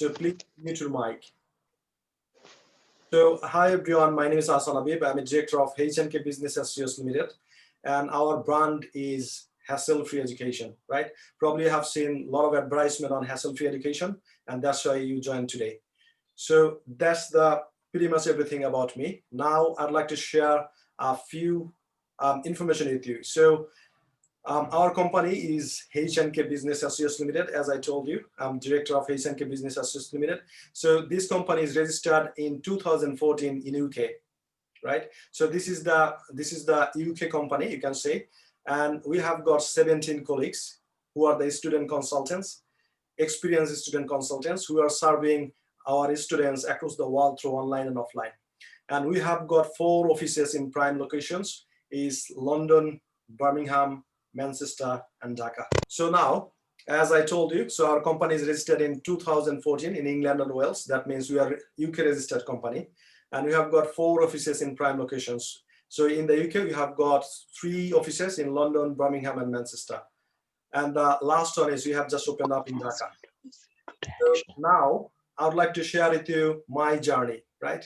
So please mute your mic. So hi everyone, my name is Hassan Habib. I'm a director of H&K Business Associates Limited, and our brand is hassle-free education, right? Probably have seen a lot of advertisement on hassle-free education, and that's why you joined today. So that's the pretty much everything about me. Now I'd like to share a few information with you. So our company is H&K Business Associates Limited. As I told you, I'm director of H&K Business Associates Limited. So this company is registered in 2014 in UK, right? So this is the UK company, you can say, and we have got 17 colleagues who are the student consultants, experienced student consultants who are serving our students across the world through online and offline. And we have got 4 offices in prime locations: is London, Birmingham, Manchester, and Dhaka. So now, as I told you, so our company is registered in 2014 in England and Wales. That means we are UK registered company, and we have got 4 offices in prime locations. So in the UK, we have got 3 offices in London, Birmingham, and Manchester. And the last one is we have just opened up in Dhaka. So now I would like to share with you my journey, right?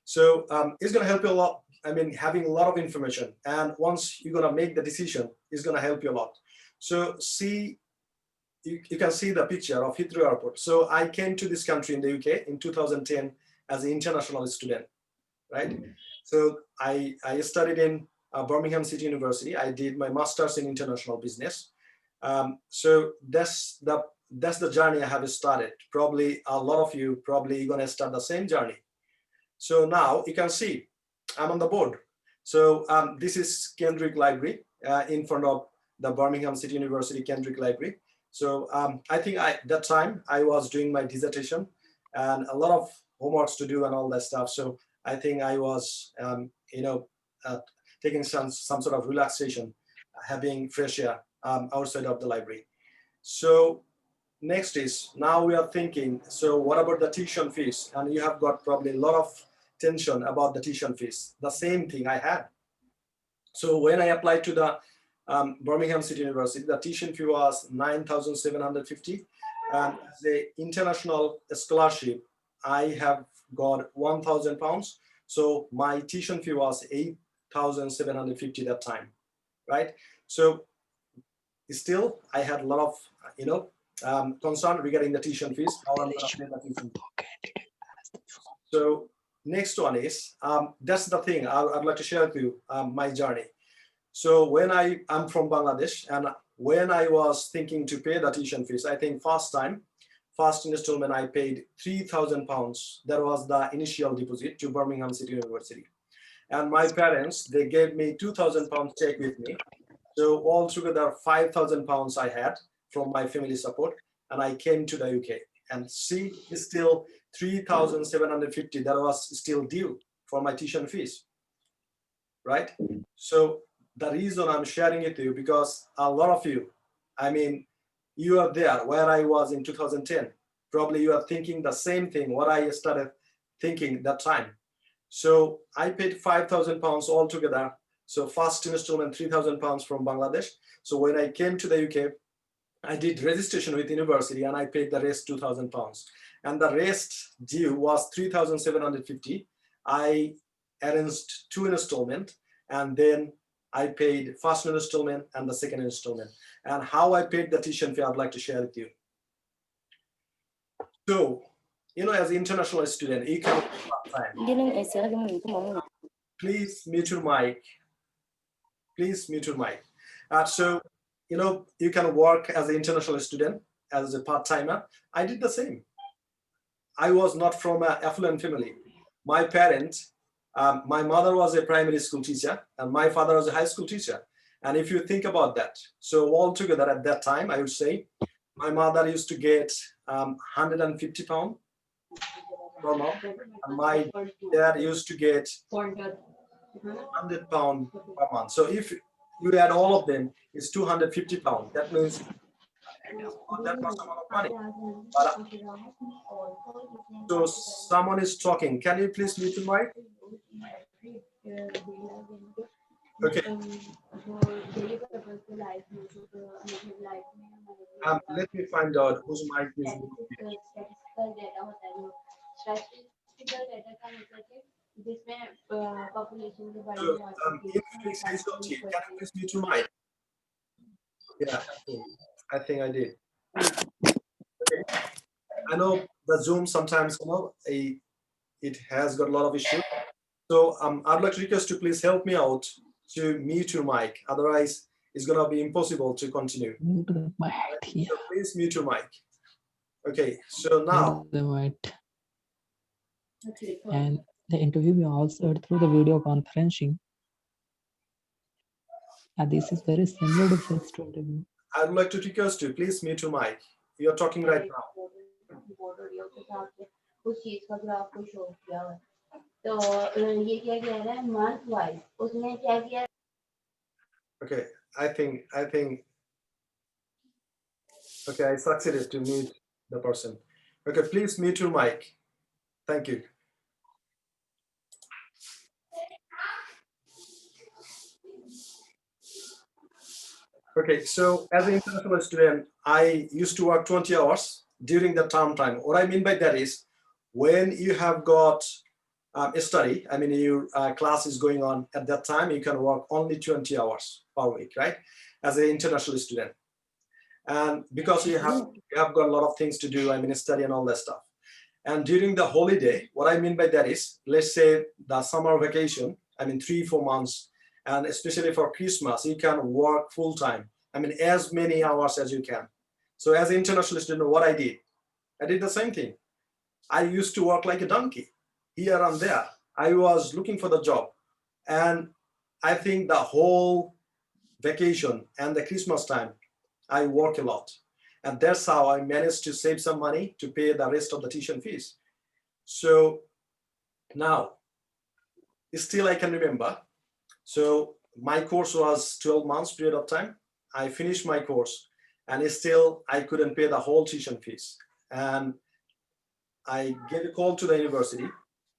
So it's going to help you a lot. I mean, having a lot of information, and once you're going to make the decision, it's going to help you a lot. So see, you can see the picture of Heathrow Airport. So I came to this country in the UK in 2010 as an international student, right? So I studied in Birmingham City University. I did my master's in international business. So that's the journey I have started. Probably a lot of you probably going to start the same journey. So now you can see I'm on the board. So this is Kendrick Library in front of the Birmingham City University Kendrick Library. So I think that time I was doing my dissertation and a lot of homeworks to do and all that stuff. So I think I was, taking some sort of relaxation, having fresh air outside of the library. So next is, now we are thinking, so what about the tuition fees? And you have got probably a lot of tension about the tuition fees. The same thing I had. So when I applied to the Birmingham City University, the tuition fee was 9,750, and as an international scholarship, I have got 1,000 pounds. So my tuition fee was 8,750 that time, right? So still, I had a lot of concern regarding the tuition fees. How I'm going to pay the tuition fee. So next one is, that's the thing I'd like to share with you, my journey. So when I'm from Bangladesh, and when I was thinking to pay the tuition fees, I think first installment, I paid 3,000 pounds. That was the initial deposit to Birmingham City University. And my parents, they gave me 2,000 pounds check with me. So altogether 5,000 pounds I had from my family support, and I came to the UK. And see, it's still 3,750 that was still due for my tuition fees, right? So the reason I'm sharing it to you, because a lot of you, I mean, you are there where I was in 2010. Probably you are thinking the same thing, what I started thinking that time. So I paid 5,000 pounds altogether. So first installment, 3,000 pounds from Bangladesh. So when I came to the UK, I did registration with university and I paid the rest 2,000 pounds. And the rest due was 3,750. I arranged 2 installments, and then I paid first installment and the second installment. And how I paid the tuition fee, I'd like to share with you. So, as an international student, you can please mute your mic. Please mute your mic. So, you can work as an international student, as a part-timer. I did the same. I was not from an affluent family. My parents, my mother was a primary school teacher and my father was a high school teacher. And if you think about that, so altogether at that time, I would say my mother used to get 150 pounds per month, and my dad used to get 100 pounds per month. So if you add all of them, it's 250 pounds. That means not that much amount of money. But, so someone is talking. Can you please mute the mic? Okay. Let me find out whose mic is muted. statistical data होता है जो statistical data का मतलब है जिसमें population के बारे में बात होती है Can you please mute your mic? Yeah, I think I did. Okay. I know the Zoom sometimes, it has got a lot of issues. So I'd like to request you please help me out to mute your mic. Otherwise, it's gonna be impossible to continue. Mute the mic. Yeah. So please mute your mic. Okay. So now. Mute the mic. And the interview we also through the video conferencing. And this is very similar to first interview. I'd like to request you please mute your mic. You're talking right now. उस चीज का जो आपको show किया हुआ तो ये क्या कह रहा है मंथ वाइज उसने क्या किया Okay, I think okay, I succeeded to mute the person. Okay, please mute your mic. Thank you. Okay, so as an international student, I used to work 20 hours during the term time. What I mean by that is when you have got a study, I mean your class is going on at that time, you can work only 20 hours per week, right? As an international student. And because you have got a lot of things to do, I mean study and all that stuff. And during the holiday, what I mean by that is, let's say the summer vacation, I mean 3-4 months, and especially for Christmas, you can work full time. I mean, as many hours as you can. So as an international student, what I did the same thing. I used to work like a donkey here and there. I was looking for the job. And I think the whole vacation and the Christmas time, I work a lot. And that's how I managed to save some money to pay the rest of the tuition fees. So now, still I can remember. So my course was 12 months period of time. I finished my course and still I couldn't pay the whole tuition fees. And I gave a call to the university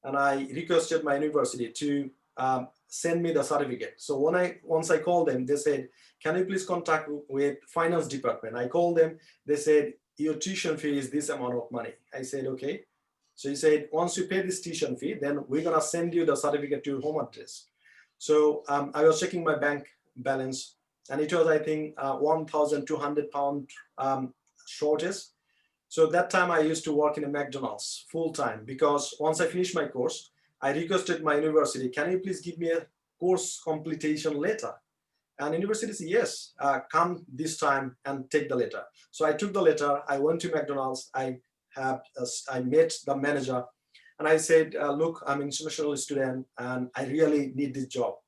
and I requested my university to send me the certificate. So once I called them, they said, can you please contact with finance department? I called them, they said, your tuition fee is this amount of money. I said, okay. So he said, once you pay this tuition fee, then we're gonna send you the certificate to your home address. So I was checking my bank balance and it was, I think, £1,200 shortage. So that time I used to work in a McDonald's full time because once I finished my course, I requested my university, can you please give me a course completion letter? And university said, yes, come this time and take the letter. So I took the letter, I went to McDonald's, I met the manager and I said, look, I'm an international student and I really need this job.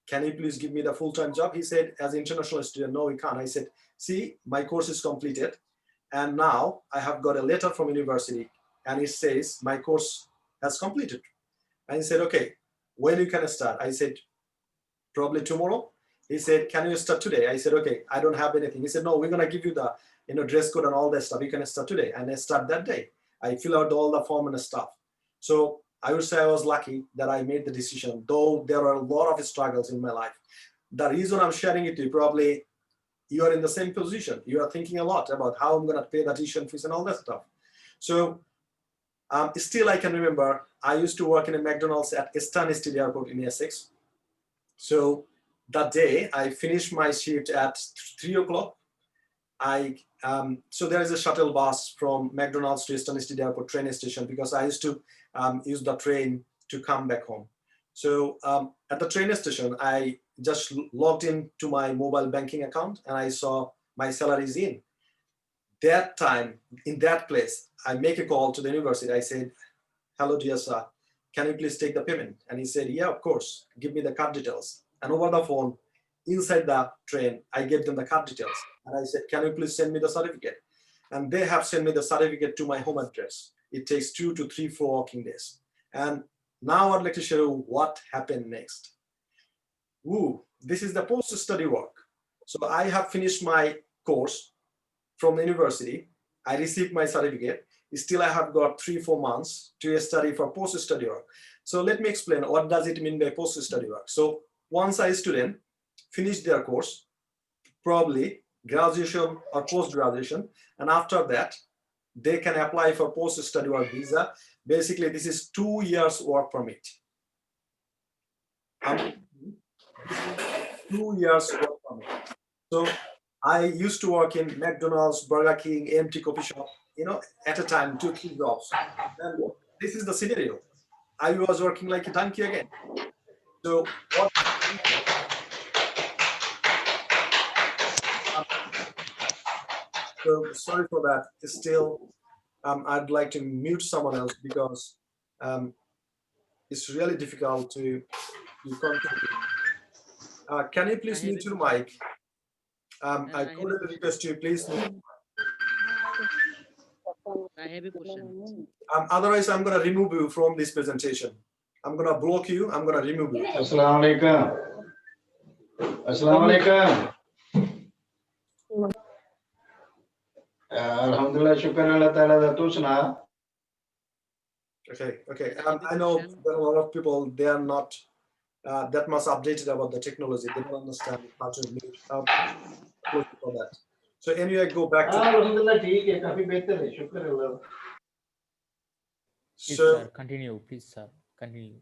Can you please give me the full-time job? He said, as an international student, no, we can't. I said, see, my course is completed. And now I have got a letter from university and it says my course has completed. And he said, okay, when you can start? I said, probably tomorrow. He said, can you start today? I said, okay, I don't have anything. He said, no, we're gonna give you the dress code and all that stuff. You can start today. And I start that day. I fill out all the form and stuff. So I would say I was lucky that I made the decision, though there are a lot of struggles in my life. The reason I'm sharing it to you, probably you are in the same position. You are thinking a lot about how I'm gonna pay the tuition fees and all that stuff. So still I can remember, I used to work in a McDonald's at Stansted Airport in Essex. So that day I finished my shift at 3 o'clock. So there is a shuttle bus from McDonald's to Stansted Airport train station because I used to use the train to come back home. So at the train station, I just logged into my mobile banking account and I saw my salary is in. That time, in that place, I make a call to the university. I said, hello, dear sir, can you please take the payment? And he said, yeah, of course, give me the card details. And over the phone, inside the train, I gave them the card details. And I said, can you please send me the certificate? And they have sent me the certificate to my home address. It takes 2 to 3, 4 working days. And now I'd like to show you what happened next. This is the post-study work. So I have finished my course from the university. I received my certificate. Still, I have got 3-4 months to study for post-study work. So let me explain what does it mean by post-study work. So once a student finish their course, probably graduation or post-graduation, and after that, they can apply for post-study work visa. Basically, this is 2 years work permit. 2 years work permit. So I used to work in McDonald's, Burger King, empty coffee shop, at a time, 2-3 jobs. And this is the scenario. I was working like a donkey again. So what? So sorry for that. Still, I'd like to mute someone else because it's really difficult to contact. Can you please mute your mic? I cordially request you, please. I have a question. Otherwise, I'm going to remove you from this presentation. I'm going to block you. I'm going to remove you. Assalamu alaikum. Assalamu alaikum. Alhamdulillah, shukran Allah ta'ala da tu suna. Okay. I know there are a lot of people, they are not that much updated about the technology. They don't understand how to mute for that. So anyway, go back to. Alhamdulillah, theek hai, kafi behtar hai. Shukran Allah. Please, So, sir, continue. Please, sir, continue.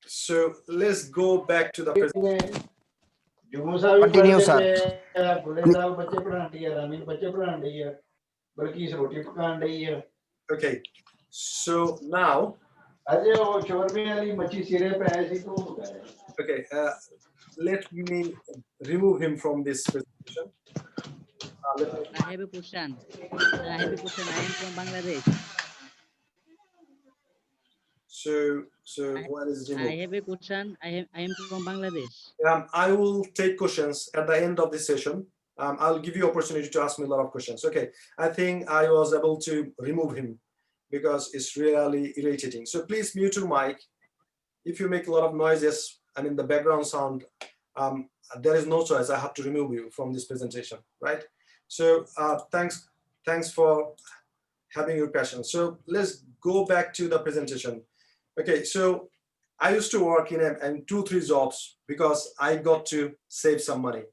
So let's go back to the presentation. Continue, sir. बच्चे पढ़ाने दिया, रामीन बच्चे पढ़ाने दिया, बल्कि इस रोटी पकाने दिया. Okay, so now. अजय वो शोरमे वाली मच्छी सिरे पे ऐसी तो होता है. Okay, let me remove him from this presentation. I have a question. I am from Bangladesh. So what is removed? I have a question. I am from Bangladesh. I will take questions at the end of this session. I'll give you opportunity to ask me a lot of questions. Okay, I think I was able to remove him because it's really irritating. So please mute your mic. If you make a lot of noises, I mean the background sound, there is no choice. I have to remove you from this presentation, right? So thanks for having your passion. So let's go back to the presentation. Okay, so I used to work in 2-3 jobs because I got to save some money.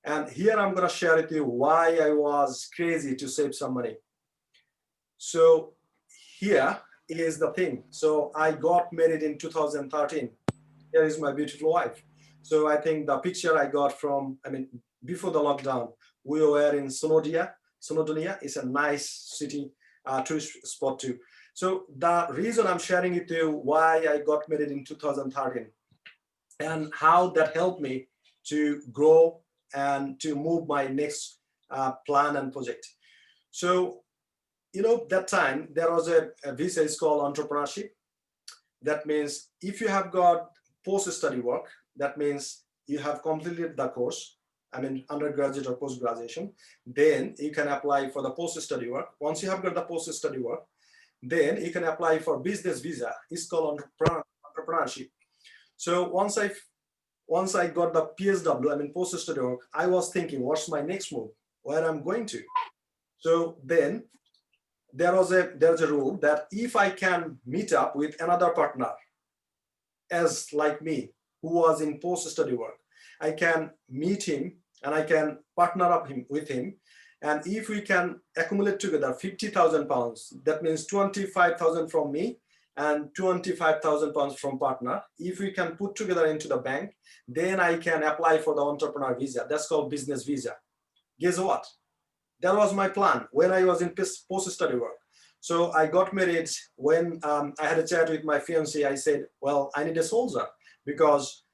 And here I'm going to share with you why I was crazy to save some money. So here is the thing. So I got married in 2013. Here is my beautiful wife. So I think the picture I got from, before the lockdown, we were in Sonodia. Sonodonia is a nice city, tourist spot too. So the reason I'm sharing with you why I got married in 2013 and how that helped me to grow and to move my next plan and project. So, that time there was a visa is called Entrepreneurship. That means if you have got post-study work, that means you have completed the course, undergraduate or post-graduation, then you can apply for the post-study work. Once you have got the post-study work, then you can apply for business visa. It's called entrepreneurship. So once I got the PSW, post-study work, I was thinking, what's my next move? Where I'm going to? So then there's a rule that if I can meet up with another partner as like me, who was in post-study work, I can meet him and I can partner up with him. And if we can accumulate together 50,000 pounds, that means 25,000 from me and 25,000 pounds from partner. If we can put together into the bank, then I can apply for the entrepreneur visa. That's called business visa. Guess what? That was my plan when I was in post-study work. So I got married. When I had a chat with my fiancée, I said, well, I need a soldier because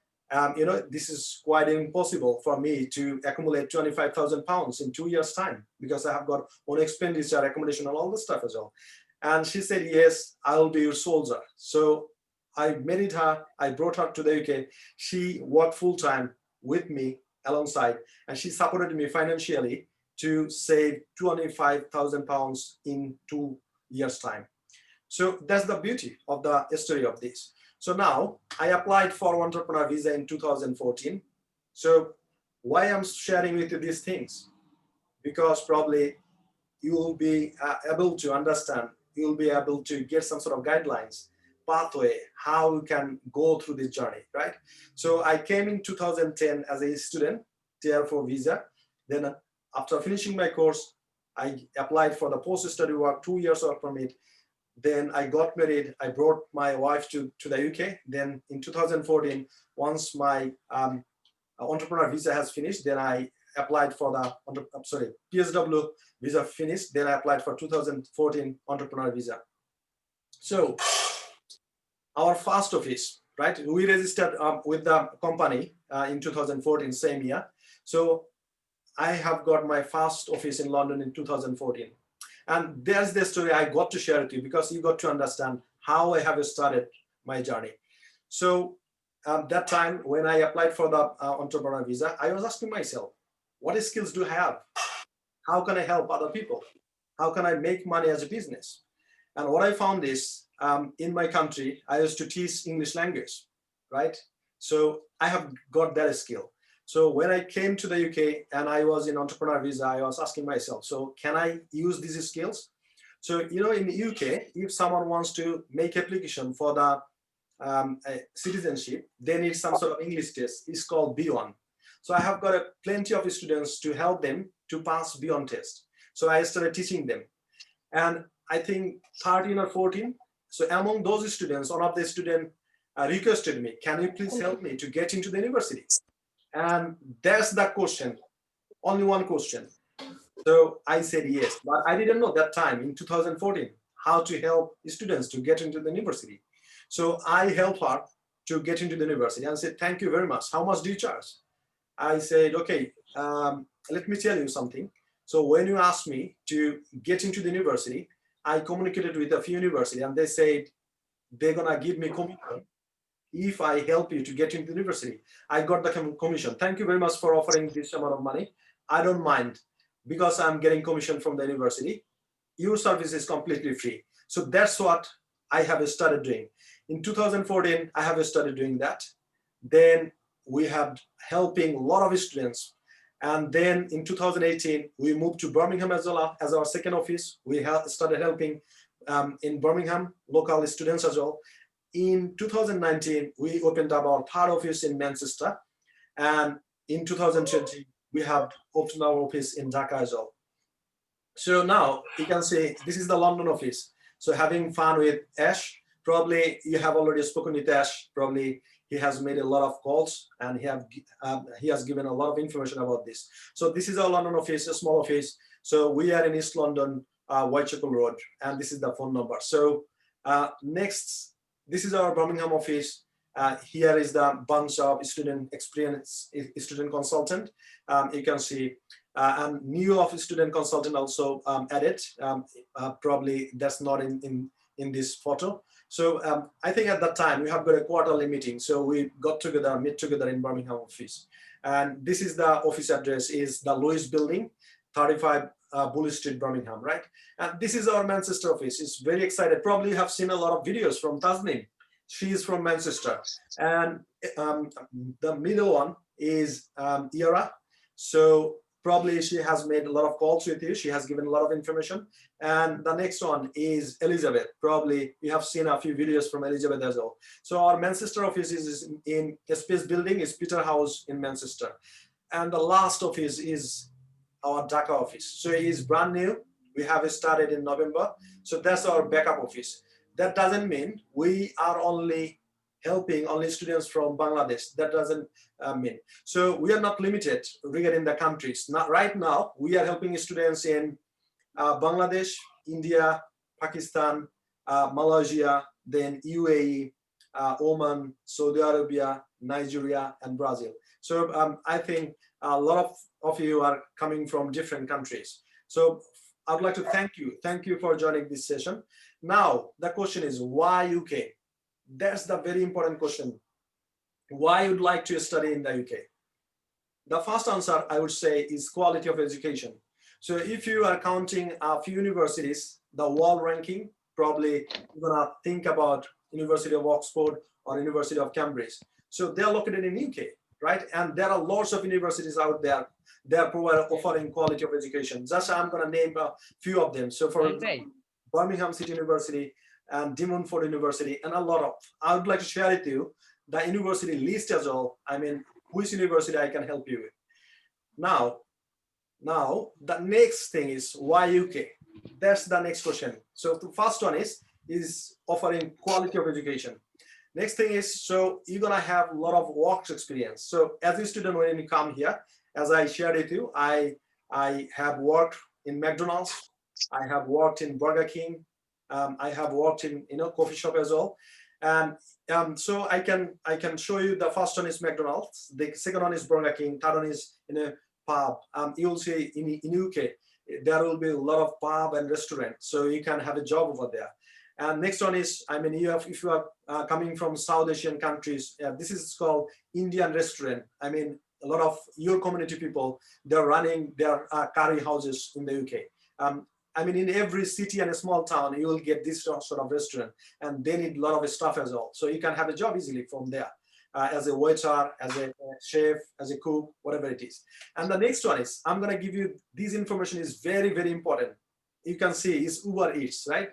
this is quite impossible for me to accumulate 25,000 pounds in 2 years' time because I have got own expenditure, accommodation, and all this stuff as well. And she said, yes, I'll be your soldier. So I married her. I brought her to the UK. She worked full-time with me alongside, and she supported me financially to save 25,000 pounds in 2 years' time. So that's the beauty of the story of this. So now I applied for entrepreneur visa in 2014. So why I'm sharing with you these things? Because probably you will be able to understand, you'll be able to get some sort of guidelines, pathway, how you can go through this journey, right? So I came in 2010 as a student, Tier 4 visa. Then after finishing my course, I applied for the post-study work, 2 years work permit. Then I got married. I brought my wife to the UK. Then in 2014, once my entrepreneur visa has finished, then I applied for the PSW visa finished. Then I applied for 2014 entrepreneur visa. So our first office, right? We registered with the company in 2014, same year. So I have got my first office in London in 2014. And there's the story I got to share with you, because you got to understand how I have started my journey. So that time when I applied for the entrepreneur visa, I was asking myself, what skills do I have? How can I help other people? How can I make money as a business? And what I found is, in my country, I used to teach English language, right? So I have got that skill. So when I came to the UK and I was in entrepreneur visa, I was asking myself, so can I use these skills? So, you know, in the UK, if someone wants to make application for the citizenship, they need some sort of English test. It's called B1. So I have got plenty of students to help them to pass B1 test. So I started teaching them. And I think 13 or 14. So among those students, one of the students requested me, can you please help me to get into the university? And that's the question, only one question. So I said yes, but I didn't know that time in 2014 how to help students to get into the university. So I helped her to get into the university and said, thank you very much. How much do you charge? I said, okay, let me tell you something. So when you asked me to get into the university, I communicated with a few universities and they said they're gonna give me commission if I help you to get into the university. I got the commission. Thank you very much for offering this amount of money. I don't mind, because I'm getting commission from the university. Your service is completely free. So that's what I have started doing. In 2014, I have started doing that. Then we have helping a lot of students. And then in 2018, we moved to Birmingham as well as our second office. We started helping in Birmingham, local students as well. In 2019, we opened up our third office in Manchester. And in 2020, we have opened our office in Dhaka as well. So now you can say this is the London office. So having fun with Ash, probably you have already spoken with Ash. Probably he has made a lot of calls and he has given a lot of information about this. So this is our London office, a small office. So we are in East London, Whitechapel Road, and this is the phone number. So next, this is our Birmingham office. Here is the bunch of student experience, student consultant. You can see, and new office student consultant also added. Probably that's not in this photo. So I think at that time we have got a quarterly meeting. So we got together, meet together in Birmingham office. And this is the office address, is the Lewis Building, 35 Bull Street, Birmingham, right? And this is our Manchester office. It's very excited. Probably you have seen a lot of videos from Tasneem. She is from Manchester. And the middle one is Yara. So probably she has made a lot of calls with you. She has given a lot of information. And the next one is Elizabeth. Probably you have seen a few videos from Elizabeth as well. So our Manchester office is in a space building, is Peter House in Manchester. And the last office is our Dhaka office. So it is brand new. We have started in November. So that's our backup office. That doesn't mean we are only helping only students from Bangladesh. That doesn't mean. So we are not limited regarding the countries. Not right now, we are helping students in Bangladesh, India, Pakistan, Malaysia, then UAE, Oman, Saudi Arabia, Nigeria, and Brazil. So I think a lot of you are coming from different countries. So I'd like to thank you. Thank you for joining this session. Now, the question is, why UK? That's the very important question. Why you'd like to study in the UK? The first answer I would say is quality of education. So if you are counting a few universities, the world ranking, probably you're gonna think about University of Oxford or University of Cambridge. So they're located in UK, right? And there are lots of universities out there. They're offering quality of education. Just I'm gonna name a few of them. So for example, Birmingham City University and De Montfort University, and a lot of, I would like to share with you the university list as well. I mean, which university I can help you with. Now, Now, the next thing is why UK? That's the next question. So the first one is offering quality of education. Next thing is, so you're gonna have a lot of work experience. So as a student, when you come here, as I shared with you, I have worked in McDonald's, I have worked in Burger King, I have worked in coffee shop as well, and so I can show you. The first one is McDonald's, the second one is Burger King, third one is pub. You will see in UK there will be a lot of pub and restaurant, so you can have a job over there. And next one is, I mean, if you are coming from South Asian countries, this is called Indian restaurant. I mean, a lot of your community people, they're running their curry houses in the UK. I mean, in every city and a small town, you will get this sort of restaurant, and they need a lot of stuff as well. So you can have a job easily from there, as a waiter, as a chef, as a cook, whatever it is. And the next one is, I'm gonna give you, this information is very, very important. You can see is Uber Eats, right?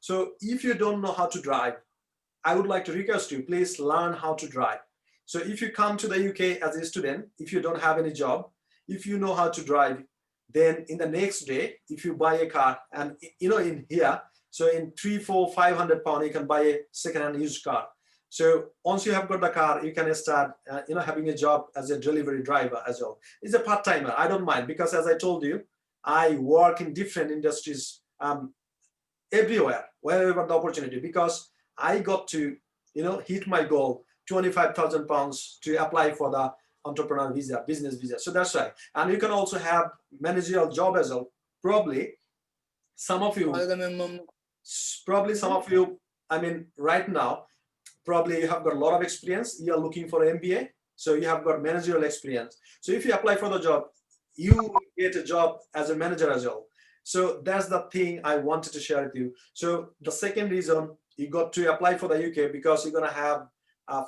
So if you don't know how to drive, I would like to request you, please learn how to drive. So if you come to the UK as a student, if you don't have any job, if you know how to drive, then in the next day, if you buy a car, and in here, so in 300, 400, 500 pounds, you can buy a second-hand used car. So once you have got the car, you can start, having a job as a delivery driver as well. It's a part-timer. I don't mind, because as I told you, I work in different industries, everywhere, wherever the opportunity, because I got to, hit my goal, 25,000 pounds to apply for the entrepreneur visa, business visa. So that's right. And you can also have managerial job as well. Probably some of you, I mean, right now, probably you have got a lot of experience. You are looking for an MBA. So you have got managerial experience. So if you apply for the job, you get a job as a manager as well. So that's the thing I wanted to share with you. So the second reason you got to apply for the UK, because you're going to have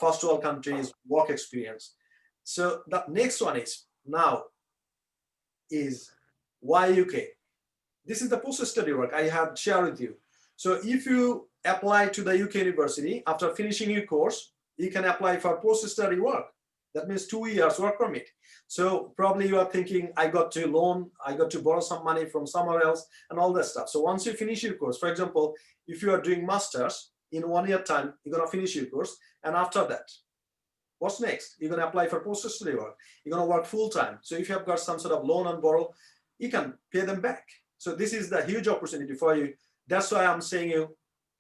first world countries work experience. So the next one is why UK? This is the post-study work I have shared with you. So if you apply to the UK university after finishing your course, you can apply for post-study work. That means 2 years work permit. So probably you are thinking, I got to loan, I got to borrow some money from somewhere else and all that stuff. So once you finish your course, for example, if you are doing masters, in 1 year time, you're gonna finish your course. And after that, what's next? You're gonna apply for post-study work. You're gonna work full-time. So if you have got some sort of loan and borrow, you can pay them back. So this is the huge opportunity for you. That's why I'm saying you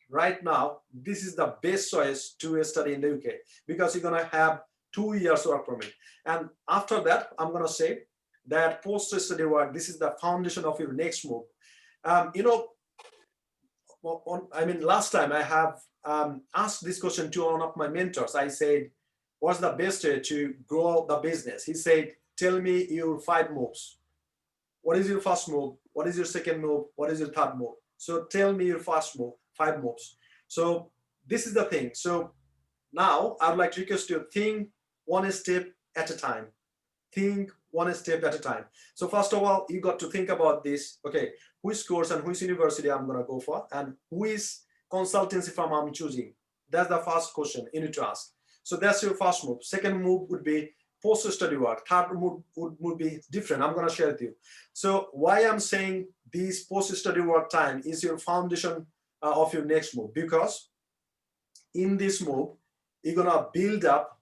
right now, this is the best choice to study in the UK, because you're gonna have 2 years work permit. And after that, I'm gonna say that post-study work, this is the foundation of your next move. Last time I have asked this question to one of my mentors. I said, what's the best way to grow the business? He said, tell me your 5 moves. What is your first move? What is your second move? What is your third move? So tell me your first move, 5 moves. So this is the thing. So now I would like to request you to think one step at a time. Think one step at a time. So first of all, you got to think about this. Okay, which course and which university I'm going to go for, and which consultancy firm I'm choosing. That's the first question you need to ask. So that's your first move. Second move would be post-study work. Third move would be different. I'm going to share with you. So why I'm saying this post-study work time is your foundation of your next move, because in this move, you're going to build up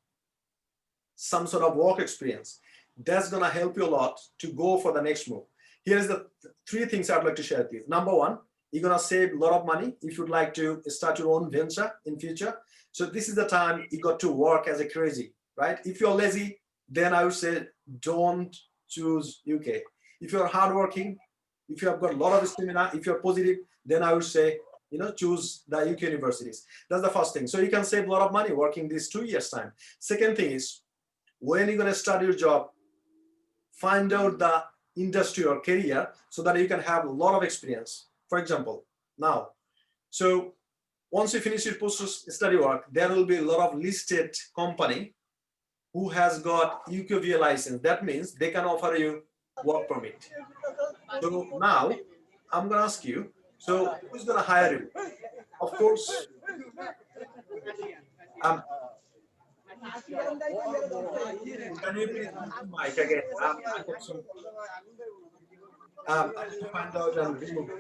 some sort of work experience. That's going to help you a lot to go for the next move. Here's the 3 things I'd like to share with you. Number 1, you're going to save a lot of money if you'd like to start your own venture in future. So this is the time you got to work as a crazy, right? If you're lazy, then I would say don't choose UK. If you're hardworking, if you have got a lot of stamina, if you're positive, then I would say, choose the UK universities. That's the first thing. So you can save a lot of money working this 2 years time. Second thing is, when you're going to start your job, find out the industry or career so that you can have a lot of experience. For example, now, so once you finish your post-study work, there will be a lot of listed company who has got UKVA license. That means they can offer you work permit. So now I'm going to ask you, so who's going to hire you? Of course, can you please use the mic again? I need to find out and remove.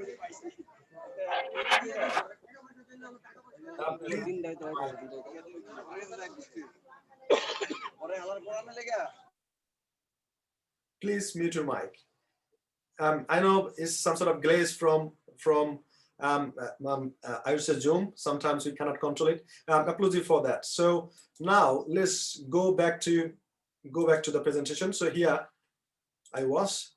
Please, please mute your mic. I know it's some sort of glaze from I would say Zoom. Sometimes we cannot control it. Apology for that. So now let's go back to the presentation. So here I was.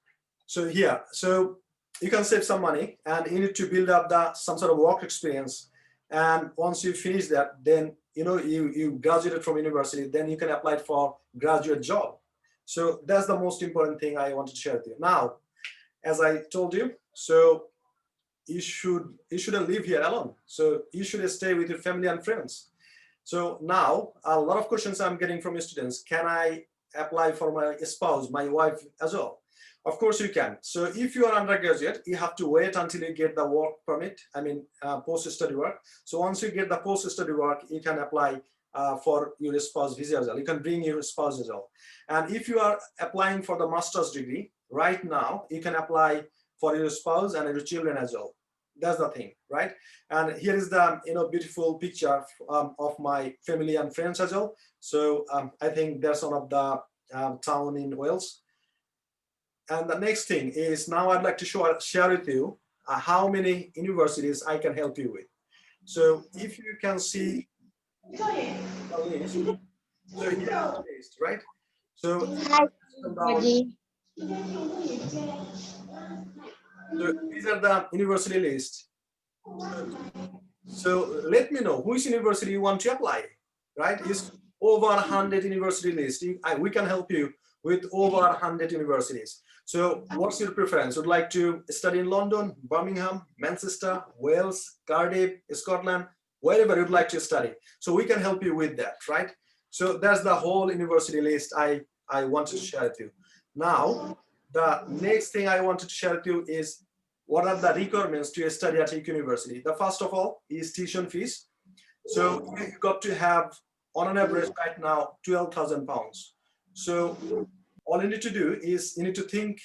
So here, so you can save some money, and you need to build up some sort of work experience. And once you finish that, then you graduated from university, then you can apply for graduate job. So that's the most important thing I wanted to share with you. Now, as I told you, so you shouldn't live here alone. So you should stay with your family and friends. So now a lot of questions I'm getting from students: can I apply for my spouse, my wife as well? Of course you can. So if you are undergraduate, you have to wait until you get the work permit, I mean post-study work. So once you get the post-study work, you can apply for your spouse visa as well. You can bring your spouse as well. And if you are applying for the master's degree, right now, you can apply for your spouse and your children as well. That's the thing, right? And here is the beautiful picture of my family and friends as well. So I think that's one of the town in Wales. And the next thing is, now I'd like to share with you how many universities I can help you with. So if you can see the list, so here's the list, right? So these are the university list. So let me know which university you want to apply, right? It's over 100 university list. We can help you with over 100 universities. So what's your preference? Would like to study in London, Birmingham, Manchester, Wales, Cardiff, Scotland, wherever you'd like to study. So we can help you with that, right? So that's the whole university list I wanted to share with you. Now, the next thing I wanted to share with you is what are the requirements to study at a university. The first of all is tuition fees. So you got to have, on an average right now, £12,000. So all you need to do is you need to think,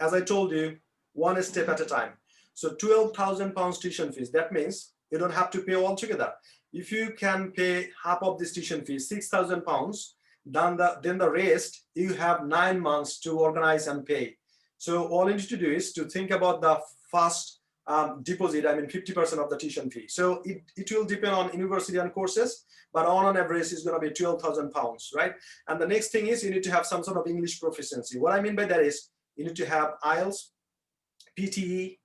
as I told you, one step at a time. So £12,000 tuition fees, that means you don't have to pay all together. If you can pay half of this tuition fee, £6,000, then the rest, you have 9 months to organize and pay. So all you need to do is to think about the first deposit, I mean 50% of the tuition fee. So it will depend on university and courses, but on an average is going to be £12,000, right? And the next thing is you need to have some sort of English proficiency. What I mean by that is you need to have IELTS, PTE,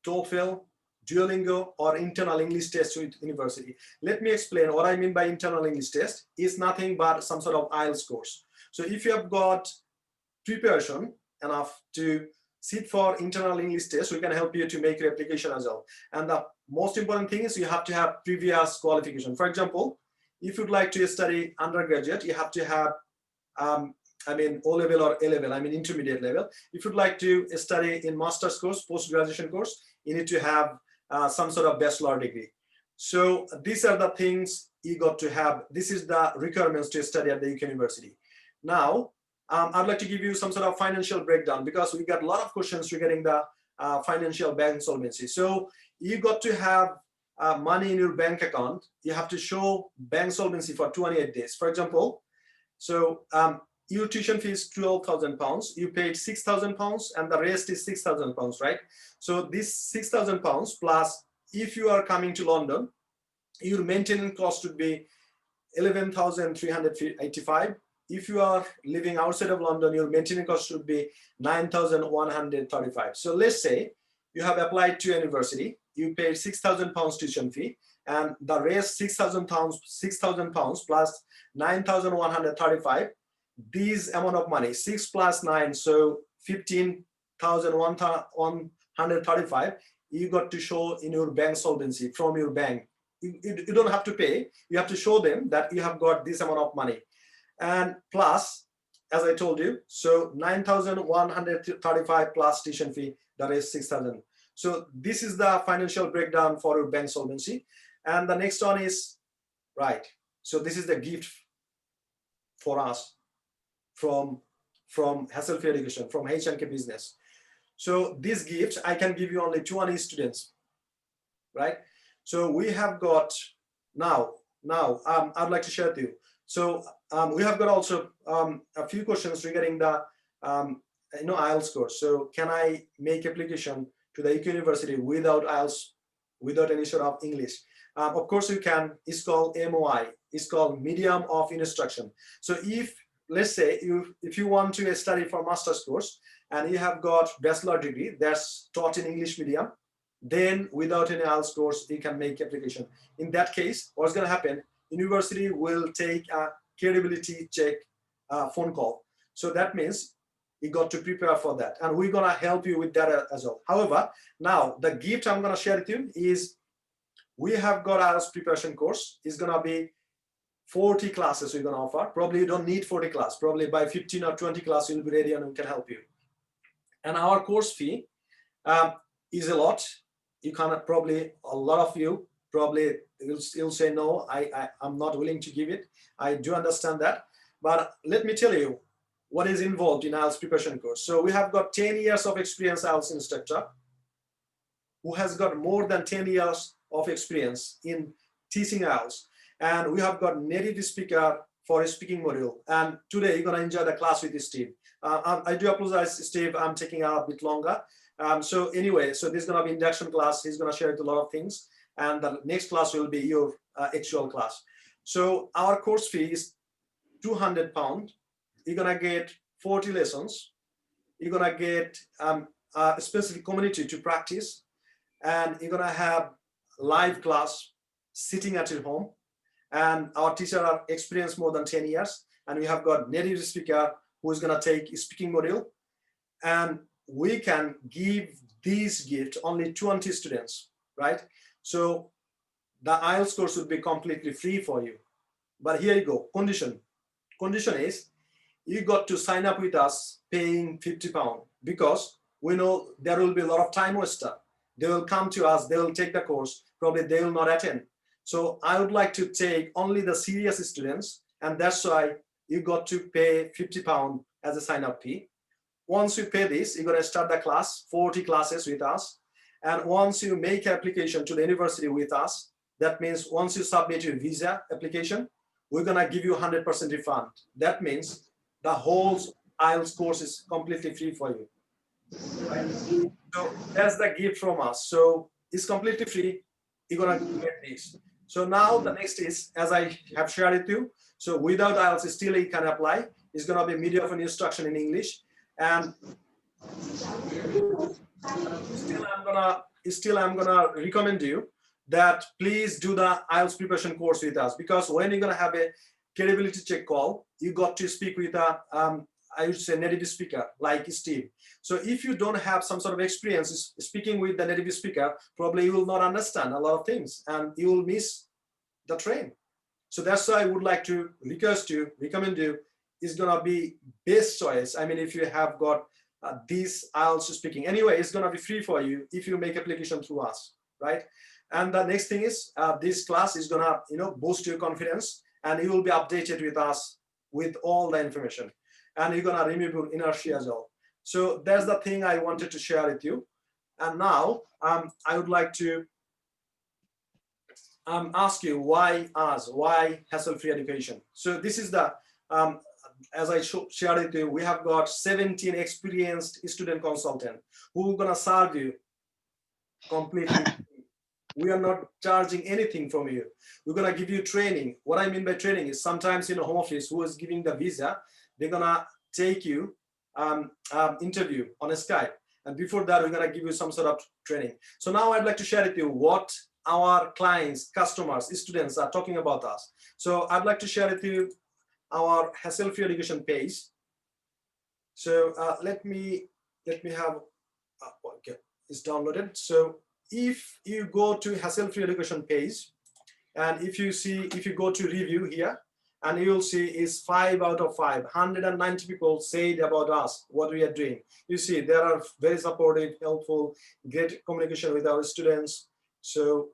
TOEFL, Duolingo, or internal English test with university. Let me explain what I mean by internal English test. Is nothing but some sort of IELTS course. So if you have got preparation enough to sit for internal English test, we can help you to make your application as well. And the most important thing is you have to have previous qualification. For example, if you'd like to study undergraduate, you have to have I mean O-level or A-level, I mean intermediate level. If you'd like to study in master's course, post-graduation course, you need to have some sort of bachelor degree. So these are the things you got to have. This is the requirements to study at the UK University. Now, I'd like to give you some sort of financial breakdown because we got a lot of questions regarding the financial bank solvency. So you got to have money in your bank account. You have to show bank solvency for 28 days. For example, so your tuition fee is £12,000. You paid £6,000 and the rest is £6,000, right? So this £6,000 plus, if you are coming to London, your maintenance cost would be 11,385. If you are living outside of London, your maintenance cost should be 9,135. So let's say you have applied to university, you paid £6,000 tuition fee, and the rest £6,000 plus 9,135. These amount of money, 6 plus 9, so 15,135. You got to show in your bank solvency from your bank. You don't have to pay. You have to show them that you have got this amount of money. And plus, as I told you, so 9,135 plus tuition fee, that is 6,000. So this is the financial breakdown for your bank solvency. And the next one is, right, so this is the gift for us from hassle-free education, from H&K Business. So this gift I can give you only 20 students, right? So we have got now I'd like to share with you. So we have got also a few questions regarding the IELTS course. So can I make application to the UK University without IELTS, without any sort of English? Of course you can. It's called MOI. It's called Medium of Instruction. So if, let's say, if you want to study for master's course and you have got bachelor degree that's taught in English medium, then without any IELTS course you can make application. In that case, what's going to happen? University will take a credibility check phone call. So that means you got to prepare for that, and we're gonna help you with that as well. However, now the gift I'm gonna share with you is we have got IELTS preparation course. It's gonna be 40 classes we're gonna offer. Probably you don't need 40 class. Probably by 15 or 20 class you'll be ready and we can help you. And our course fee is a lot. You cannot, probably a lot of you probably you'll say no, I'm not willing to give it. I do understand that, but let me tell you what is involved in IELTS preparation course. So we have got 10 years of experience IELTS instructor who has got more than 10 years of experience in teaching IELTS, and we have got native speaker for a speaking module. And today you're gonna enjoy the class with Steve. I do apologize, Steve, I'm taking a bit longer. So anyway, so this is gonna be induction class. He's gonna share a lot of things, and the next class will be your actual class. So our course fee is £200. You're gonna get 40 lessons. You're gonna get a specific community to practice, and you're gonna have live class sitting at your home. And our teacher are experienced more than 10 years, and we have got native speaker who is gonna take a speaking module, and we can give this gift only 20 students, right? So the IELTS course will be completely free for you. But here you go, condition is you got to sign up with us paying £50, because we know there will be a lot of time waster. They will come to us, they will take the course, probably they will not attend. So I would like to take only the serious students, and that's why you got to pay £50 as a sign up fee. Once you pay this, you're gonna start the class, 40 classes with us. And once you make application to the university with us, that means once you submit your visa application, we're gonna give you 100% refund. That means the whole IELTS course is completely free for you. Right? So that's the gift from us. So it's completely free. You're gonna get this. So now the next is, as I have shared with you, so without IELTS still you can apply. It's gonna be medium of instruction in English, and still I'm gonna recommend you that please do the IELTS preparation course with us, because when you're gonna have a credibility check call, you got to speak with a I would say native speaker like Steve. So if you don't have some sort of experience speaking with the native speaker, probably you will not understand a lot of things and you will miss the train. So that's why I would like to request you, recommend you, is gonna be best choice. I mean, if you have got this IELTS speaking, anyway, it's gonna be free for you if you make application through us, right? And the next thing is this class is gonna boost your confidence, and you will be updated with us with all the information, and you're gonna remove your inertia as well. So that's the thing I wanted to share with you. And now I would like to ask you, why us? Why hassle-free education? So this is the as I shared with you, we have got 17 experienced student consultants who are gonna serve you completely. We are not charging anything from you. We're gonna give you training. What I mean by training is sometimes in a home office who is giving the visa, they're gonna take you interview on a Skype, and before that we're gonna give you some sort of training. So now I'd like to share with you what our clients, customers, students are talking about us. So I'd like to share with you our hassle-free education page. So let me have okay, it's downloaded. So if you go to hassle-free education page, and if you go to review here, and you'll see is 5 out of 5, 190 people said about us what we are doing. You see there are very supportive, helpful, great communication with our students, So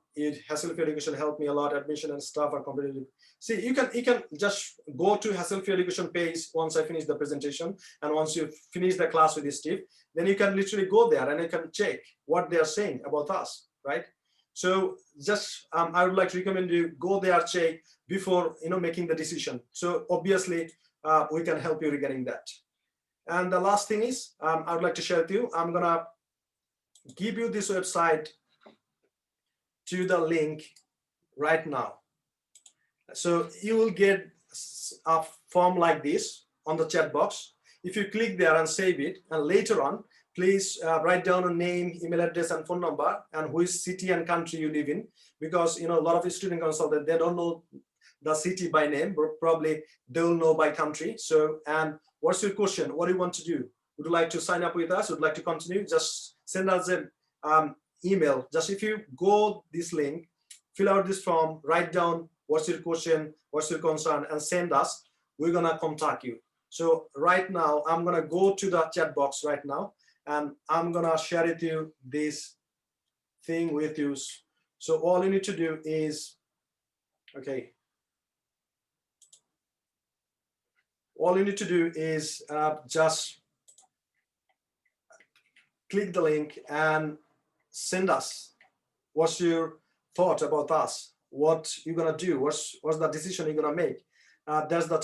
hassle-free education helped me a lot. Admission and stuff are competitive. See, you can just go to hassle-free education page once I finish the presentation, and once you finish the class with Steve, then you can literally go there and you can check what they are saying about us, right? So just I would like to recommend you go there, check before making the decision. So obviously we can help you regarding that. And the last thing is I would like to share with you. I'm gonna give you this website to the link right now. So you will get a form like this on the chat box. If you click there and save it, and later on, please write down a name, email address, and phone number, and which city and country you live in, because a lot of student consultants, they don't know the city by name, but probably they'll know by country. So, and what's your question? What do you want to do? Would you like to sign up with us? Would you like to continue? Just send us an email. Just if you go this link, fill out this form, write down what's your question, what's your concern, and send us. We're gonna contact you. So right now, I'm gonna go to the chat box right now, and I'm gonna share with you this thing with you. So all you need to do is, okay. All you need to do is just click the link and send us what's your thought about us, what you're gonna do, what's the decision you're gonna make. That's the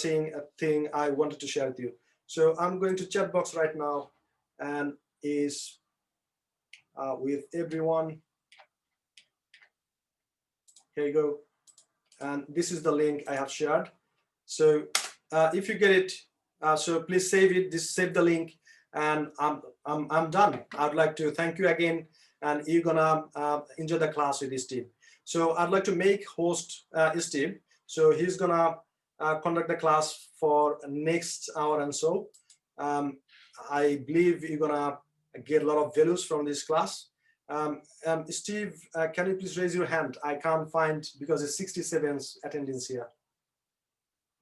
thing I wanted to share with you. So I'm going to chat box right now, and is with everyone. Here you go, and this is the link I have shared. So if you get it, so please save it. Save the link, and I'm done. I'd like to thank you again, and you're gonna enjoy the class with Steve. So I'd like to make host Steve. So he's gonna conduct the class for next hour and so. I believe you're gonna get a lot of values from this class. Steve, can you please raise your hand? I can't find, because it's 67 attendance here.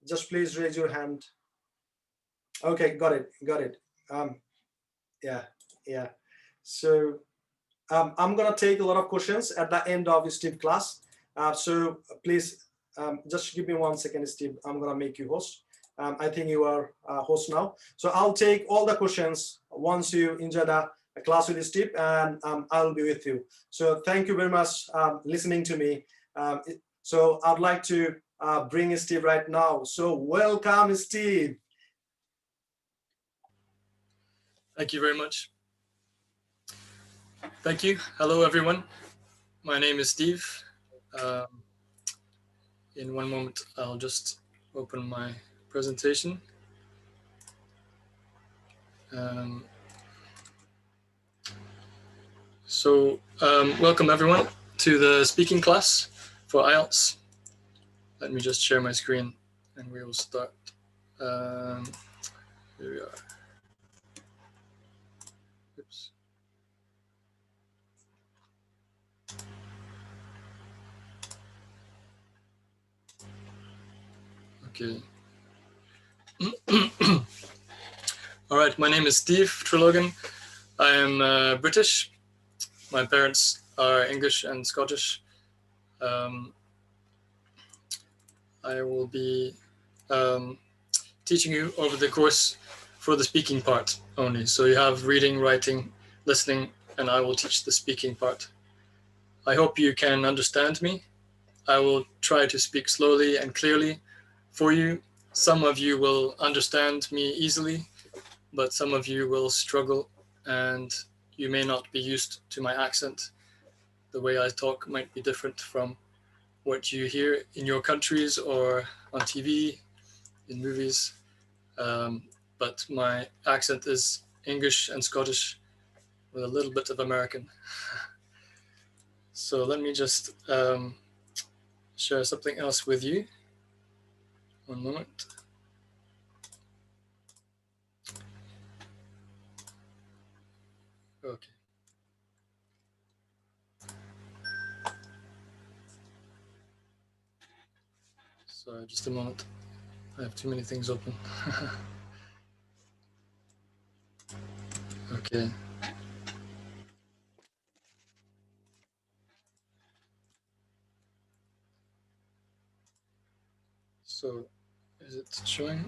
Just please raise your hand. Okay, got it. Yeah. So I'm gonna take a lot of questions at the end of Steve class. So please just give me 1 second, Steve. I'm gonna make you host. I think you are host now. So I'll take all the questions once you enjoy the class with Steve, and I'll be with you. So thank you very much listening to me. So I'd like to bring Steve right now. So welcome, Steve. Thank you very much. Thank you. Hello, everyone. My name is Steve. In one moment, I'll just open my presentation. Welcome everyone to the speaking class for IELTS. Let me just share my screen and we will start. Here we are. Oops. Okay. All right, my name is Steve Trelogan. I am British. My parents are English and Scottish. I will be teaching you over the course for the speaking part only. So you have reading, writing, listening, and I will teach the speaking part. I hope you can understand me. I will try to speak slowly and clearly for you. Some of you will understand me easily, but some of you will struggle, and you may not be used to my accent. The way I talk might be different from what you hear in your countries or on TV, in movies. But my accent is English and Scottish with a little bit of American. So let me just share something else with you. One moment. Okay. Sorry, just a moment. I have too many things open. Okay. So is it showing?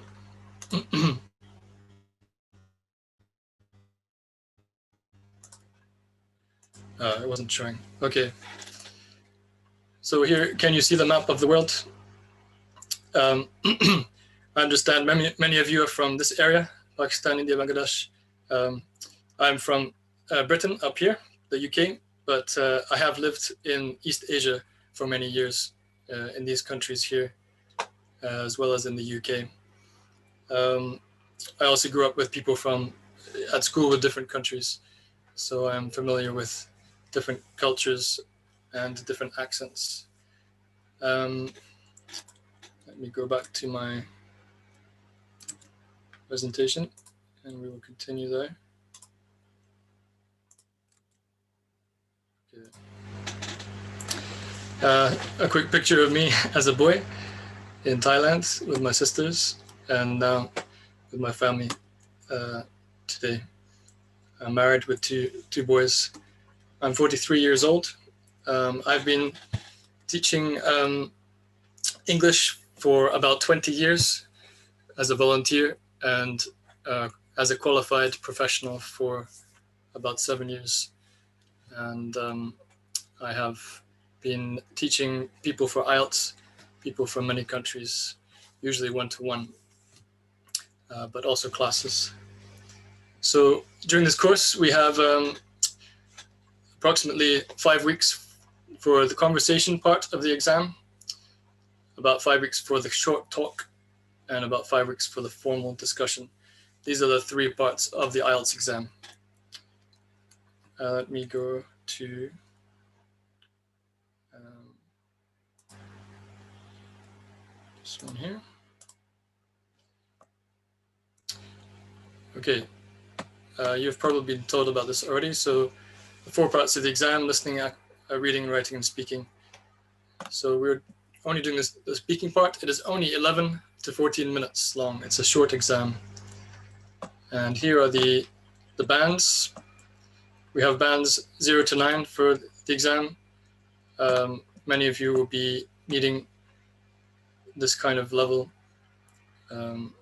It wasn't showing. Okay. So here, can you see the map of the world? I understand many of you are from this area, Pakistan, India, Bangladesh. I'm from Britain up here, the UK, but I have lived in East Asia for many years in these countries here, as well as in the UK. I also grew up with people at school with different countries, so I'm familiar with different cultures and different accents. Let me go back to my presentation and we will continue there. Okay. A quick picture of me as a boy in Thailand with my sisters, and now with my family today. I'm married with two boys. I'm 43 years old. I've been teaching English for about 20 years as a volunteer, and as a qualified professional for about 7 years. And I have been teaching people for IELTS, people from many countries, usually one-to-one, but also classes. So during this course, we have approximately 5 weeks for the conversation part of the exam, about 5 weeks for the short talk, and about 5 weeks for the formal discussion. These are the 3 parts of the IELTS exam. Let me go to this one here. Okay, you've probably been told about this already. So the 4 parts of the exam: listening, reading, writing, and speaking. So we're only doing the speaking part. It is only 11 to 14 minutes long. It's a short exam. And here are the bands. We have bands 0 to 9 for the exam. Many of you will be needing this kind of level, and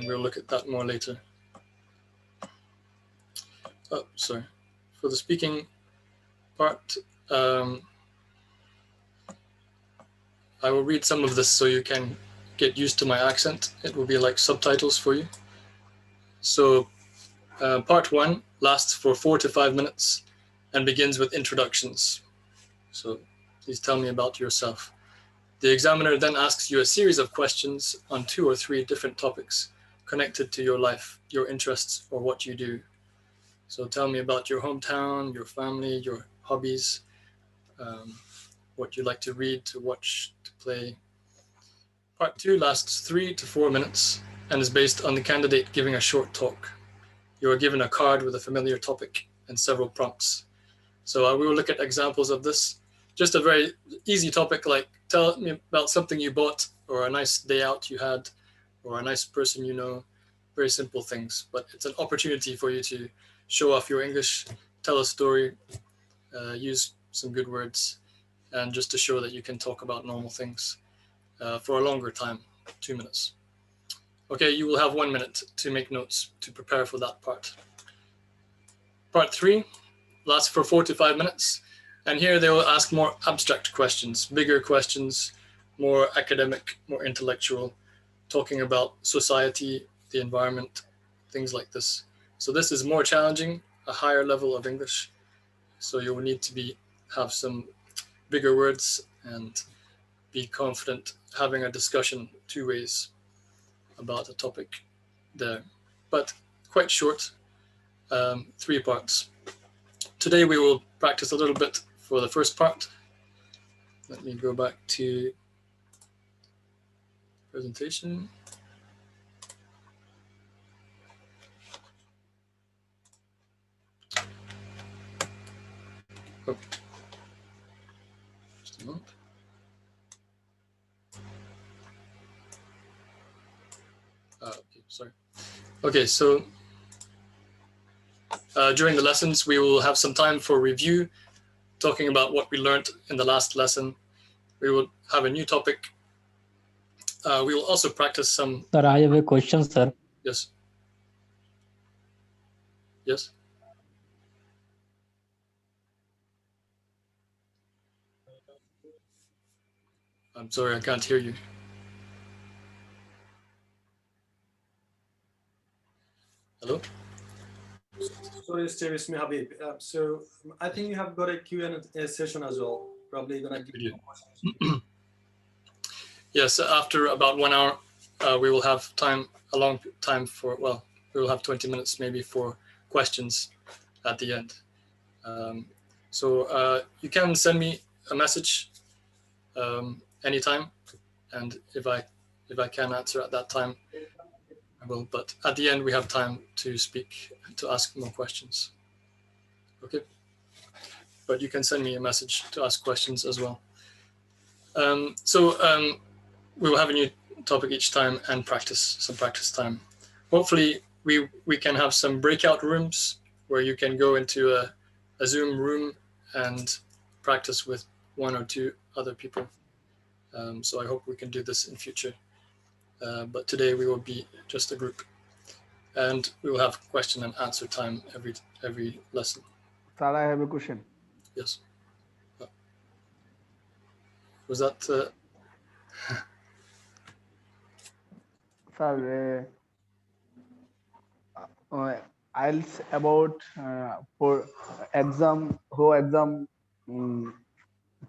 we'll look at that more later. Oh, sorry. For the speaking part, I will read some of this so you can get used to my accent. It will be like subtitles for you. So part 1 lasts for 4 to 5 minutes and begins with introductions. So please tell me about yourself. The examiner then asks you a series of questions on 2 or 3 different topics connected to your life, your interests, or what you do. So tell me about your hometown, your family, your hobbies, what you like to read, to watch, to play. Part 2 lasts 3 to 4 minutes and is based on the candidate giving a short talk. You are given a card with a familiar topic and several prompts. So we will look at examples of this. Just a very easy topic like tell me about something you bought, or a nice day out you had, or a nice person you know. Very simple things, but it's an opportunity for you to show off your English, tell a story, use some good words, and just to show that you can talk about normal things for a longer time, 2 minutes. Okay, you will have 1 minute to make notes to prepare for that part. Part 3 lasts for 4 to 5 minutes. And here they will ask more abstract questions, bigger questions, more academic, more intellectual, talking about society, the environment, things like this. So this is more challenging, a higher level of English. So you will need to have some bigger words and be confident having a discussion 2 ways about a topic there. But quite short, 3 parts. Today we will practice a little bit for the first part. Let me go back to presentation. Oh. Just a moment. Okay, sorry. Okay, so during the lessons, we will have some time for review, talking about what we learned in the last lesson. We will have a new topic we will also practice some. Sir, I have a question, sir. Yes. Yes. I'm sorry, I can't hear you. Hello? Sorry, Steve, it's me, Habib. So I think you have got a Q&A session as well. Probably gonna give you questions. Yes, after about 1 hour, we will have time, a long time for, well, we will have 20 minutes maybe for questions at the end. So you can send me a message anytime, and if I can answer at that time, I will. But at the end, we have time to speak, to ask more questions. Okay. But you can send me a message to ask questions as well. We will have a new topic each time and some practice time. Hopefully, we can have some breakout rooms where you can go into a Zoom room and practice with 1 or 2 other people. So I hope we can do this in future. But today we will be just a group, and we will have question and answer time every lesson. Sir, I have a question. Yes. Was that? Sir, IELTS about for exam, who exam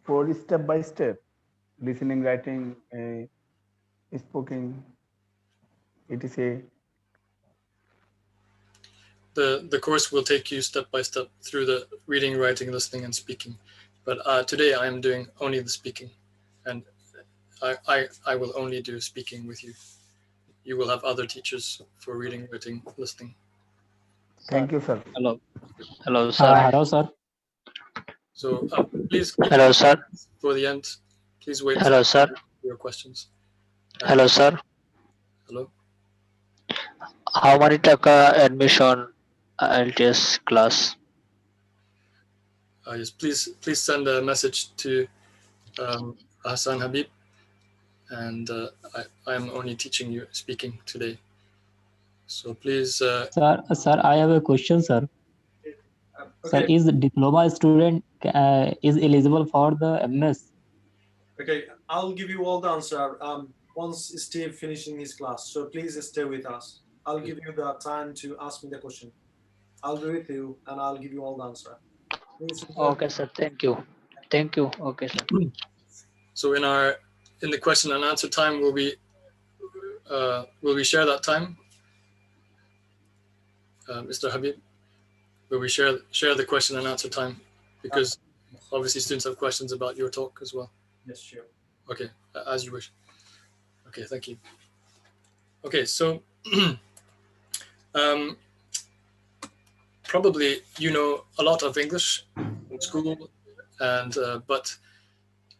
for step by step, listening, writing, speaking, etc. The course will take you step by step through the reading, writing, listening, and speaking. But today I am doing only the speaking, and I will only do speaking with you. You will have other teachers for reading, writing, listening. Thank you, sir. Hello. Hello, sir. Hello, sir. So please. Hello, sir. For the end, please wait. Hello, sir. For your questions. Hello, sir. Hello. How many taka admission IELTS class? Yes, please send a message to Hassan Habib, and I am only teaching you speaking today. So please. Sir, I have a question, sir. Okay. Sir, is diploma student is eligible for the MS? Okay, I'll give you all the answer once Steve finishing his class. So please stay with us. I'll give you the time to ask me the question. I'll be with you and I'll give you all the answer. Please. Okay, sir. Thank you. Thank you. Okay, sir. So in the question and answer time, will we share that time, Mr. Habib? Will we share the question and answer time? Because obviously students have questions about your talk as well. Yes, sure. Okay, as you wish. Okay, thank you. Okay, so probably you know a lot of English in school, and but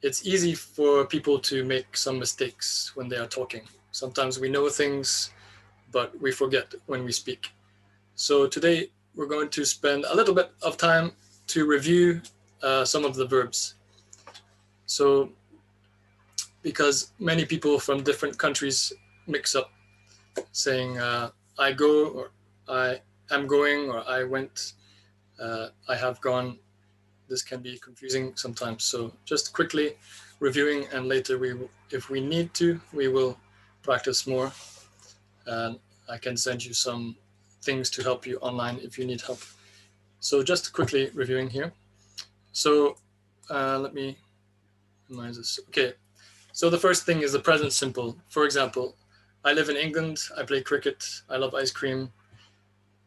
it's easy for people to make some mistakes when they are talking. Sometimes we know things, but we forget when we speak. So today we're going to spend a little bit of time to review some of the verbs. So because many people from different countries mix up saying I go, or I am going, or I went, I have gone. This can be confusing sometimes. So just quickly reviewing, and later if we need to, we will practice more. And I can send you some things to help you online if you need help. So just quickly reviewing here. So let me minimize this. Okay. So the first thing is the present simple. For example, I live in England. I play cricket. I love ice cream.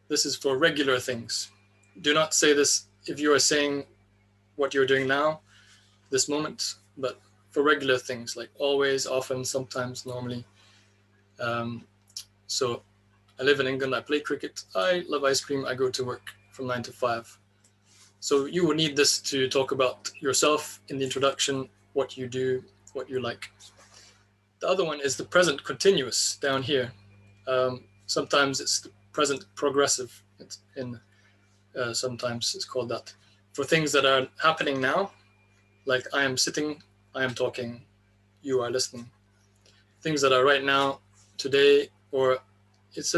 This is for regular things. Do not say this if you are saying what you're doing now, this moment, but for regular things like always, often, sometimes, normally. So I live in England. I play cricket. I love ice cream. I go to work from 9 to 5. So you will need this to talk about yourself in the introduction, what you do, what you like. The other one is the present continuous down here. Sometimes it's the present progressive. Sometimes it's called that. For things that are happening now, like I am sitting, I am talking, you are listening. things that are right now, today, or it's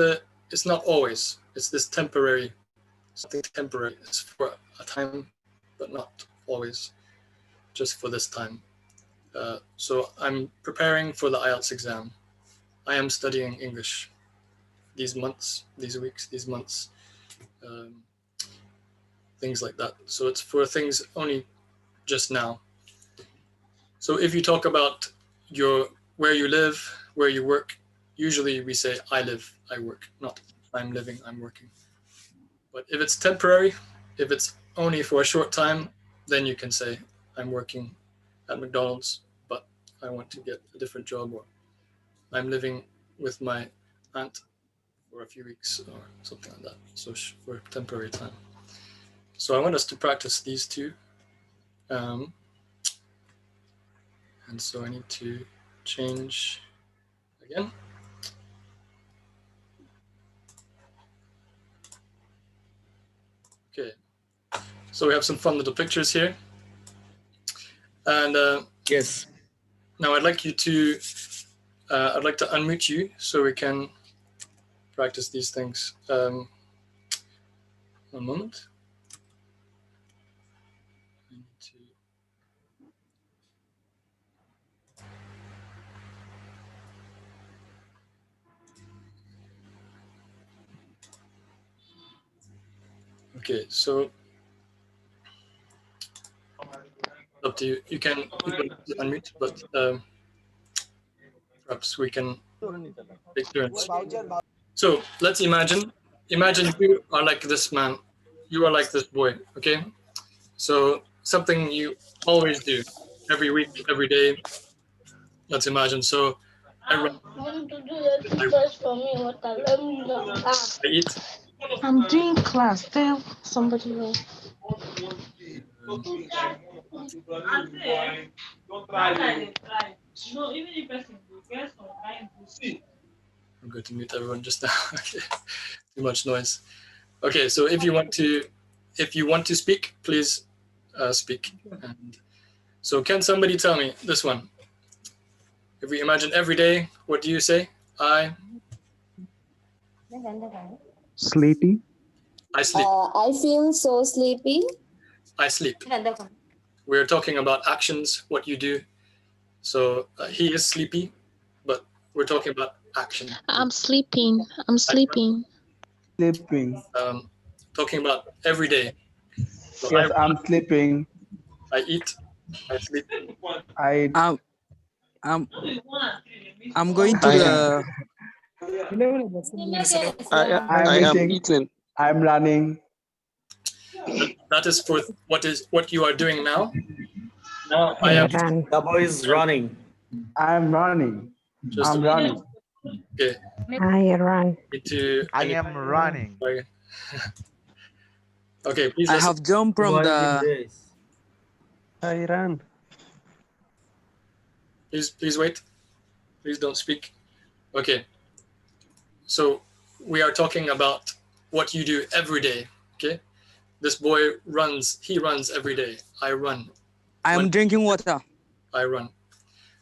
not always. It's this temporary, something temporary. It's for a time, but not always, just for this time. So I'm preparing for the IELTS exam. I am studying English these months, these weeks, these months, things like that. So it's for things only just now. So if you talk about where you live, where you work, usually we say I live, I work, not I'm living, I'm working. But if it's temporary, if it's only for a short time, then you can say I'm working at McDonald's, but I want to get a different job, or I'm living with my aunt for a few weeks or something like that. So for a temporary time. So I want us to practice these two. And so I need to change again. Okay. So we have some fun little pictures here. And yes. Now I'd like to unmute you so we can practice these things. One moment. I need to... Okay, so up to you. You can unmute, but perhaps we can take turns. So let's imagine you are like this man, you are like this boy, okay? So something you always do every week, every day. Let's imagine. So I eat. I'm doing class. Tell somebody else. I'm going to mute everyone just now. Okay, too much noise. Okay, so if you want to speak, please speak. And so can somebody tell me this one? If we imagine every day, what do you say? Sleepy. I sleep. I feel so sleepy. I sleep. We're talking about actions, what you do. So he is sleepy, but we're talking about action. I'm sleeping. I'm sleeping. Sleeping. Talking about every day. So yes, I'm sleeping. I eat. I sleep. I'm going to the. I am eating. I'm running. That is for what you are doing now. Now I am. The boy is running. I'm running. Just I'm running. Okay. I run. I am running. Okay, please. I have jumped from the. I run. Please wait. Please don't speak. Okay. So we are talking about what you do every day. Okay. This boy runs. He runs every day. I run. I am drinking water. I run.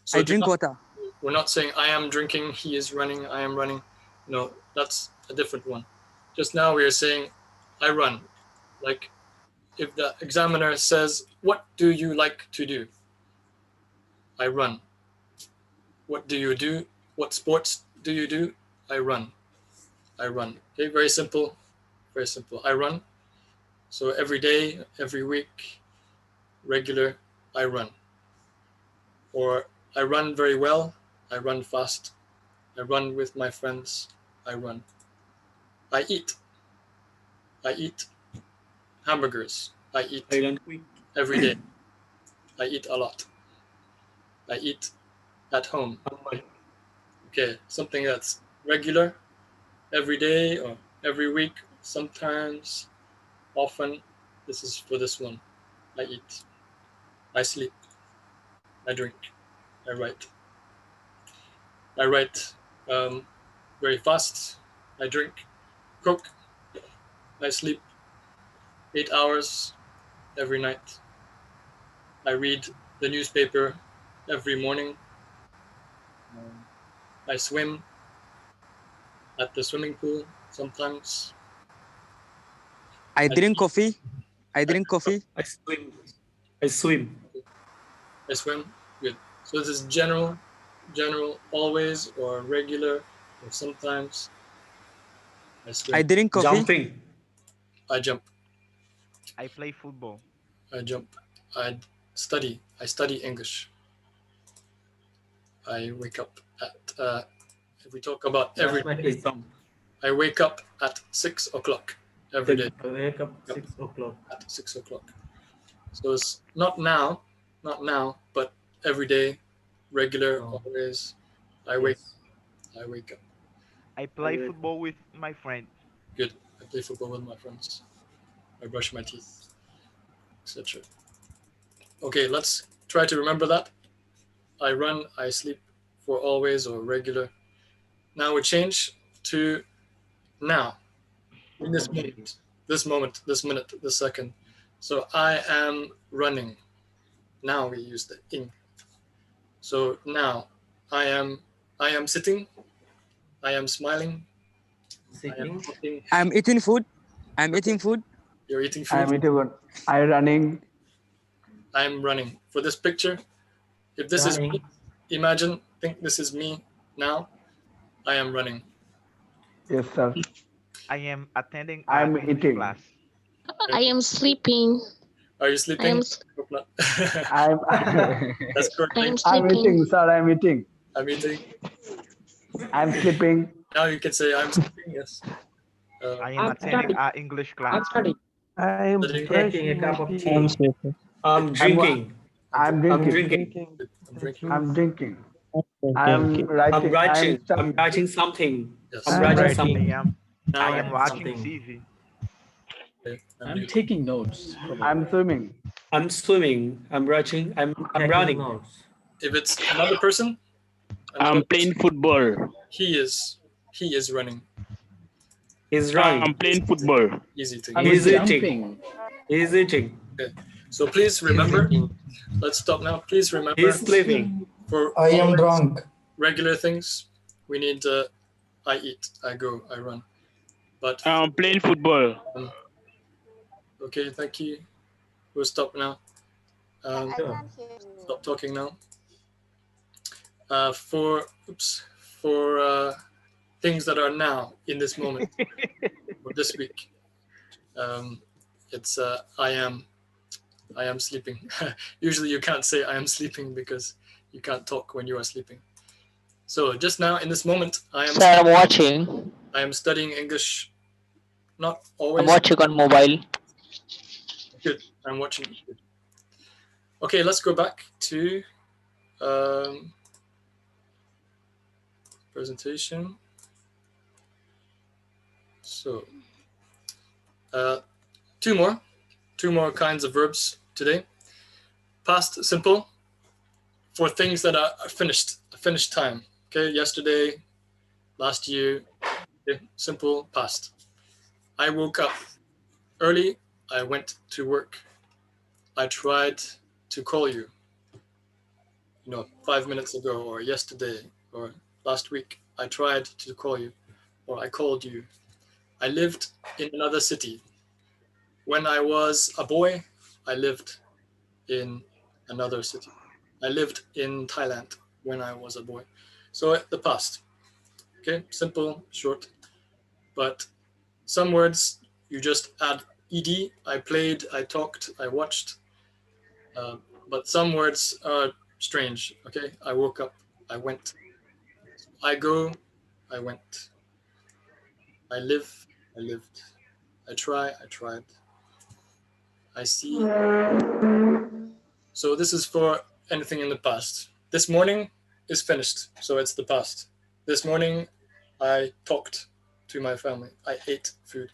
So I drink water. We're not saying I am drinking. He is running. I am running. No, that's a different one. Just now we are saying I run. Like if the examiner says, "What do you like to do?" I run. What do you do? What sports do you do? I run. I run. Okay, very simple. Very simple. I run. So every day, every week, regular, I run. Or I run very well. I run fast. I run with my friends. I run. I eat. I eat hamburgers. I eat every day. I eat a lot. I eat at home. Okay, something that's regular, every day or every week, sometimes, often. This is for this one. I eat. I sleep. I drink. I write. I write very fast. I drink. Cook. I sleep 8 hours every night. I read the newspaper every morning. I swim at the swimming pool sometimes. I drink coffee. I drink coffee. I swim. I swim. I swim. Good. So this is general, always, or regular, or sometimes. I swim. I drink coffee. Jumping. I jump. I play football. I jump. I study. I study English. I wake up at, if we talk about every day, I wake up at 6 o'clock every day. I wake up 6 o'clock. At 6 o'clock. So it's not now, but every day, regular, always. I wake up. I play football with my friend. Good. I play football with my friends. I brush my teeth, etc. Okay, let's try to remember that. I run, I sleep for always or regular. Now we change to now. In this moment, this minute, this second. So I am running. Now we use the ing. So now I am sitting. I am smiling. I'm eating food. I'm eating food. You're eating food. I'm eating food. I'm running. I'm running. For this picture, if this is me, think this is me now. I am running. Yes, sir. I am attending I'm English eating. class. I am sleeping. Are you sleeping? Hope not. That's correct. I'm eating, sir. I'm eating. I'm eating. I'm sleeping. Now you can say I'm sleeping. Yes. I am attending English class. I am Taking a cup of tea. I'm sleeping. I'm drinking. I'm drinking. I'm drinking. I'm writing. I'm writing something. Yes. I'm writing something. I am watching TV. Okay. I'm taking notes. I'm swimming. I'm swimming. I'm writing. I'm running. If it's another person, I'm playing football. he is running. He's running. I'm playing football. Easy thing. He's eating. He's eating. Okay. So please remember. Let's stop now. Please remember. He's sleeping. For I am drunk. regular things, we need I eat, I go, I run. But I'm playing football. Okay, thank you. We'll stop now. Stop talking now. For things that are now in this moment or this week, it's I am sleeping. Usually you can't say I am sleeping because you can't talk when you are sleeping. So just now in this moment, Sir, I'm watching. I am studying English. Not always. I'm watching on mobile. Good. I'm watching. Good. Okay, let's go back to presentation. So two more kinds of verbs today. Past simple for things that are finished, a finished time. Okay, yesterday, last year. Okay, simple past. I woke up early. I went to work. I tried to call you. 5 minutes ago, or yesterday, or last week. I tried to call you, or I called you. I lived in another city. When I was a boy, I lived in another city. I lived in Thailand when I was a boy. So the past. Okay, simple, short. But some words you just add ed. I played, I talked, I watched. But some words are strange. Okay, I woke up, I went. I go, I went. I live, I lived. I try, I tried. I see. So this is for anything in the past. This morning is finished, so it's the past. This morning I talked to my family. I ate food.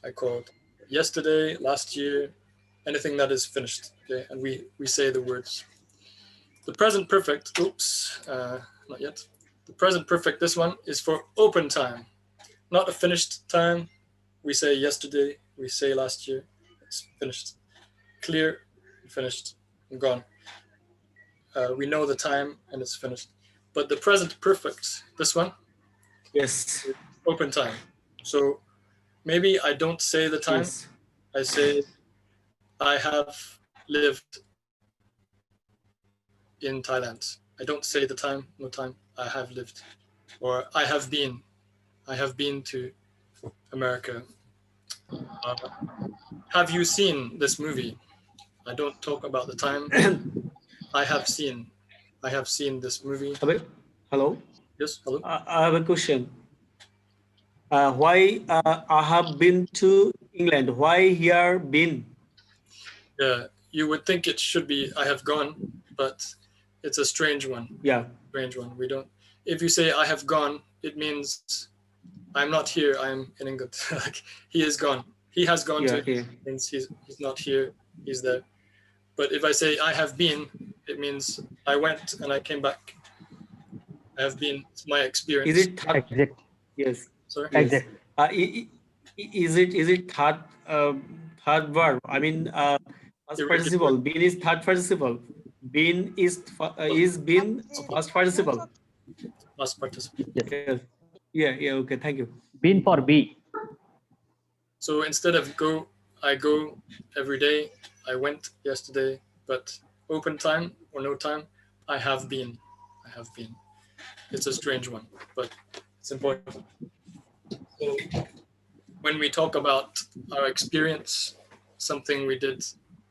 I called. Yesterday, last year, anything that is finished. Okay, and we say the words. The present perfect, not yet. The present perfect, this one is for open time, not a finished time. We say yesterday, we say last year, it's finished. Clear, finished, and gone. We know the time and it's finished. But the present perfect, this one, Yes. open time. So maybe I don't say the time. Yes. I say I have lived in Thailand. I don't say the time, no time. I have lived, or I have been. I have been to America. Have you seen this movie? I don't talk about the time. I have seen this movie. Hello. Yes, hello. I have a question. Why I have been to England? Why here been? Yeah, you would think it should be I have gone, but it's a strange one. Yeah. Strange one. We don't. If you say I have gone, it means I'm not here. I'm in England. Like he is gone. He has gone to. Yeah. Means he's not here. He's there. But if I say I have been, it means I went and I came back. I have been. It's my experience. Is it exact? Yes. Sorry. Yes. Is it third verb? I mean, first participle. Been is third participle. Been is been first participle. Past participle. Yes. Yeah. Okay. Thank you. Been for be. So instead of go, I go every day. I went yesterday, but open time or no time, I have been. I have been. It's a strange one, but it's important. So when we talk about our experience, something we did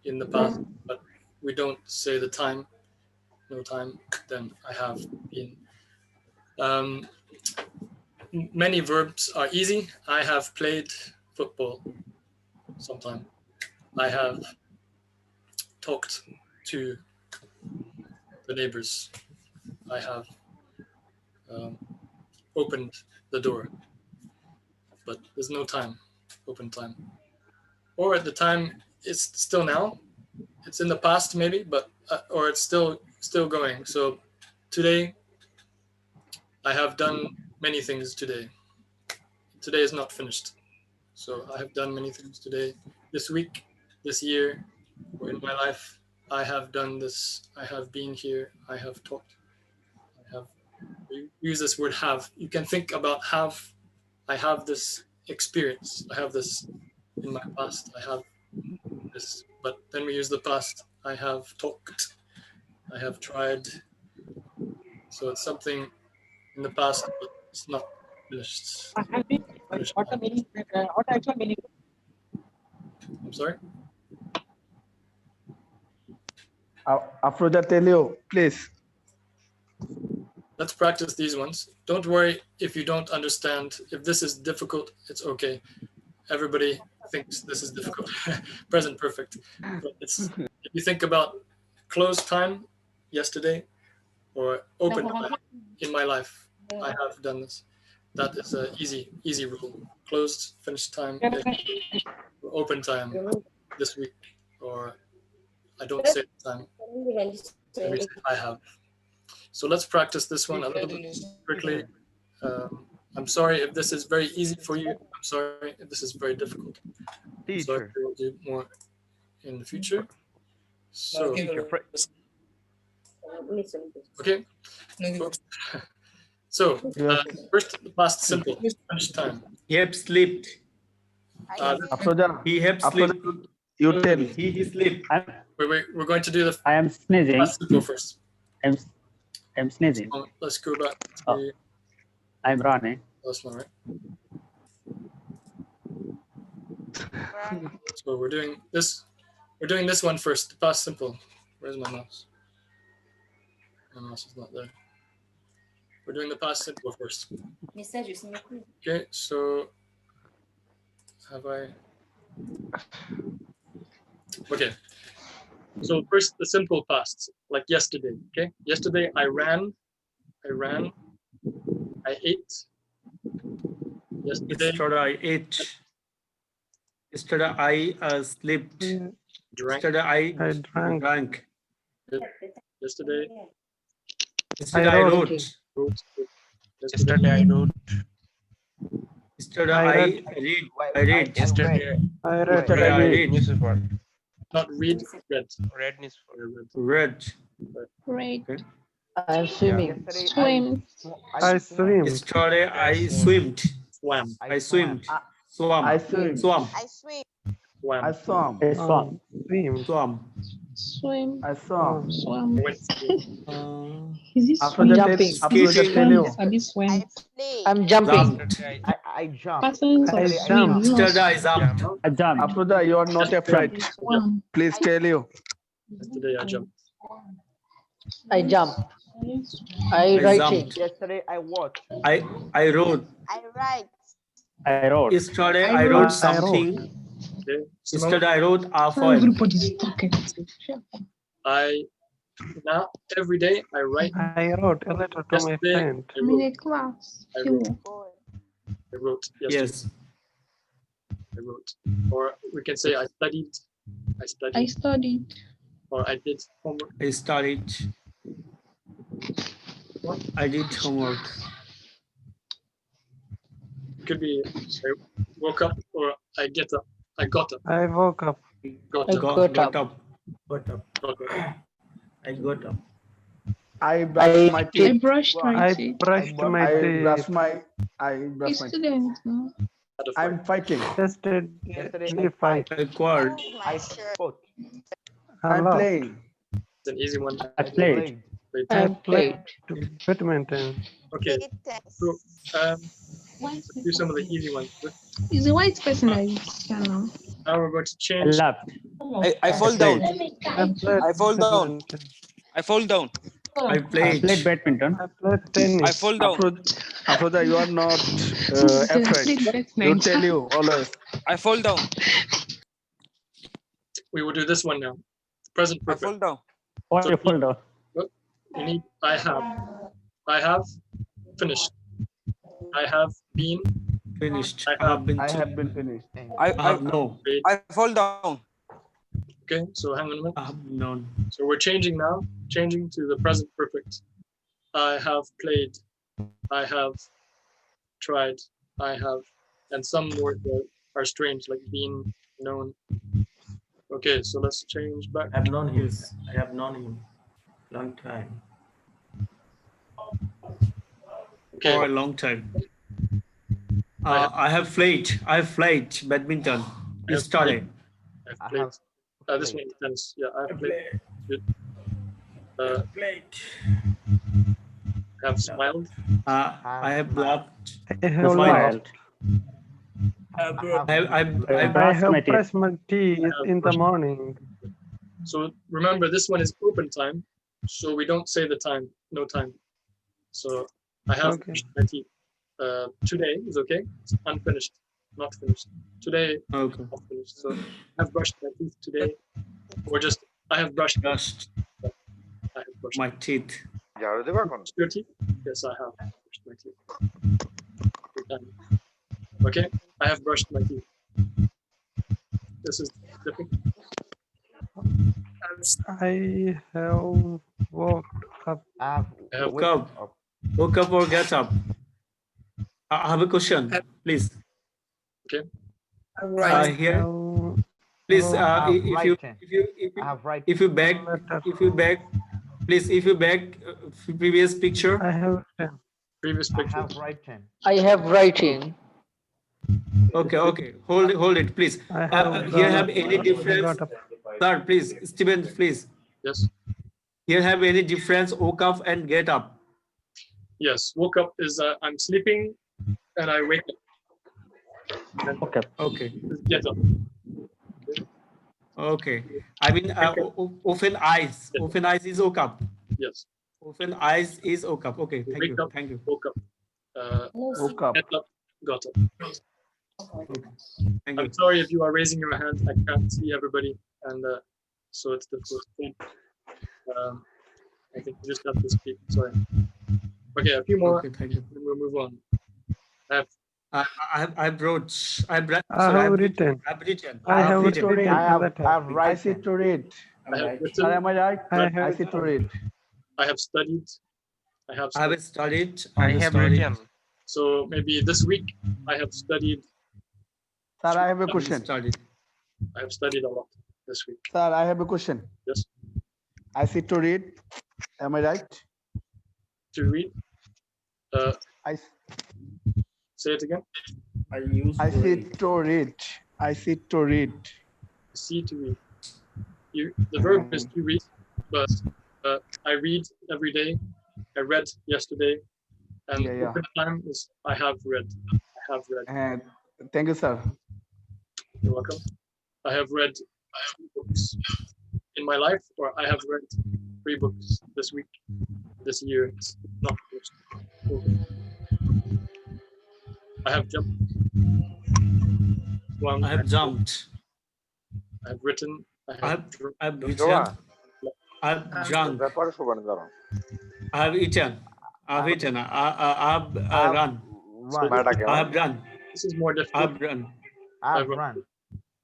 in the past, but we don't say the time, no time, then I have been. Many verbs are easy. I have played football sometime. I have talked to the neighbors. I have opened the door, but there's no time, open time. Or at the time, it's still now. It's in the past maybe, but or it's still going. So today, I have done many things today. Today is not finished. So I have done many things today. This week, this year, or in my life, I have done this. I have been here. I have talked. I have use this word have. You can think about have. I have this experience. I have this in my past. I have this. But then we use the past. I have talked. I have tried. So it's something in the past, but it's not finished. What the meaning? What actual meaning? I'm sorry? Afroja, tell you, please. Let's practice these ones. Don't worry if you don't understand. If this is difficult, it's okay. Everybody thinks this is difficult. Present perfect. But it's, if you think about closed time yesterday or open time in my life, I have done this. That is an easy rule. Closed, finished time, open time this week, or I don't say the time. I have. So let's practice this one a little bit quickly. I'm sorry if this is very easy for you. I'm sorry if this is very difficult. So we'll do more in the future. So, okay. So, first, the past simple, finish time. He have slept. Afroja, He have slept. You tell. He slept. Wait, we're going to do the I am sneezing. past simple first. I'm sneezing. Let's go back to Oh. I'm running. that's not right. So we're doing this one first, the past simple. Where's my mouse? My mouse is not there. We're doing the past simple first. Okay, so have I? Okay, so first the simple past, like yesterday. Okay, yesterday I ran, I ate. Yesterday I ate. Yesterday I slept. drank. Yesterday I drank. Yesterday Yesterday I wrote. Yesterday I wrote. Yesterday I read. Yesterday I read. newspaper. Not read, read. Read newspaper. Read. Great. Okay. I'm swimming. Swim. I swim. Yesterday I swimmed. Swam. I swimmed. I Swam. swim. Swam. Swam. I swam. Swim. Swam. Swim. I swam. Swim. Went skiing. Is this After that, jumping? after that, Skating. tell you. Have you swim? I'm jumping. Jumped. I jump. Persons of I swim. jump. Yesterday I jumped. I jumped. After that, you are not afraid. Swim. Please tell you. Yesterday I jumped. I jump. I I writing. jumped. Yesterday, I watched. I wrote. I wrote. Yesterday I I wrote. wrote something. Okay. Yesterday I wrote a poem. Everybody's talking. I now every day I write. I wrote a letter to my Yesterday friend. I I'm in wrote. a class. I wrote. I wrote. Yesterday Yes. I wrote. Or we can say I studied. I I studied. studied. Or I did homework. I studied. I did homework. Could be I woke up or I get up. I got up. I woke up. Got I up. got Got up. up. Got up. Got up. I got up. I brush my I teeth. brushed my I teeth. brushed my I teeth. brush my. I brush my teeth. Student. No? Had a fight. I'm fighting. Yesterday Yesterday, fight. I quarreled. I fought. A I'm lot. playing. It's an easy one. I played. Wait. I I played played. badminton. Okay. So do some of the easy ones. Is a white person I channel. Now we're going to I change. laughed. I fall down. I played I fall down. badminton. I fall down. I I played. played badminton. I played I tennis. fall down. After that, you are not afraid. You tell you always. I fall down. We will do this one now. Present I fall perfect. down. What you fall down? You need I have. I have finished. I have been. Finished. I I have been. I have been finished. I have no. Played. I fall down. Okay, so hang on a minute. I have none. So we're changing now, changing to the present perfect. I have played. I have tried. I have, and some words that are strange, like been, known. Okay, so let's change back. I have known him. I have known him. Long time. Okay. For a long time. I have played. I have played badminton. Yesterday. I've played. This makes sense. Yeah, I've played. Good. Played. Have smiled. I have laughed. I have Smiled. I have brushed my teeth in the morning. So remember, this one is open time, so we don't say the time, no time. So I have brushed my teeth. Today is okay. It's unfinished, not finished. Today, Okay. not finished. So I've brushed my teeth today, or just I have brushed. Brushed I have brushed my teeth. Brushed your teeth? Yes, I have brushed my teeth. Good time. Okay, I have brushed my teeth. This is different. I have woke up. Woke up. Woke up or get up. I have a question, please. Okay. Here, please. If you back, please. If you back previous picture. I have previous picture. I have writing. Okay. Hold it, please. Here have any difference? Sir, please. Steven, please. Yes. Here have any difference? Woke up and get up. Yes. Woke up is I'm sleeping, and I wake up. Okay. Okay. Get up. Okay. I mean, open eyes. Yes. Open eyes is woke up. Yes. Open eyes is woke up. Okay. Thank Wake you. up. Thank you. Woke up. Woke up. Get up. Got up. Okay. Thank you. I'm sorry if you are raising your hand. I can't see everybody, and so it's the first thing. I think you just have to speak. Sorry. Okay, a few more. Okay, thank you. Then we'll move on. I've wrote. I've I written. have written. I've written. I have written. written. I sit to read. I have Sir, written. am I right? I I have sit to read. I have studied. I have. I have studied. I have written. So maybe this week I have studied. Sir, I have a question. Studied. I have studied a lot this week. Sir, I have a question. Yes. I sit to read. Am I right? to read. I Say it again. sit to read. I sit to read. See to read. The verb is to read, but I read every day. I read yesterday, and open time is I have read. I have read. Thank you, sir. You're welcome. I have read 3 books in my life, or I have read 3 books this week, this year. It's not first. I have jumped. I have jumped. I have written. I have written. I have drunk. I have eaten. I have eaten. I have run. I have run. This is more difficult. I have run. I have run.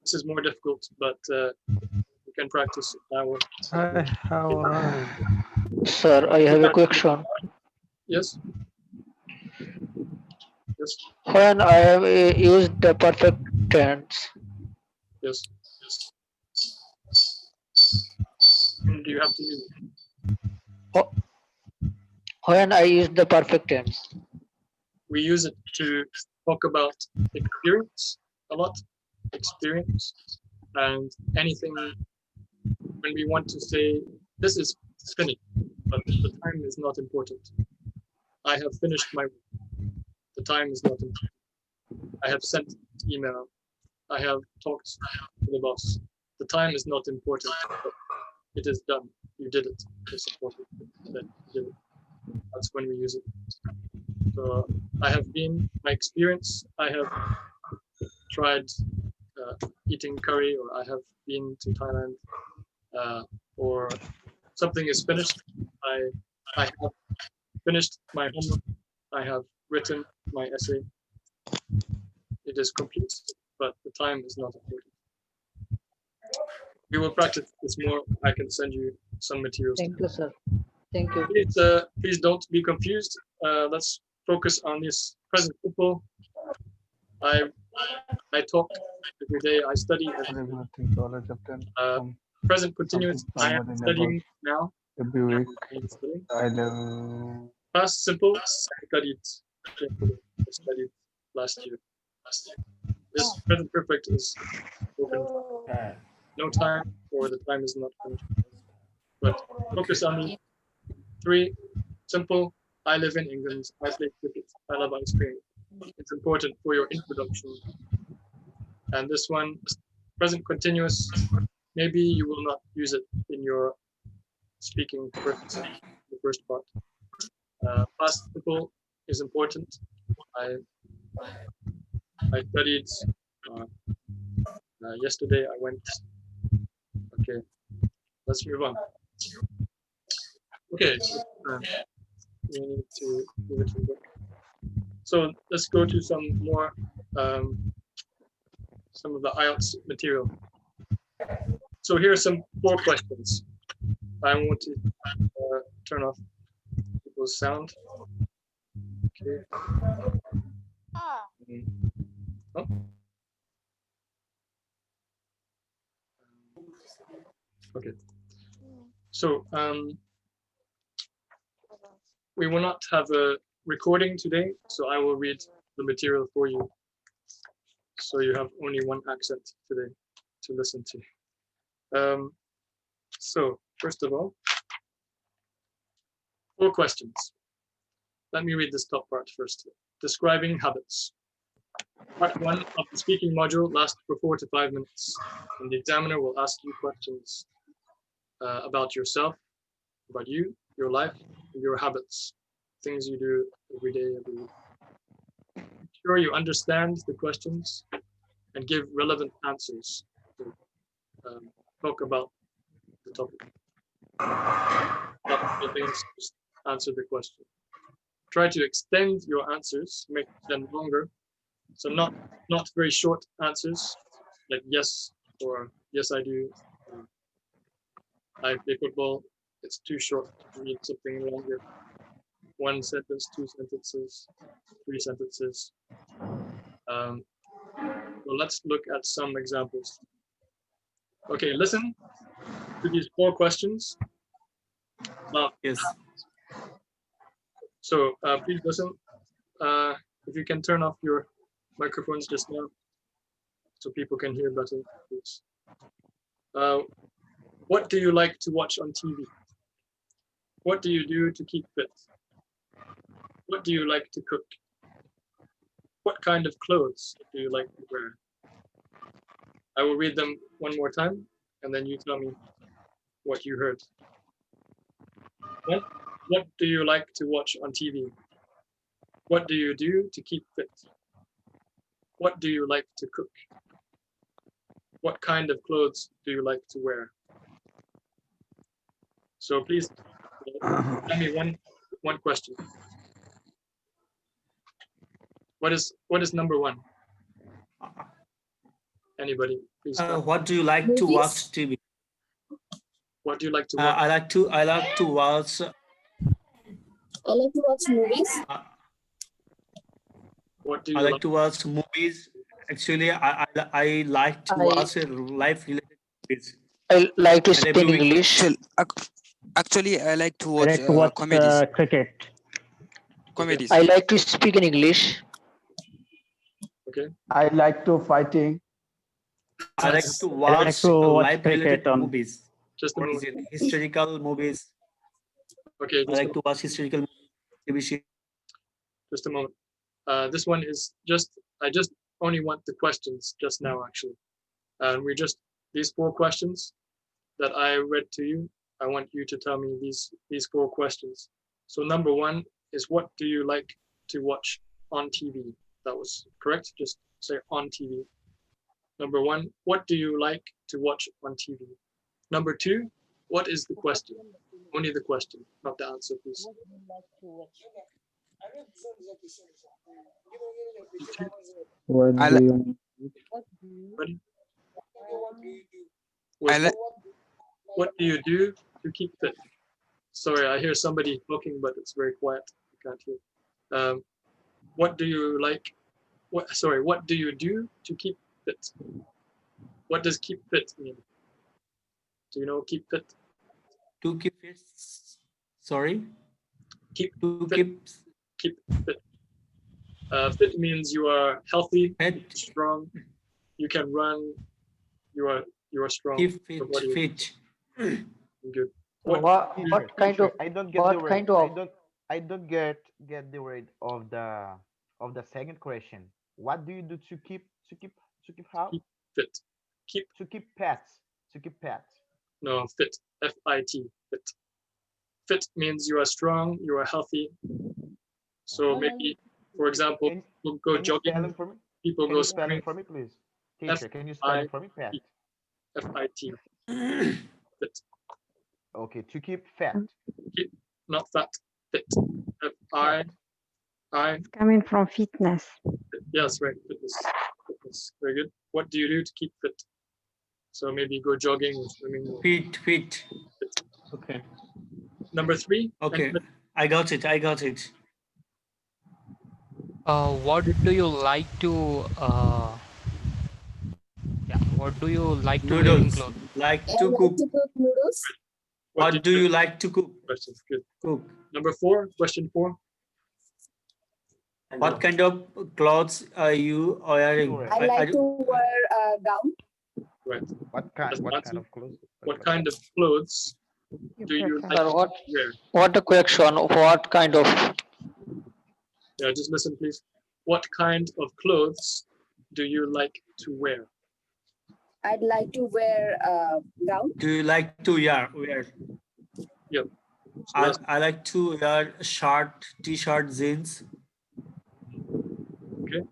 This is more difficult, but you can practice. I will. Sir, I have a question. Yes. Yes. When I have used the perfect tense, Yes. When do you have to use it? when I use the perfect tense, We use it to talk about experience a lot, experience, and anything when we want to say this is finished, but the time is not important. I have finished my work. The time is not important. I have sent email. I have talked to the boss. The time is not important. But it is done. You did it. It's important that you did it. That's when we use it. So I have been, my experience, I have tried eating curry, or I have been to Thailand, or something is finished. I have finished my homework. I have written my essay. It is complete, but the time is not important. We will practice this more. I can send you some materials. thank you, sir. Thank you. Please don't be confused. Let's focus on this present simple. I talk every day. I study every day. Present continuous. I am studying now. Every week. I love. Past simple. I studied last year. This present perfect is open. No time, or the time is not finished. But focus on the 3 simple. I live in England. I play cricket. I love ice cream. It's important for your introduction. And this one, present continuous. Maybe you will not use it in your speaking the first part. Past simple is important. I studied yesterday. I went. Okay, let's move on. Okay, we need to move it to the book. So let's go to some more, some of the IELTS material. So here are some 4 questions. I want to turn off people's sound. Okay. Oh. Okay. So we will not have a recording today, so I will read the material for you. So you have only one accent today to listen to. So first of all, 4 questions. Let me read this top part first. Describing habits. Part 1 of the speaking module lasts for 4 to 5 minutes, and the examiner will ask you questions about yourself, about you, your life, and your habits, things you do every day, every week. Make sure you understand the questions and give relevant answers to talk about the topic. Not things, just answer the question. Try to extend your answers, make them longer. So not very short answers, like yes or yes I do. I play football. It's too short. You need something longer. 1 sentence, 2 sentences, 3 sentences. So let's look at some examples. Okay, listen to these 4 questions. Yes. So please listen. If you can turn off your microphones just now, so people can hear better, please. What do you like to watch on TV? What do you do to keep fit? What do you like to cook? What kind of clothes do you like to wear? I will read them one more time, and then you tell me what you heard. What do you like to watch on TV? What do you do to keep fit? What do you like to cook? What kind of clothes do you like to wear? So please tell me one question. What is number one? Anybody, please. What do you like to watch TV? What do you like to watch? I like to watch. I like to watch movies. What do you I like to watch movies. Actually, I like to watch life-related movies. I like to And speak every week- English. Actually, I like to I watch, like to watch comedies. cricket. Comedies. I like to speak in English. Okay. I like to fighting. I like to I like watch to watch life-related cricket on. movies. Just a What moment. is it? Historical movies. Okay, I like to watch historical TV shows. just a moment. This one is I just only want the questions just now, actually. And these 4 questions that I read to you, I want you to tell me these 4 questions. So number 1 is, what do you like to watch on TV? That was correct. Just say on TV. Number 1, what do you like to watch on TV? Number 2, what is the question? Only the question, not the answer, please. What do you? Ready? What do you do to keep fit? Sorry, I hear somebody talking, but it's very quiet. I can't hear. What do you like? What do you do to keep fit? What does keep fit mean? Do you know keep fit? To keep fit. Sorry. Keep To fit. Keep fit. Fit means you are healthy, strong. You can run. You are strong. Keep fit. Your body is Fit. good. What kind of? I don't get What the word. kind of? I don't get the word of the second question. What do you do to keep how? Keep fit. To keep pets. To keep pets. No, fit. F-I-T. Fit. Fit means you are strong. You are healthy. So maybe, for example, people go jogging. People Can go you spell swimming. it for me, please? Teacher, can you spell it for me? Pet. F-I-T. Fit. Okay, to keep fat. Keep, not fat. Fit. F-I. It's coming from fitness. Yes, right. Fitness. Very good. What do you do to keep fit? So maybe go jogging or swimming. Or Fit. Okay. Number 3. Okay. I got it. What do you like to what do you like to wear in Noodles. clothes? Like I to like cook. to cook noodles. What do you like to cook? Question. Good. Cook. Number 4. Question 4. What kind of clothes are you wearing? I like to wear a gown. Right. What kind of clothes? What kind of clothes do you like Sir, to what? wear? What a question? What kind of? Yeah, just listen, please. What kind of clothes do you like to wear? I'd like to wear a gown. Do you like to wear? Yep. I like to wear shirt, t-shirt, jeans. Okay.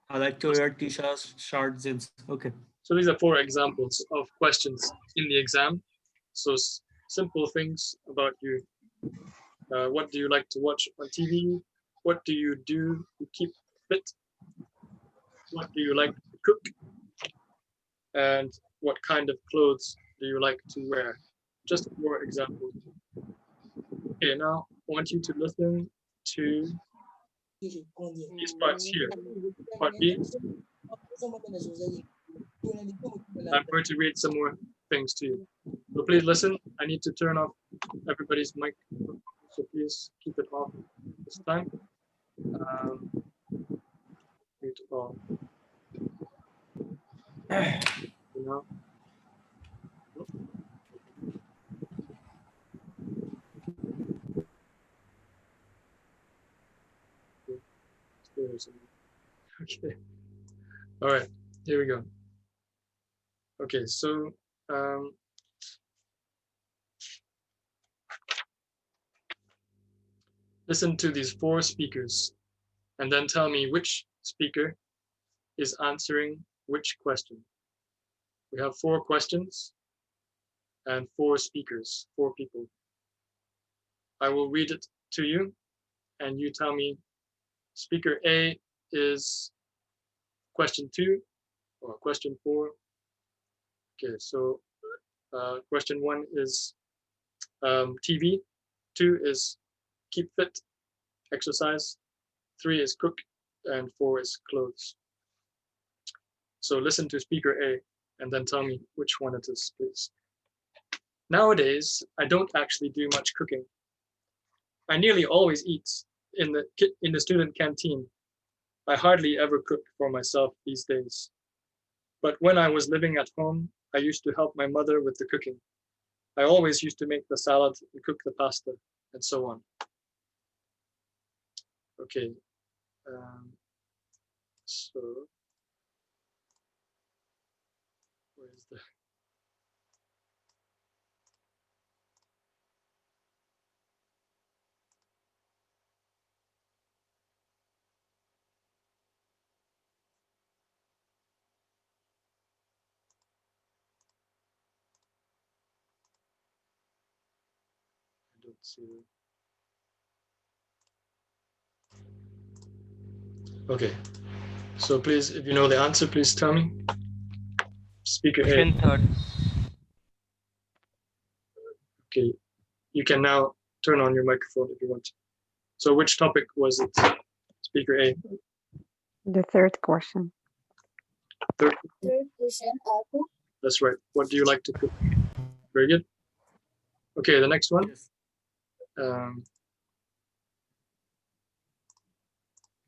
I like to wear t-shirts, shirt, jeans. Okay. So these are 4 examples of questions in the exam. So simple things about you. What do you like to watch on TV? What do you do to keep fit? What do you like to cook? And what kind of clothes do you like to wear? Just 4 examples. Okay, now I want you to listen to these parts here. Part B. I'm going to read some more things to you. So please listen. I need to turn off everybody's mic so please keep it off this time. Mute all. Now. Okay. All right. Here we go. Okay. So. Listen to these 4 speakers and then tell me which speaker is answering which question. We have 4 questions and 4 speakers, 4 people. I will read it to you and you tell me speaker A is question 2 or question 4. Okay, so question 1 is TV, 2 is keep fit, exercise, 3 is cook, and 4 is clothes. So listen to speaker A and then tell me which one it is, please. Nowadays, I don't actually do much cooking. I nearly always eat in the student canteen. I hardly ever cook for myself these days. But when I was living at home, I used to help my mother with the cooking. I always used to make the salad and cook the pasta and so on. Okay. So where is the I don't see it. Okay. So please, if you know the answer, please tell me. Speaker A. Third. Okay. You can now turn on your microphone if you want. So which topic was it? Speaker A. The third question. Third. Third question, cook. That's right. What do you like to cook? Very good. Okay, the next one.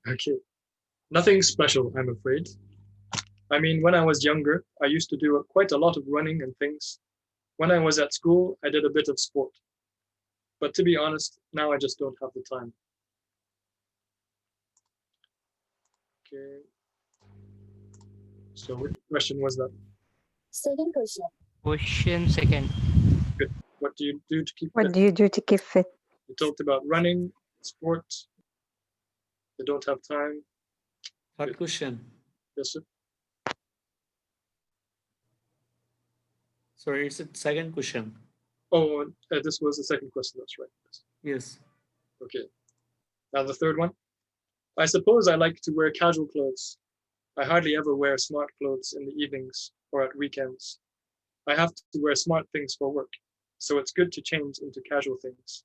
Okay. Nothing special, I'm afraid. I mean, when I was younger, I used to do quite a lot of running and things. When I was at school, I did a bit of sport. But to be honest, now I just don't have the time. Okay. So which question was that? Second question. Question second. Good. What do you do to keep What fit? do you do to keep fit? We talked about running, sport. They don't have time. Third question. Yes, sir. Sorry, it's a second question. Oh, this was the second question. That's right. Yes. Okay. Now the third one. I suppose I like to wear casual clothes. I hardly ever wear smart clothes in the evenings or at weekends. I have to wear smart things for work, so it's good to change into casual things.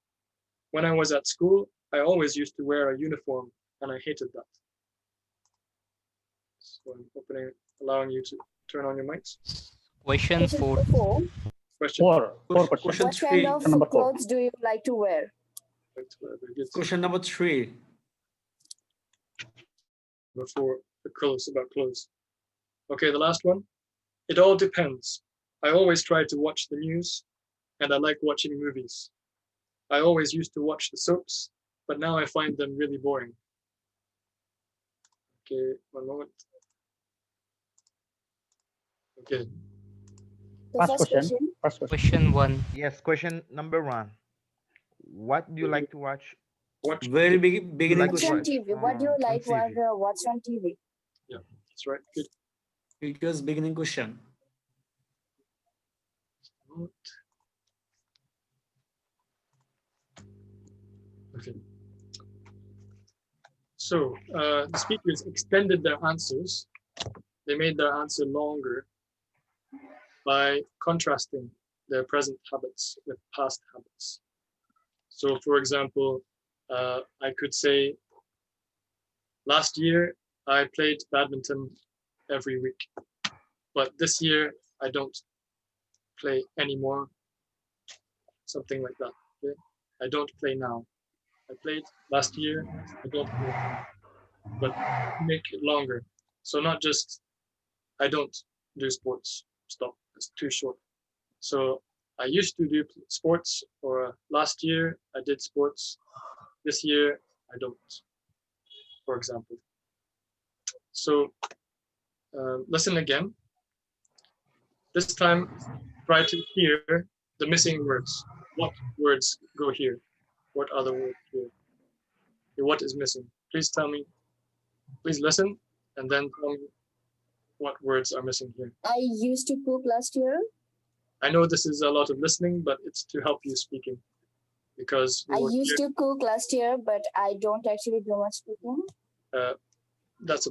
When I was at school, I always used to wear a uniform, and I hated that. So I'm allowing you to turn on your mics. Question 4. Question 4 Question What 3. kind of Number 4. clothes do you like to wear? Very good. Question number 3. Before the clothes, about clothes. Okay, the last one. It all depends. I always try to watch the news, and I like watching movies. I always used to watch the soaps, but now I find them really boring. Okay, one moment. Okay. The first question. First question. Question 1. Yes, question number 1. What do you like to watch? Watch. Very beginning Watch on question. TV. What do you like TV. watch on TV? Yeah, that's right. Good. It was beginning question. Okay. So the speakers extended their answers. They made their answer longer by contrasting their present habits with past habits. So for example, I could say, last year I played badminton every week, but this year I don't play anymore. Something like that. Okay? I don't play now. I played last year. I don't play, but make it longer. So not just I don't do sports. Stop. It's too short. So I used to do sports, or last year I did sports. This year I don't, for example. So listen again. This time, try to hear the missing words. What words go here? What other words here? What is missing? Please tell me. Please listen, and then tell me what words are missing here. I used to cook last year. I know this is a lot of listening, but it's to help you speaking, because I used to cook last year, but I don't actually do much cooking. That's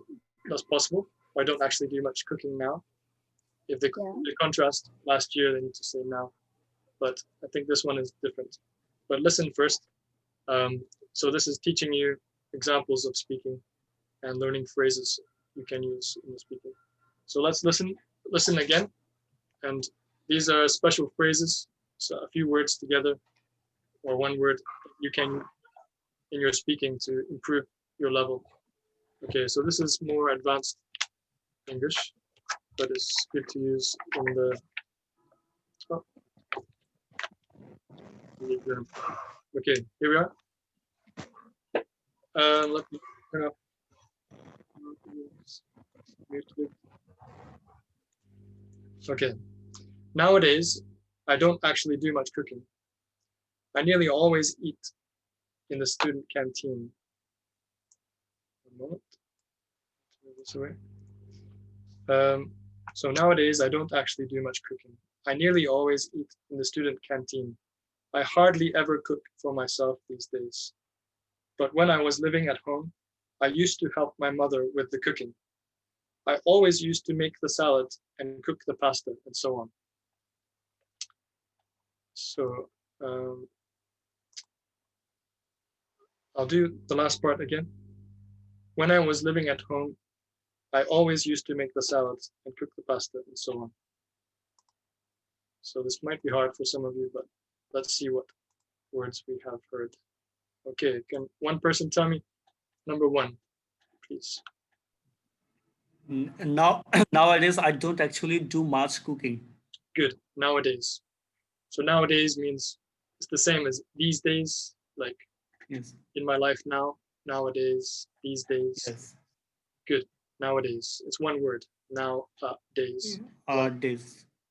possible. I don't actually do much cooking now. If they contrast last year, they need to say now. But I think this one is different. But listen first. So this is teaching you examples of speaking and learning phrases you can use in the speaking. So let's listen again. And these are special phrases, so a few words together, or one word you can use in your speaking to improve your level. Okay, so this is more advanced English, but it's good to use in the exam. Okay, here we are. Let me turn up. Okay, nowadays I don't actually do much cooking. I nearly always eat in the student canteen. One moment. Move this away. So nowadays I don't actually do much cooking. I nearly always eat in the student canteen. I hardly ever cook for myself these days. But when I was living at home, I used to help my mother with the cooking. I always used to make the salad and cook the pasta and so on. So I'll do the last part again. When I was living at home, I always used to make the salads and cook the pasta and so on. So this might be hard for some of you, but let's see what words we have heard. Okay, can one person tell me number one, please? Nowadays, I don't actually do much cooking. Good, nowadays. So nowadays means it's the same as these days, like yes. In my life now, nowadays, these days. Yes. Good, nowadays. It's one word, nowadays. Days.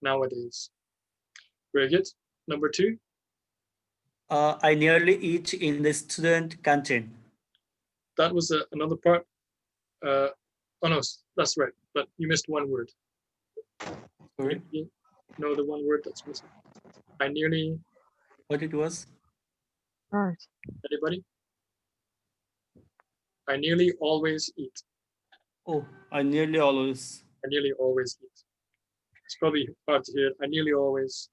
Nowadays. Very good. Number two. I nearly eat in the student canteen. That was another part. Oh no, that's right. But you missed one word. Sorry? You know the one word that's missing? I nearly. What it was? Anybody? I nearly always eat. Oh, I nearly always. I nearly always eat. It's probably hard to hear. I nearly always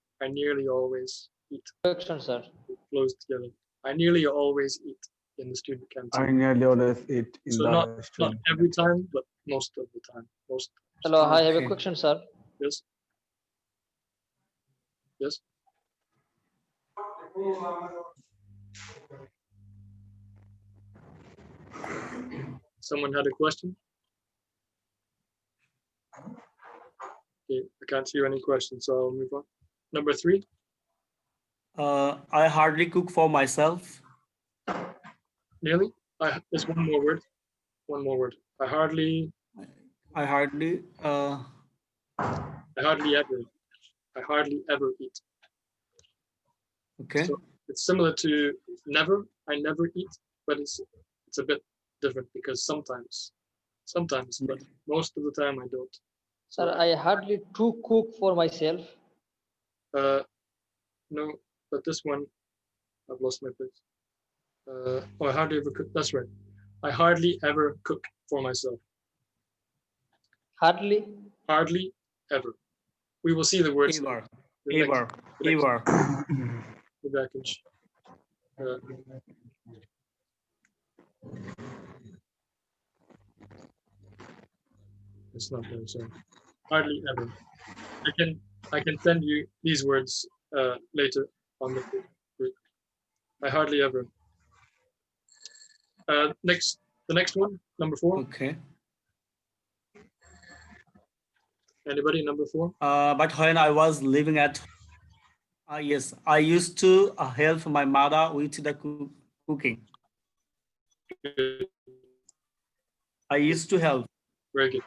eat. Correction, sir. Close together. I nearly always eat in the student canteen. I nearly always eat in so the not student every time, but most of the time. Hello, I have a question, sir. Yes. Yes. Someone had a question? Okay, I can't hear any questions, so I'll move on. Number three. I hardly cook for myself. Nearly. There's one more word. One more word. I hardly ever eat. Okay. So it's similar to never. I never eat, but it's a bit different because sometimes, but most of the time I don't. So sir, I hardly to cook for myself. No, but this one, I've lost my place. I hardly ever cook. That's right. I hardly ever cook for myself. Hardly ever. We will see the words. Ever. It's not there, so hardly ever. I can send you these words later on the group. I hardly ever. The next one, number 4. Okay. Anybody, number 4? But when I was living at, yes, I used to help my mother with the cooking. I used to help. Very good.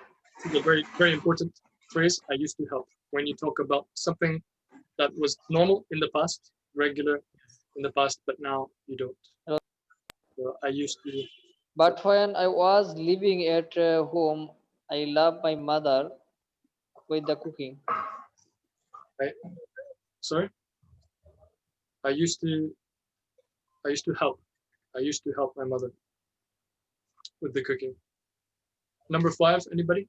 It's a very, very important phrase. I used to help. When you talk about something that was normal in the past, regular in the past, but now you don't. So I used to. But when I was living at home, I love my mother with the cooking. Sorry. I used to help. I used to help my mother with the cooking. Number 5, anybody?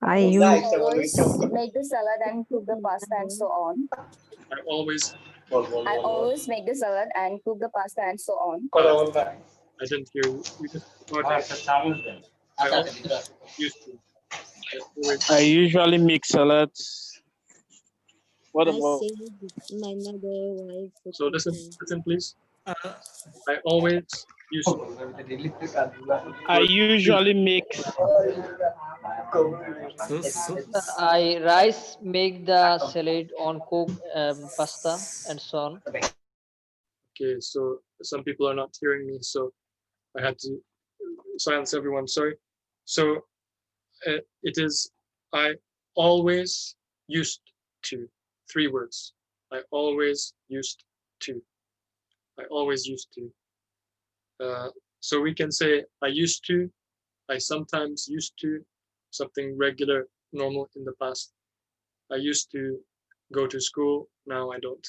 I always make the salad and cook the pasta and so on. I always make the salad and cook the pasta and so on. I didn't hear you. You just I always used to. I usually make salads. What I about? say my mother wife. So listen, please. I always used to. I usually make. I rice make the salad on cook pasta and so on. Okay, so some people are not hearing me, so I had to silence everyone. Sorry. So it is I always used to. 3 words. I always used to. I always used to. So we can say I used to. I sometimes used to. Something regular, normal in the past. I used to go to school. Now I don't.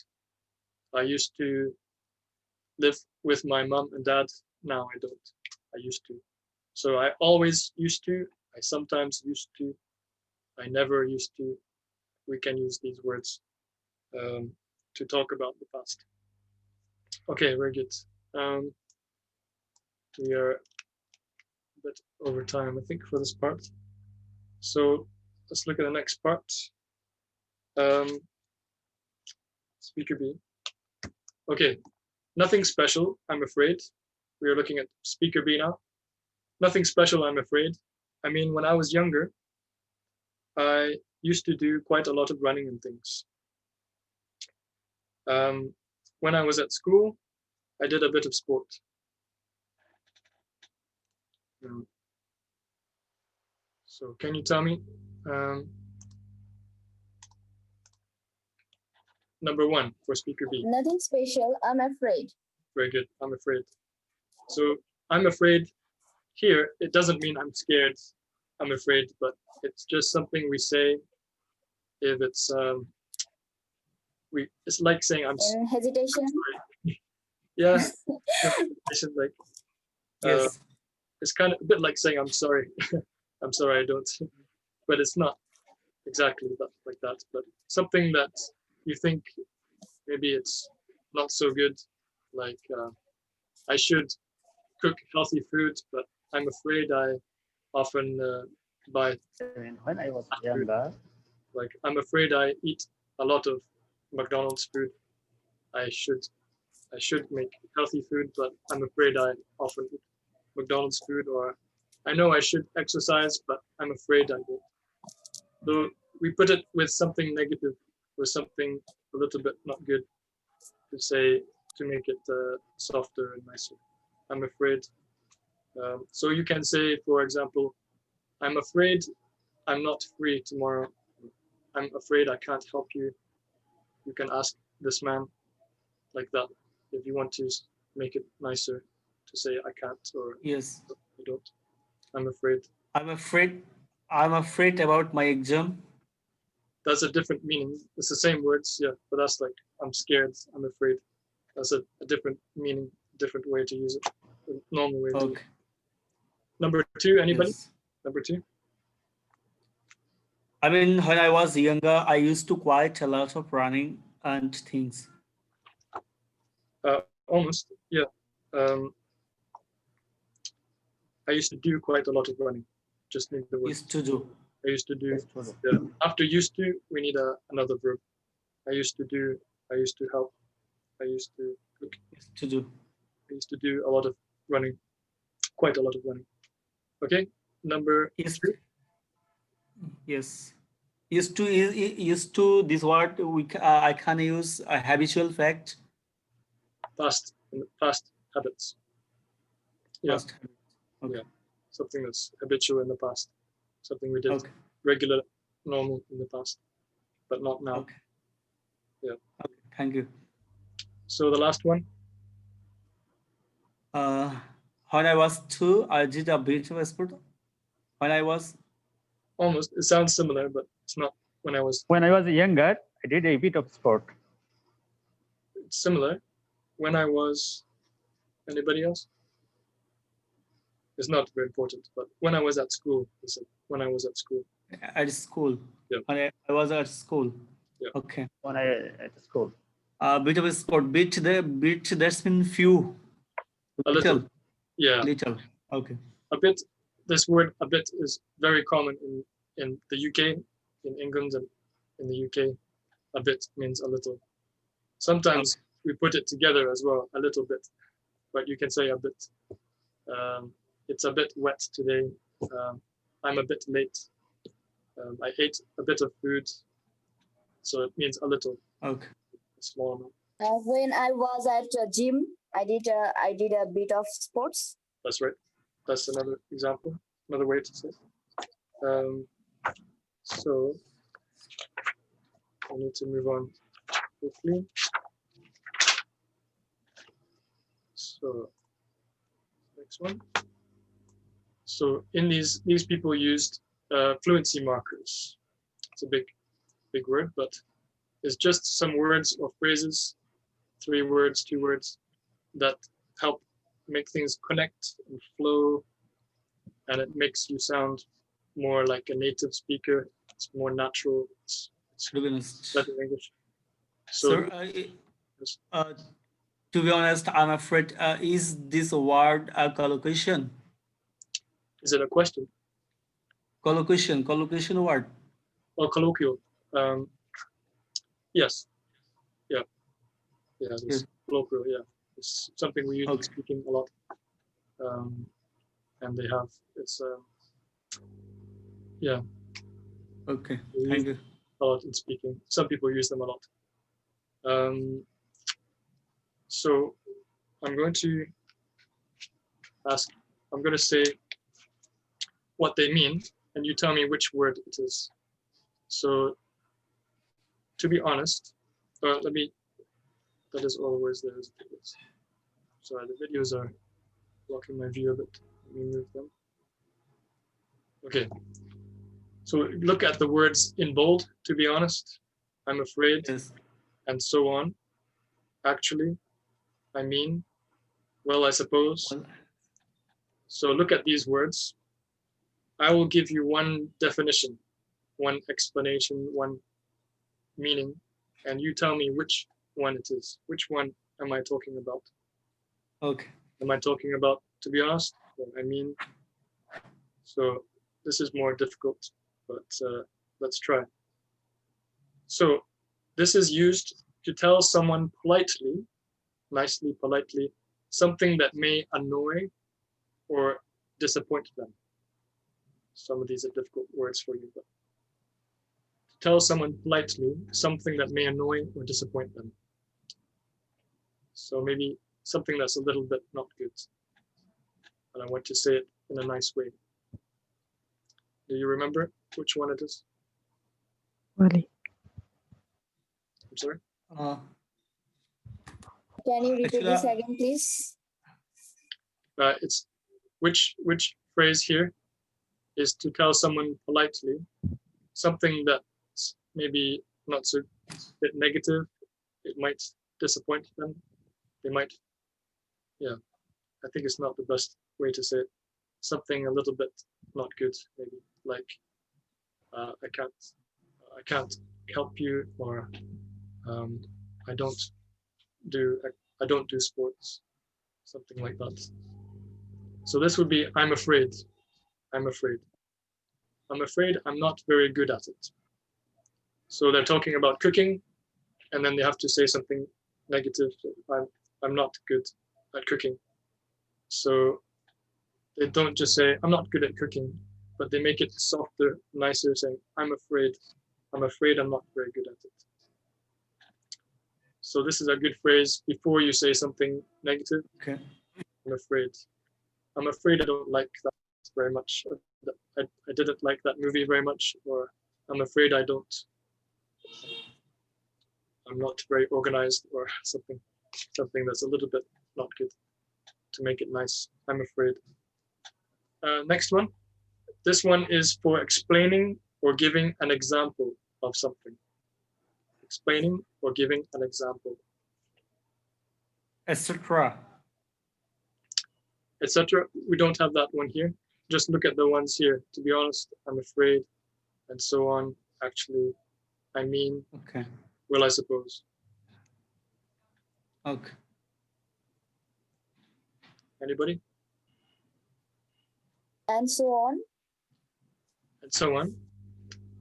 I used to live with my mom and dad. Now I don't. I used to. So I always used to. I sometimes used to. I never used to. We can use these words to talk about the past. Okay, very good. We are a bit over time, I think, for this part. So let's look at the next part. Speaker B. Okay, nothing special, I'm afraid. We are looking at speaker B now. Nothing special, I'm afraid. I mean, when I was younger, I used to do quite a lot of running and things. When I was at school, I did a bit of sport. So can you tell me, number 1 for speaker B? Nothing special, I'm afraid. Very good, I'm afraid. So I'm afraid here, it doesn't mean I'm scared, I'm afraid, but it's just something we say if it's, it's like saying I'm hesitation. Yeah, hesitation, like, Yes. It's kind of a bit like saying I'm sorry. I'm sorry, I don't. But it's not exactly like that. But something that you think maybe it's not so good, like I should cook healthy food, but I'm afraid I often buy. When I was younger, like I'm afraid I eat a lot of McDonald's food. I should make healthy food, but I'm afraid I often eat McDonald's food. Or I know I should exercise, but I'm afraid I don't. So we put it with something negative, with something a little bit not good, to say, to make it softer and nicer. I'm afraid. So you can say, for example, I'm afraid I'm not free tomorrow. I'm afraid I can't help you. You can ask this man like that if you want to make it nicer, to say I can't, or Yes. I don't. I'm afraid. I'm afraid about my exam. That's a different meaning. It's the same words, yeah, but that's like I'm scared, I'm afraid. That's a different meaning, different way to use it. A normal way to use it. Number 2, anybody? Yes. Number 2? I mean, when I was younger, I used to quite a lot of running and things. Almost, yeah. I used to do quite a lot of running. Just need the word. Used to do. I used to do. Yeah. After used to, we need another verb. I used to do. I used to help. I used to cook. Used to do. I used to do a lot of running. quite a lot of money. Okay, number three. Yes. Used to this word I can use a habitual fact. Past habits. Yeah. Past habits. Okay. Yeah. Something that's habitual in the past. Something we did regular, normal in the past, but not now. Okay. Yeah. Okay. Thank you. So the last one. When I was 2, I did a bit of sport. When I was almost, it sounds similar, but it's not. When I was younger, I did a bit of sport. It's similar. When I was, anybody else? It's not very important, but when I was at school, listen, when I was at school. At school. Yeah. When I was at school. Yeah. Okay. When I at school. Bit of a sport. Bit that's been few. A little. Yeah. Little. Okay. A bit. This word "a bit" is very common in the UK, in England, and in the UK. A bit means a little. Sometimes we put it together as well, a little bit, but you can say a bit. It's a bit wet today. I'm a bit late. I ate a bit of food, so it means a little. Okay. A small amount. When I was at gym, I did a bit of sports. That's right. That's another example, another way to say. So I need to move on quickly. So next one. So in these people used fluency markers. It's a big word, but it's just some words or phrases, 3 words, 2 words, that help make things connect and flow, and it makes you sound more like a native speaker. It's more natural. It's better English. So, to be honest, I'm afraid, is this word a collocation? Is it a question? Collocation word. Or colloquial? Yes. Yeah. Yeah. It's colloquial. Yeah. It's something we use in speaking a lot. And they have yeah. Okay. Thank you. A lot in speaking. Some people use them a lot. So I'm going to say what they mean, and you tell me which word it is. So to be honest, that is all the words there is. Sorry, the videos are blocking my view a bit. Let me move them. Okay. So look at the words in bold, to be honest. I'm afraid, and so on. Actually, I mean, well, I suppose. So look at these words. I will give you one definition, one explanation, one meaning, and you tell me which one it is. Which one am I talking about? Okay. Am I talking about, to be honest? I mean, so this is more difficult, but let's try. So this is used to tell someone politely, nicely, politely, something that may annoy or disappoint them. Some of these are difficult words for you, but to tell someone politely something that may annoy or disappoint them. So maybe something that's a little bit not good, and I want to say it in a nice way. Do you remember which one it is? Really? I'm sorry? Can you repeat Actually, this again, please? It's which phrase here is to tell someone politely something that's maybe not so bit negative. It might disappoint them. They might, yeah. I think it's not the best way to say it. Something a little bit not good, maybe like I can't help you, or I don't do sports, something like that. So this would be I'm afraid. I'm afraid. I'm afraid I'm not very good at it. So they're talking about cooking, and then they have to say something negative. I'm not good at cooking. So They don't just say, I'm not good at cooking, but they make it softer, nicer, saying, I'm afraid I'm not very good at it. So this is a good phrase before you say something negative. Okay. I'm afraid I don't like that very much. I didn't like that movie very much, or I'm afraid I'm not very organized, or something that's a little bit not good, to make it nice. I'm afraid. Next one. This one is for explaining or giving an example of something. Explaining or giving an example. Etc. Etc. We don't have that one here. Just look at the ones here. To be honest, I'm afraid, and so on. Actually, I mean. Okay. Well, I suppose. Okay. Anybody? And so on. And so on.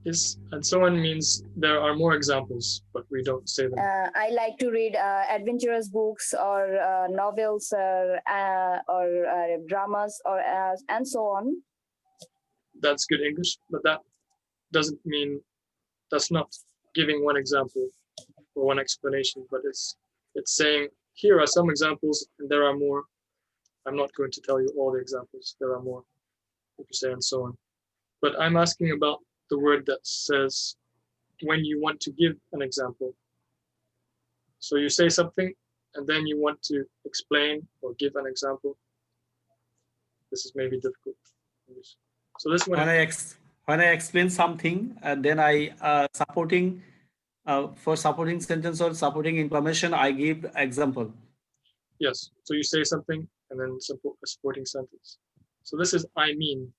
And so on means there are more examples, but we don't say them. I like to read adventurous books or novels or dramas or and so on. That's good English, but that doesn't mean, that's not giving one example or one explanation, but it's saying, here are some examples and there are more. I'm not going to tell you all the examples. There are more, if you say and so on. But I'm asking about the word that says when you want to give an example. So you say something and then you want to explain or give an example. This is maybe difficult. So this one. When I explain something, and then I for supporting sentence or supporting information, I give example. Yes. So you say something and then a supporting sentence. So this is I mean.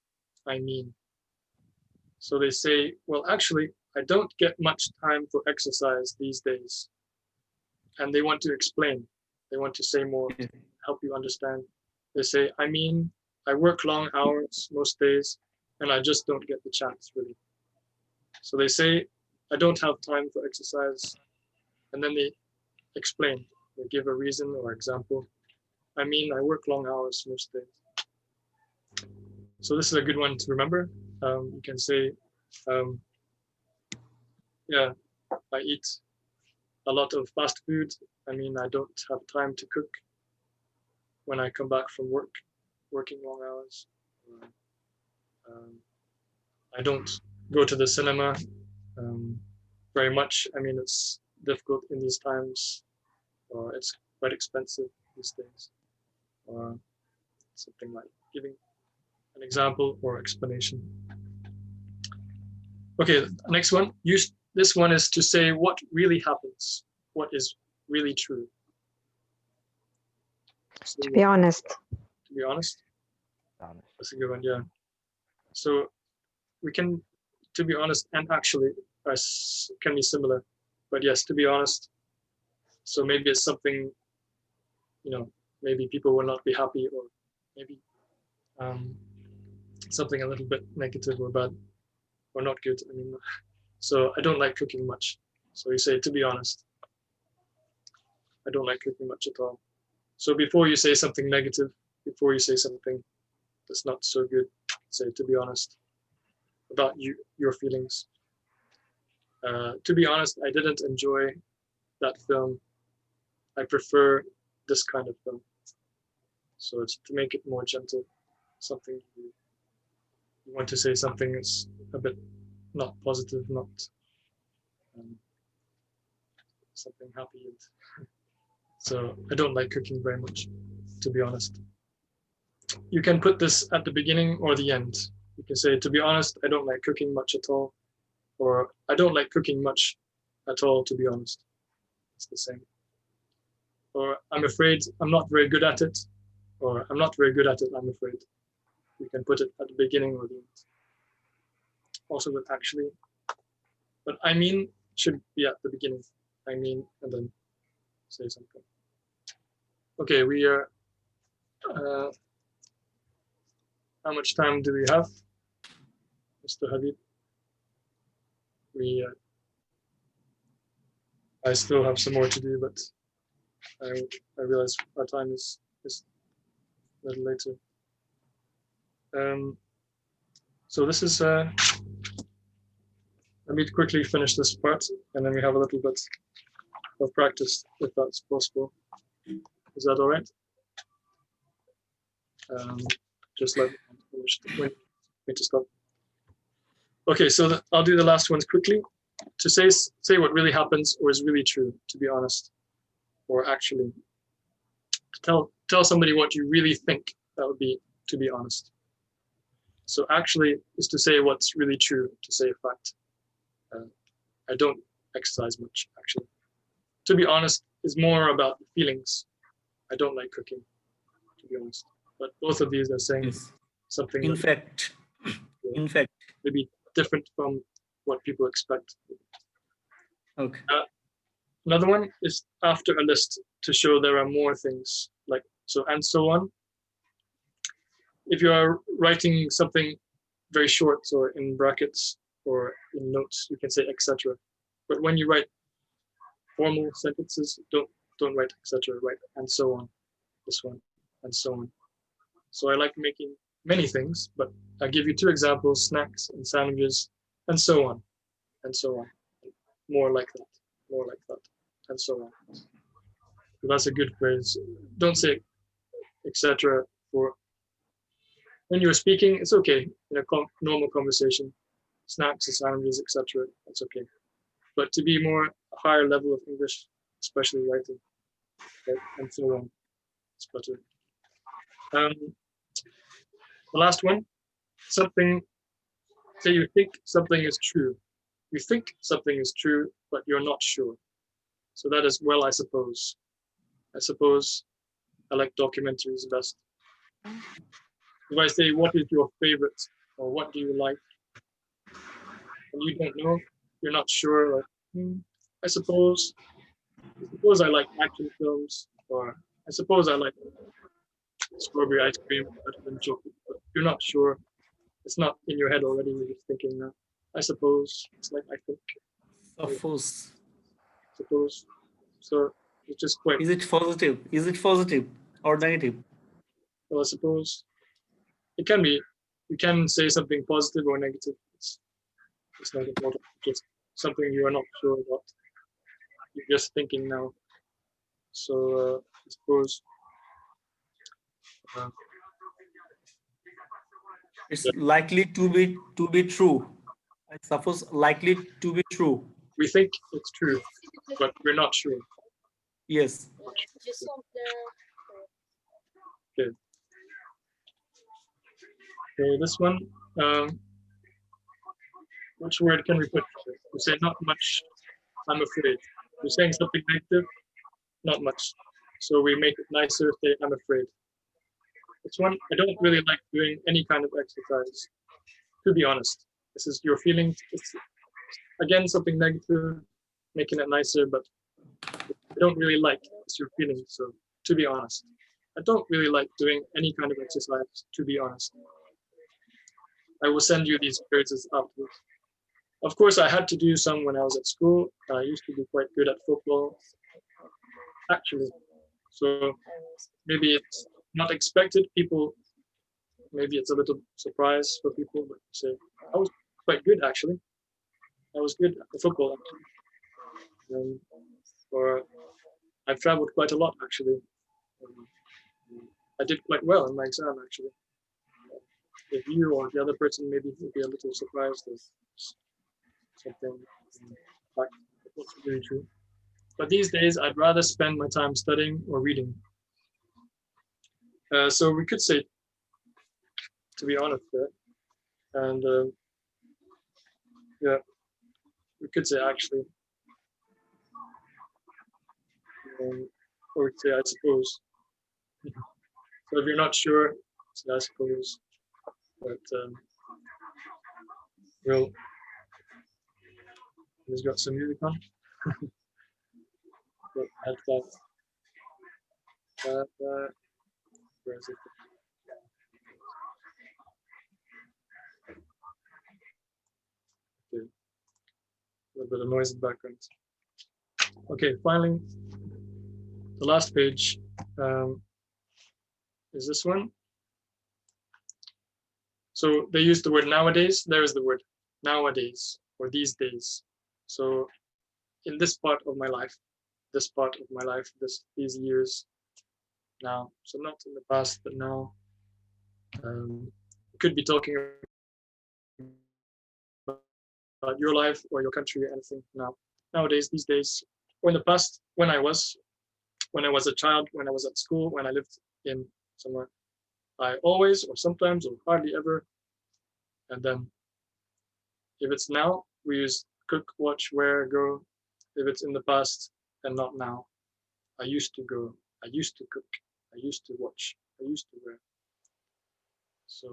So they say, well, actually, I don't get much time for exercise these days. And they want to explain. They want to say more, help you understand. They say, I mean, I work long hours most days, and I just don't get the chance, really. So they say, I don't have time for exercise. And then they explain. They give a reason or example. I mean, I work long hours most days. So this is a good one to remember. You can say, yeah, I eat a lot of fast food. I mean, I don't have time to cook when I come back from work, working long hours. I don't go to the cinema very much. I mean, it's difficult in these times, or it's quite expensive these days, or something like giving an example or explanation. Okay, next one. This one is to say what really happens, what is really true. So, to be honest. To be honest. That's a good one, yeah. So we can, to be honest, and actually can be similar, but yes, to be honest. So maybe it's something, maybe people will not be happy, or maybe something a little bit negative or bad or not good. I mean, so I don't like cooking much. So you say, to be honest, I don't like cooking much at all. So before you say something negative, before you say something that's not so good, say, to be honest, about your feelings. To be honest, I didn't enjoy that film. I prefer this kind of film. So it's to make it more gentle, something you want to say something that's a bit not positive, not something happy. So I don't like cooking very much, to be honest. You can put this at the beginning or the end. You can say, to be honest, I don't like cooking much at all, or I don't like cooking much at all, to be honest. It's the same. Or I'm afraid I'm not very good at it, or I'm not very good at it, I'm afraid. You can put it at the beginning or the end. Also with actually, but I mean should be at the beginning. I mean, and then say something. Okay, we are, how much time do we have, Mr. Habib? I still have some more to do, but I realize our time is a little later. So this is, let me quickly finish this part, and then we have a little bit of practice, if that's possible. Is that all right? Just let me finish when me to stop. Okay, so I'll do the last ones quickly. To say what really happens or is really true, to be honest, or actually. To tell somebody what you really think, that would be to be honest. So actually is to say what's really true, to say a fact. I don't exercise much, actually. To be honest is more about feelings. I don't like cooking, to be honest. But both of these are saying something. In fact, maybe different from what people expect. Okay. Another one is after a list, to show there are more things, like so and so on. If you are writing something very short or in brackets or in notes, you can say etc. But when you write formal sentences, don't write etc. Write and so on, this one, and so on. So I like making many things, but I'll give you two examples: snacks and sandwiches, and so on, and so on. More like that, more like that, and so on. So that's a good phrase. Don't say etc. for when you're speaking. It's okay in a normal conversation, snacks and sandwiches, etc. That's okay. But to be more higher level of English, especially writing, okay, and so on, it's better. The last one, something. Say you think something is true. You think something is true, but you're not sure. So that is, well, I suppose. I suppose I like documentaries best. If I say, what is your favorite, or what do you like, and you don't know, you're not sure, like, I suppose I like action films, or I suppose I like strawberry ice cream better than chocolate, but you're not sure. It's not in your head already, you're just thinking now. I suppose, it's like I think. Suppose. So it's just quite. Is it positive? Is it positive or negative? Well, I suppose it can be. You can say something positive or negative. It's not important. Just something you are not sure about. You're just thinking now. So I suppose it's likely to be true. I suppose likely to be true. We think it's true, but we're not sure. Yes. Okay. Okay, this one. Which word can we put? We say not much. I'm afraid. We're saying something negative. Not much. So we make it nicer. Say I'm afraid. This one. I don't really like doing any kind of exercise. To be honest, this is your feelings. It's again something negative, making it nicer, but I don't really like. It's your feelings. So to be honest, I don't really like doing any kind of exercise. To be honest, I will send you these phrases afterwards. Of course, I had to do some when I was at school. I used to be quite good at football, actually. So maybe it's not expected. People, maybe it's a little surprise for people, but say, I was quite good, actually. I was good at football, actually. Or I've traveled quite a lot, actually. I did quite well in my exam, actually. If you or the other person maybe would be a little surprised or something like what's really true. But these days, I'd rather spend my time studying or reading. So we could say, to be honest, and yeah, we could say actually, or we could say I suppose. So if you're not sure, say I suppose. But well, he's got some music on. But add that. Where is it? Okay. A little bit of noise in the background. Okay, finally, the last page is this one. So they use the word nowadays. There is the word nowadays or these days. So in this part of my life, these years now. So not in the past, but now. Could be talking about your life or your country, anything now. Nowadays, these days, or in the past, when I was a child, when I was at school, when I lived in somewhere, I always or sometimes or hardly ever. And then if it's now, we use cook, watch, wear, go. If it's in the past and not now, I used to go, I used to cook, I used to watch, I used to wear. So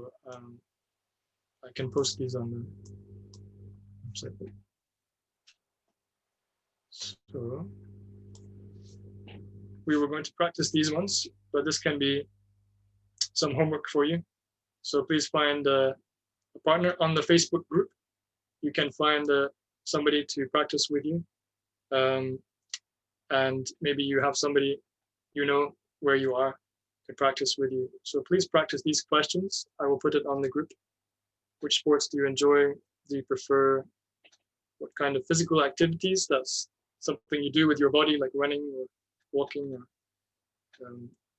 I can post these on the website. So we were going to practice these ones, but this can be some homework for you. So please find a partner on the Facebook group. You can find somebody to practice with you. And maybe you have somebody you know where you are to practice with you. So please practice these questions. I will put it on the group. Which sports do you enjoy? Do you prefer? What kind of physical activities? That's something you do with your body, like running or walking, or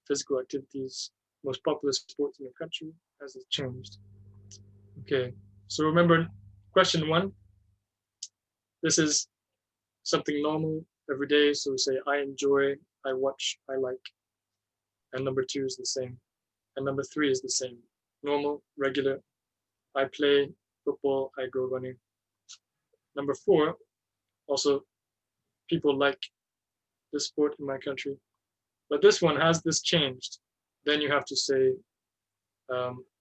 physical activities. Most popular sports in your country. Has it changed? Okay, so remember question 1. This is something normal every day. So we say, I enjoy, I watch, I like. And number 2 is the same. And number 3 is the same. Normal, regular. I play football, I go running. Number 4, also people like this sport in my country. But this one, has this changed? Then you have to say,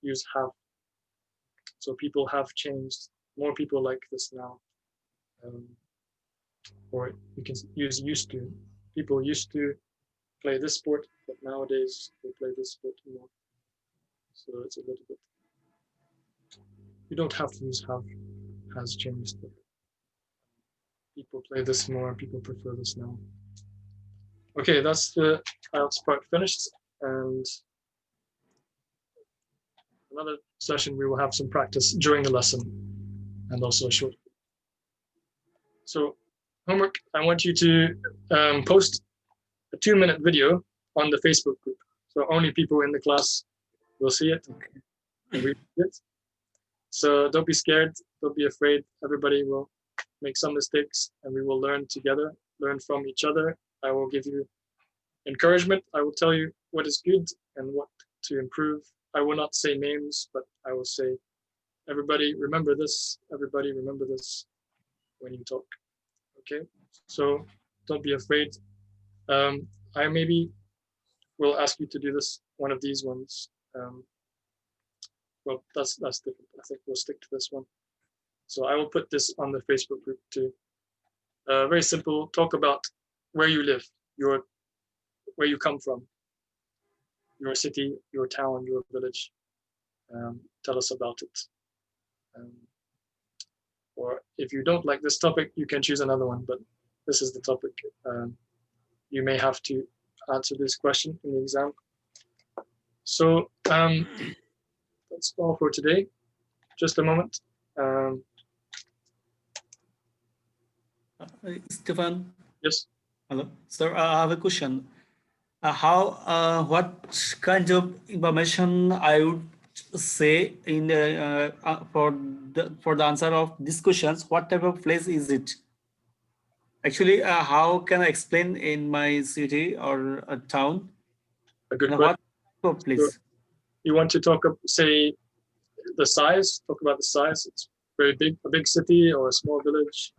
use have. So people have changed. More people like this now. Or you can use used to. People used to play this sport, but nowadays they play this sport more. So it's a little bit. You don't have to use have, has changed. But people play this more, people prefer this now. Okay, that's the IELTS part finished. And another session, we will have some practice during the lesson and also a short. So homework, I want you to post a 2-minute video on the Facebook group. So only people in the class will see it. And read it. So don't be scared, don't be afraid. Everybody will make some mistakes and we will learn together, learn from each other. I will give you encouragement. I will tell you what is good and what to improve. I will not say names, but I will say, everybody remember this, everybody remember this when you talk. Okay, so don't be afraid. I maybe will ask you to do this, one of these ones. Well, that's different. I think we'll stick to this one. So I will put this on the Facebook group too. Very simple, talk about where you live, where you come from, your city, your town, your village. Tell us about it. Or if you don't like this topic, you can choose another one, but this is the topic. You may have to answer this question in the exam. So that's all for today. Just a moment. Stefan? Yes. Hello. Sir, I have a question. What kind of information I would say in for the answer of these questions? What type of place is it? Actually, how can I explain in my city or a town? A good question. What type of place? So you want to talk, say, the size? Talk about the size. It's very big, a big city or a small village.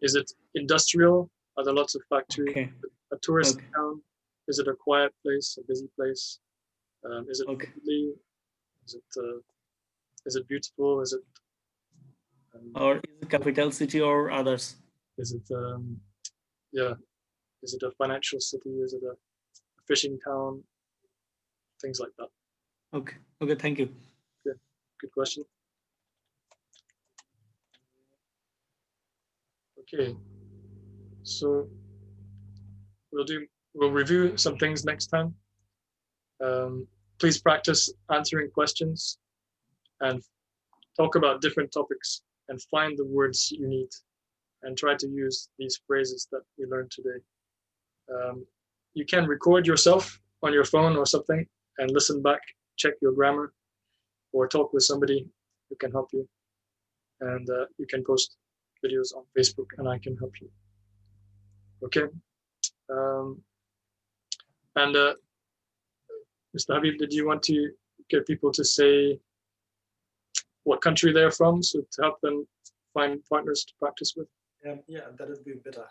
Is it industrial? Are there lots of factories? Okay. A tourist town? Is it a quiet place, a busy place? Is it friendly? Is it beautiful? Is it or is it capital city or others? Is it yeah? Is it a financial city? Is it a fishing town? Things like that. Okay. Okay. Thank you. Good. Good question. Okay. So we'll review some things next time. Please practice answering questions and talk about different topics and find the words you need and try to use these phrases that we learned today. You can record yourself on your phone or something and listen back, check your grammar, or talk with somebody who can help you. And you can post videos on Facebook and I can help you. Okay. And Mr. Habib, did you want to get people to say what country they're from, so to help them find partners to practice with? Yeah, that would be better.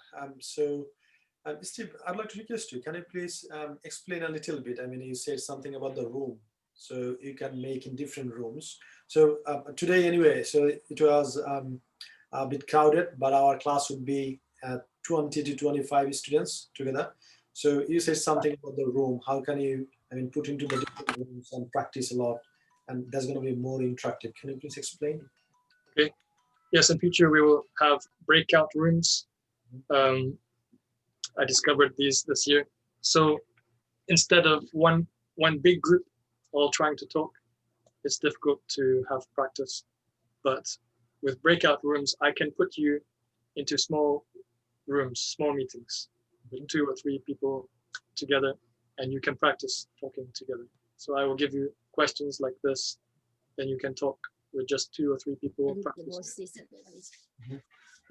Steve, I'd like to request you, can you please explain a little bit? I mean, you said something about the room, so you can make in different rooms. So today anyway, so it was a bit crowded, but our class would be 20 to 25 students together. So you said something about the room. How can you, I mean, put into the different rooms and practice a lot? And that's going to be more interactive. Can you please explain? Okay. Yes, in future we will have breakout rooms. I discovered these this year. So instead of one big group all trying to talk, it's difficult to have practice. But with breakout rooms, I can put you into small rooms, small meetings, with 2 or 3 people together, and you can practice talking together. So I will give you questions like this, then you can talk with just 2 or 3 people.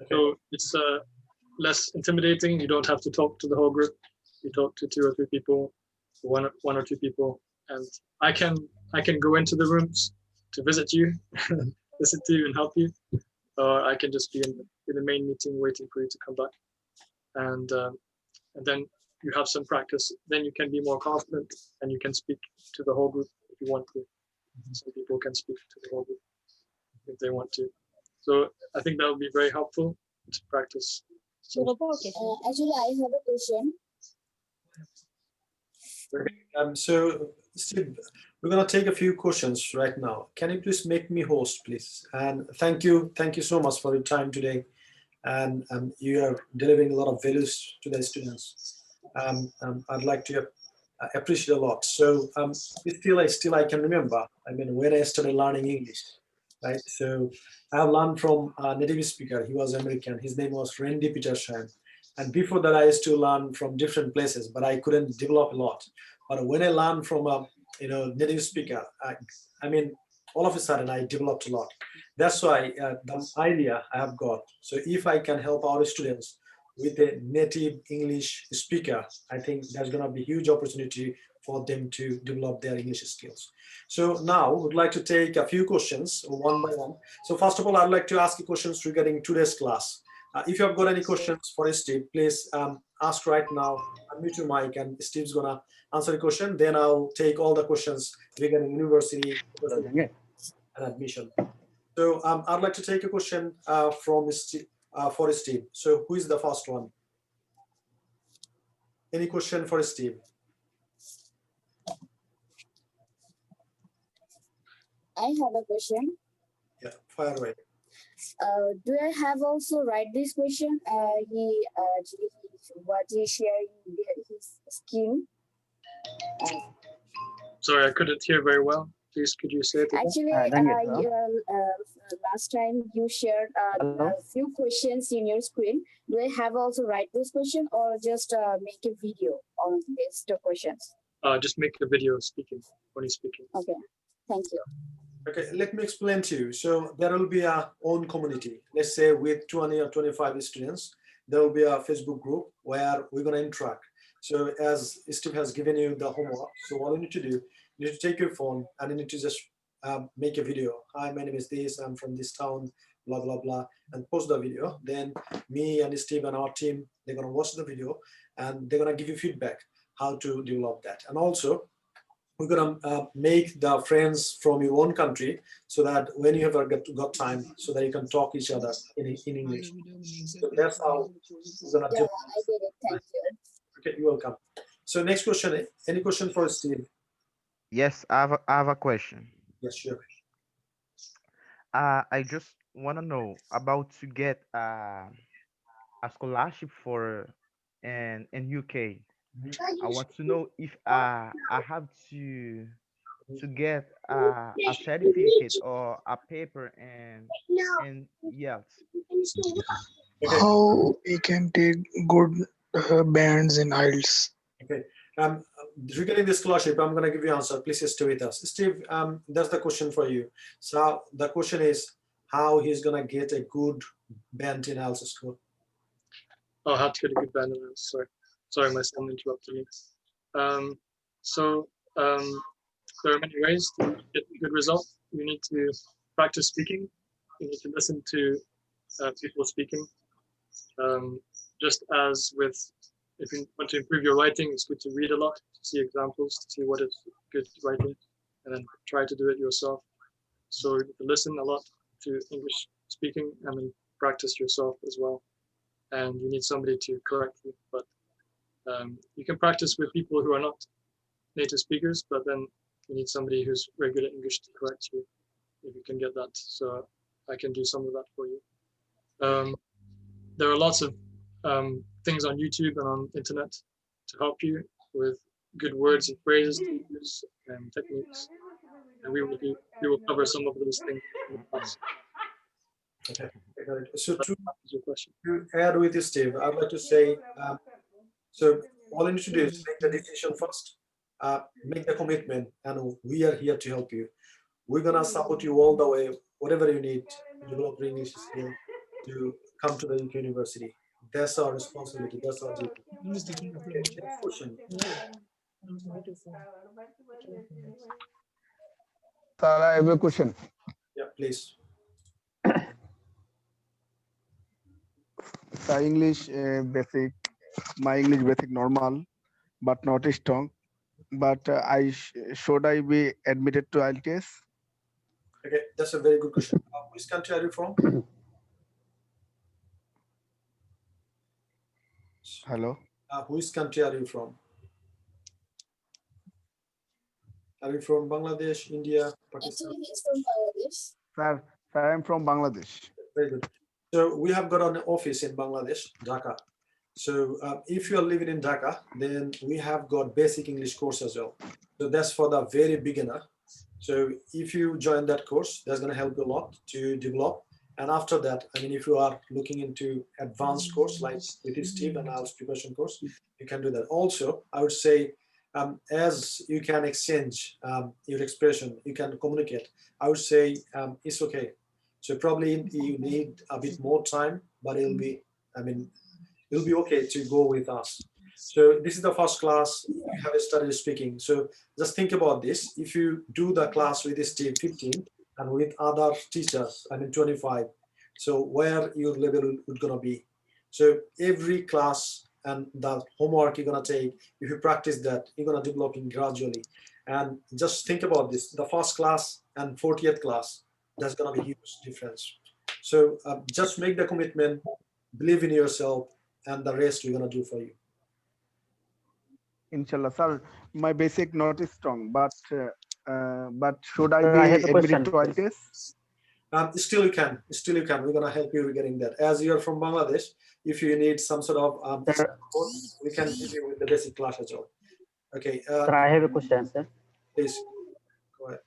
So it's less intimidating. You don't have to talk to the whole group. You talk to 2 or 3 people, one or 2 people, and I can go into the rooms to visit you, listen to you, and help you, or I can just be in the main meeting waiting for you to come back, and then you have some practice. Then you can be more confident, and you can speak to the whole group if you want to. Some people can speak to the whole group if they want to. So I think that would be very helpful to practice. Actually, I have a question. So Steve, we're gonna take a few questions right now. Can you please make me host, please? And thank you so much for your time today. And you are delivering a lot of values to the students. I'd like to appreciate a lot. So still I can remember, I mean, when I started learning English, right? So I have learned from a native speaker. He was American. His name was Randy Peterson. And before that, I used to learn from different places, but I couldn't develop a lot. But when I learned from a native speaker, I mean, all of a sudden I developed a lot. That's why the idea I have got. So if I can help our students with a native English speaker, I think there's going to be a huge opportunity for them to develop their English skills. So now we'd like to take a few questions one by one. So first of all, I'd like to ask you questions regarding today's class. If you have got any questions for Steve, please ask right now. Unmute your mic, and Steve's gonna answer the question. Then I'll take all the questions regarding university and admission. So I'd like to take a question from Steve, for Steve. So who is the first one? Any question for Steve? I have a question. Yeah, fire away. Do I have also write this question? He actually what he sharing his skin. Sorry, I couldn't hear very well. Please, could you say it again? Actually, last time you shared a few questions in your screen. Do I have also write this question or just make a video on these 2 questions? Just make a video speaking when he's speaking. Okay, thank you. Okay, let me explain to you. So there will be our own community. Let's say with 20 or 25 students, there will be a Facebook group where we're going to interact. So as Steve has given you the homework, so all you need to do, you need to take your phone and you need to just make a video. Hi, my name is this, I'm from this town, blah, blah, blah, and post the video. Then me and Steve and our team, they're going to watch the video and they're going to give you feedback how to develop that. And also, we're going to make the friends from your own country so that when you have got time, so that you can talk each other in English. So that's how we're going to do. I did it. Thank you. Okay, you're welcome. So next question, any question for Steve? Yes, I have a question. Yes, sure. I just want to know about to get a scholarship for in UK. I want to know if I have to to get a certificate or a paper in IELTS? How we can take good bands in IELTS? Okay. Regarding the scholarship, I'm going to give you an answer. Please stay with us. Steve, that's the question for you. So the question is how he's going to get a good band in IELTS score. Oh, how to get a good band in IELTS. Sorry, my son interrupted me. There are many ways to get a good result. You need to practice speaking. You need to listen to people speaking. Just as with, if you want to improve your writing, it's good to read a lot, to see examples, to see what is good writing, and then try to do it yourself. So you need to listen a lot to English speaking and then practice yourself as well. And you need somebody to correct you. But you can practice with people who are not native speakers, but then you need somebody who's very good at English to correct you, if you can get that. So I can do some of that for you. There are lots of things on YouTube and on internet to help you with good words and phrases to use and techniques. And we will cover some of those things in the class. Okay. So to add with this, Steve, I'd like to say, so all you need to do is make the decision first, make the commitment, and we are here to help you. We're gonna support you all the way, whatever you need to develop your English skill to come to the UK University. That's our responsibility. That's our duty. Okay, next question. Sir, I have a question. Yeah, please. English basic, my English basic normal, but not strong. But should I be admitted to IELTS? Okay, that's a very good question. Which country are you from? Hello. Which country are you from? Are you from Bangladesh, India, Pakistan? Actually, he's from Bangladesh. Sir, I'm from Bangladesh. Very good. So we have got an office in Bangladesh, Dhaka. So if you are living in Dhaka, then we have got basic English course as well. So that's for the very beginner. So if you join that course, that's going to help you a lot to develop. And after that, I mean, if you are looking into advanced course like with Steve and IELTS preparation course, you can do that. Also, I would say, as you can exchange your expression, you can communicate. I would say it's okay. So probably you need a bit more time, but it'll be, I mean, it'll be okay to go with us. So this is the first class you have started speaking. So just think about this. If you do the class with Steve 15 and with other teachers, I mean 25, so where your level would gonna be. So every class and the homework you're gonna take, if you practice that, you're gonna developing gradually. And just think about this, the first class and 40th class, that's gonna be huge difference. So just make the commitment, believe in yourself, and the rest we're gonna do for you. Inshallah, sir. My basic not is strong, but should I Sir, be I have a admitted question. to IELTS? Still you can. We're gonna help you getting that. As you're from Bangladesh, if you need some sort of support, we can give you with the basic class as well. Okay. Sir, I have a question, sir. Please go ahead.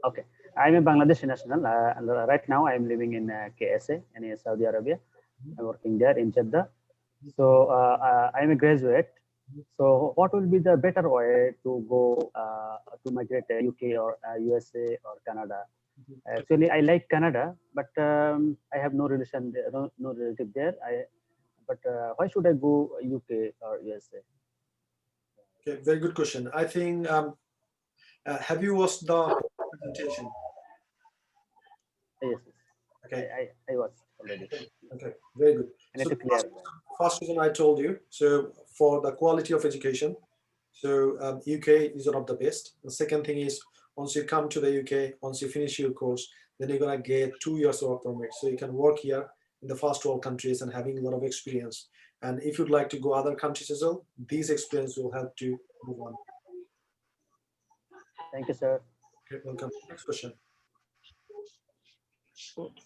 Okay, I'm a Bangladeshi national, and right now I'm living in KSA in Saudi Arabia. I'm working there in Jeddah. So I'm a graduate. So what will be the better way to go to migrate to UK or USA or Canada? Actually, I like Canada, but I have no relation there, no relative there. But why should I go UK or USA? Okay, very good question. I think have you watched the presentation? Yes. Okay. I was already. Okay, very good. And So it's clear. first reason I told you, so for the quality of education, so UK is one of the best. The second thing is, once you come to the UK, once you finish your course, then you're gonna get 2 years work permit. So you can work here in the first world countries and having a lot of experience. And if you'd like to go other countries as well, these experience will help to move on. Thank you, sir. Okay, welcome. Next question.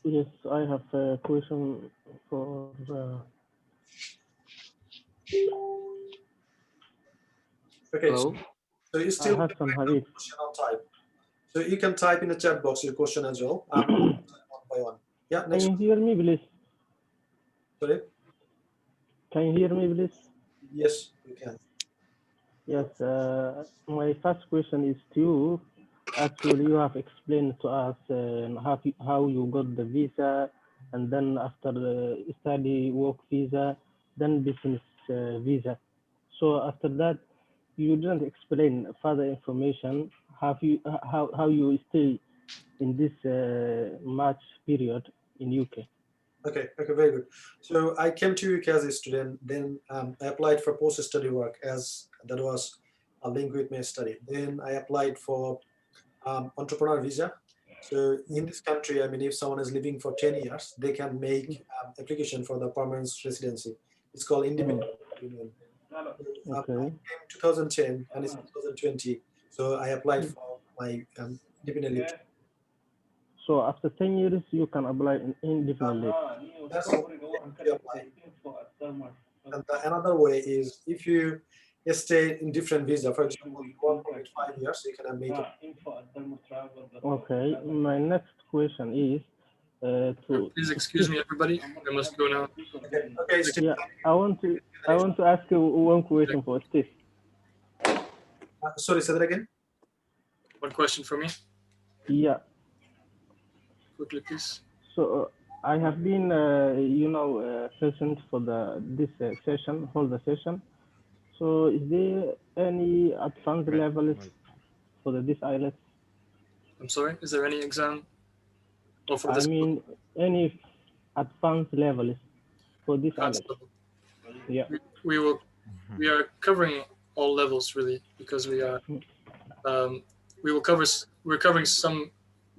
Yes, I have a question for Okay, Hello. so you still Hassan Habib. question on type. So you can type in the chat box your question as well. One by one. Yeah, Can next. you hear me, please? Sorry? Can you hear me, please? Yes, you can. Yes, my first question is to you. Actually, you have explained to us how you got the visa, and then after the study work visa, then business visa. So after that, you didn't explain further information. How you stay in this March period in UK? Okay, very good. So I came to UK as a student, then I applied for post-study work as that was a link with my study. Then I applied for entrepreneur visa. So in this country, I mean, if someone is living for 10 years, they can make application for the permanent residency. It's called independent union. I Okay. came 2010 and it's 2020. So I applied for my independent leave. So after 10 years, you can apply indefinitely. That's one way to apply. And another way is if you stay in different visa, for example, you work for 5 years, you can make it. Okay, my next question is Please excuse me, everybody. I must go now. Okay, Steve. Yeah, I want to ask you one question for Steve. Sorry, say that again. One question for me, Yeah. quickly, please. So I have been, present for this session, hold the session. So is there any advanced levels for this IELTS? I'm sorry. Is there any exam? Or for I this? mean, any advanced levels for this Advanced IELTS? level? Yeah. We are covering all levels really because we're covering some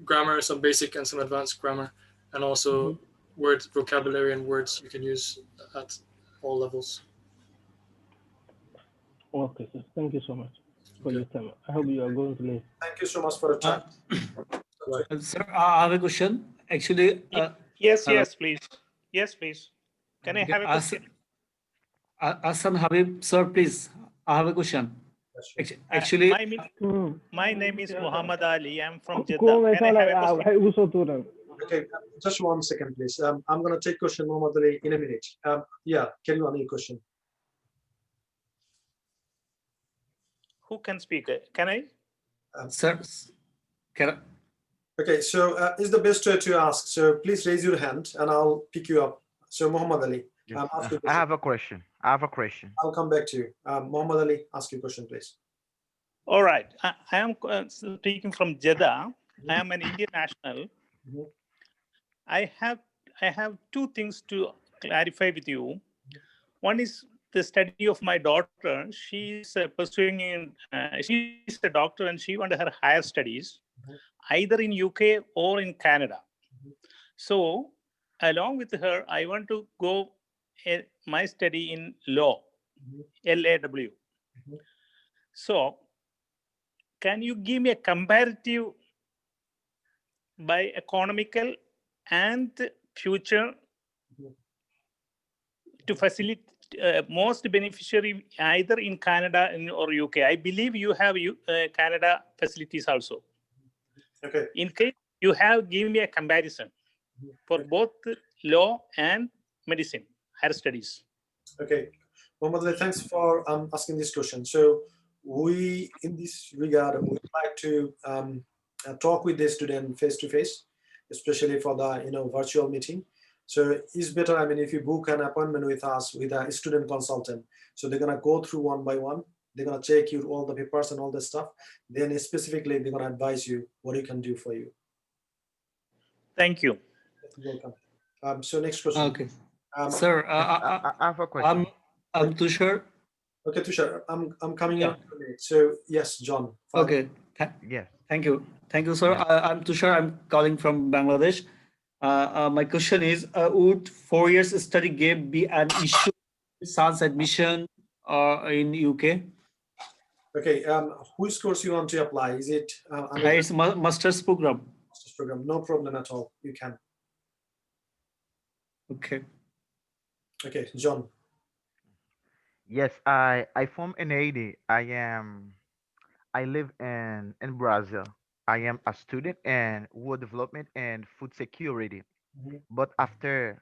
grammar, some basic and some advanced grammar, and also word vocabulary and words you can use at all levels. Okay, sir. Thank you so much for your time. I hope you are going to leave. Thank you so much for the time. Sir, I have a question. Actually, yes, please. Yes, please. Can I have a question? Hassan Habib, sir, please. I have a question. Actually, my name is Muhammad Ali. I'm from Jeddah. Can I have a question? Okay, just 1 second, please. I'm going to take question Muhammad Ali in a minute. Yeah, carry on your question. Who can speak? Can I? Sir, can I? Okay, so it's the best way to ask. So please raise your hand and I'll pick you up. So Muhammad Ali, ask your question. I have a question. I'll come back to you. Muhammad Ali, ask your question, please. All right. I am speaking from Jeddah. I am an Indian national. I have two things to clarify with you. One is the study of my daughter. She's pursuing in. She's a doctor and she wanted her higher studies, either in UK or in Canada. So, along with her, I want to go my study in law, LAW. So, can you give me a comparative by economical and future to facilitate most beneficiary either in Canada or UK? I believe you have Canada facilities also. Okay. In case you have, give me a comparison for both law and medicine, higher studies. Okay. Muhammad Ali, thanks for asking this question. So we, in this regard, would like to talk with the student face to face, especially for the virtual meeting. So it's better, I mean, if you book an appointment with us, with a student consultant, so they're gonna go through one by one. They're gonna check you all the papers and all the stuff. Then specifically, they're gonna advise you what he can do for you. Thank you. You're welcome. So next question. Okay. Sir, I have a question. I'm Tushar. Okay, Tushar, I'm coming up to it. So yes, John. Okay. Yes. Thank you, sir. I'm Tushar. I'm calling from Bangladesh. My question is: would 4 years study gap be an issue with son's admission in UK? Okay. Which course you want to apply? Is it? It's master's program. Master's program. No problem at all. You can. Okay. Okay, John. Yes, I from an 80. I live in Brazil. I am a student in world development and food security. But after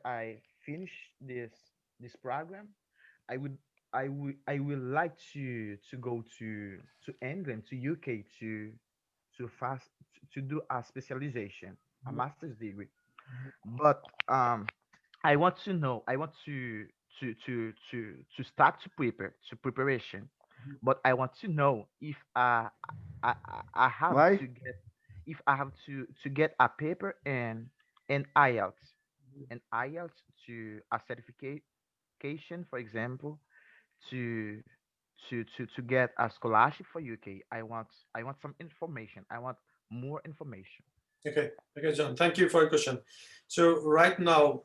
I finish this program, I would I will like to go to England, to UK, to fast to do a specialization, a master's degree. But I want to know, I want to start to preparation, but I want to know if I have Why? to get, if I have to get a paper and IELTS, and IELTS to a certification, for example, to to get a scholarship for UK. I want some information. I want more information. Okay, John, thank you for your question. So right now,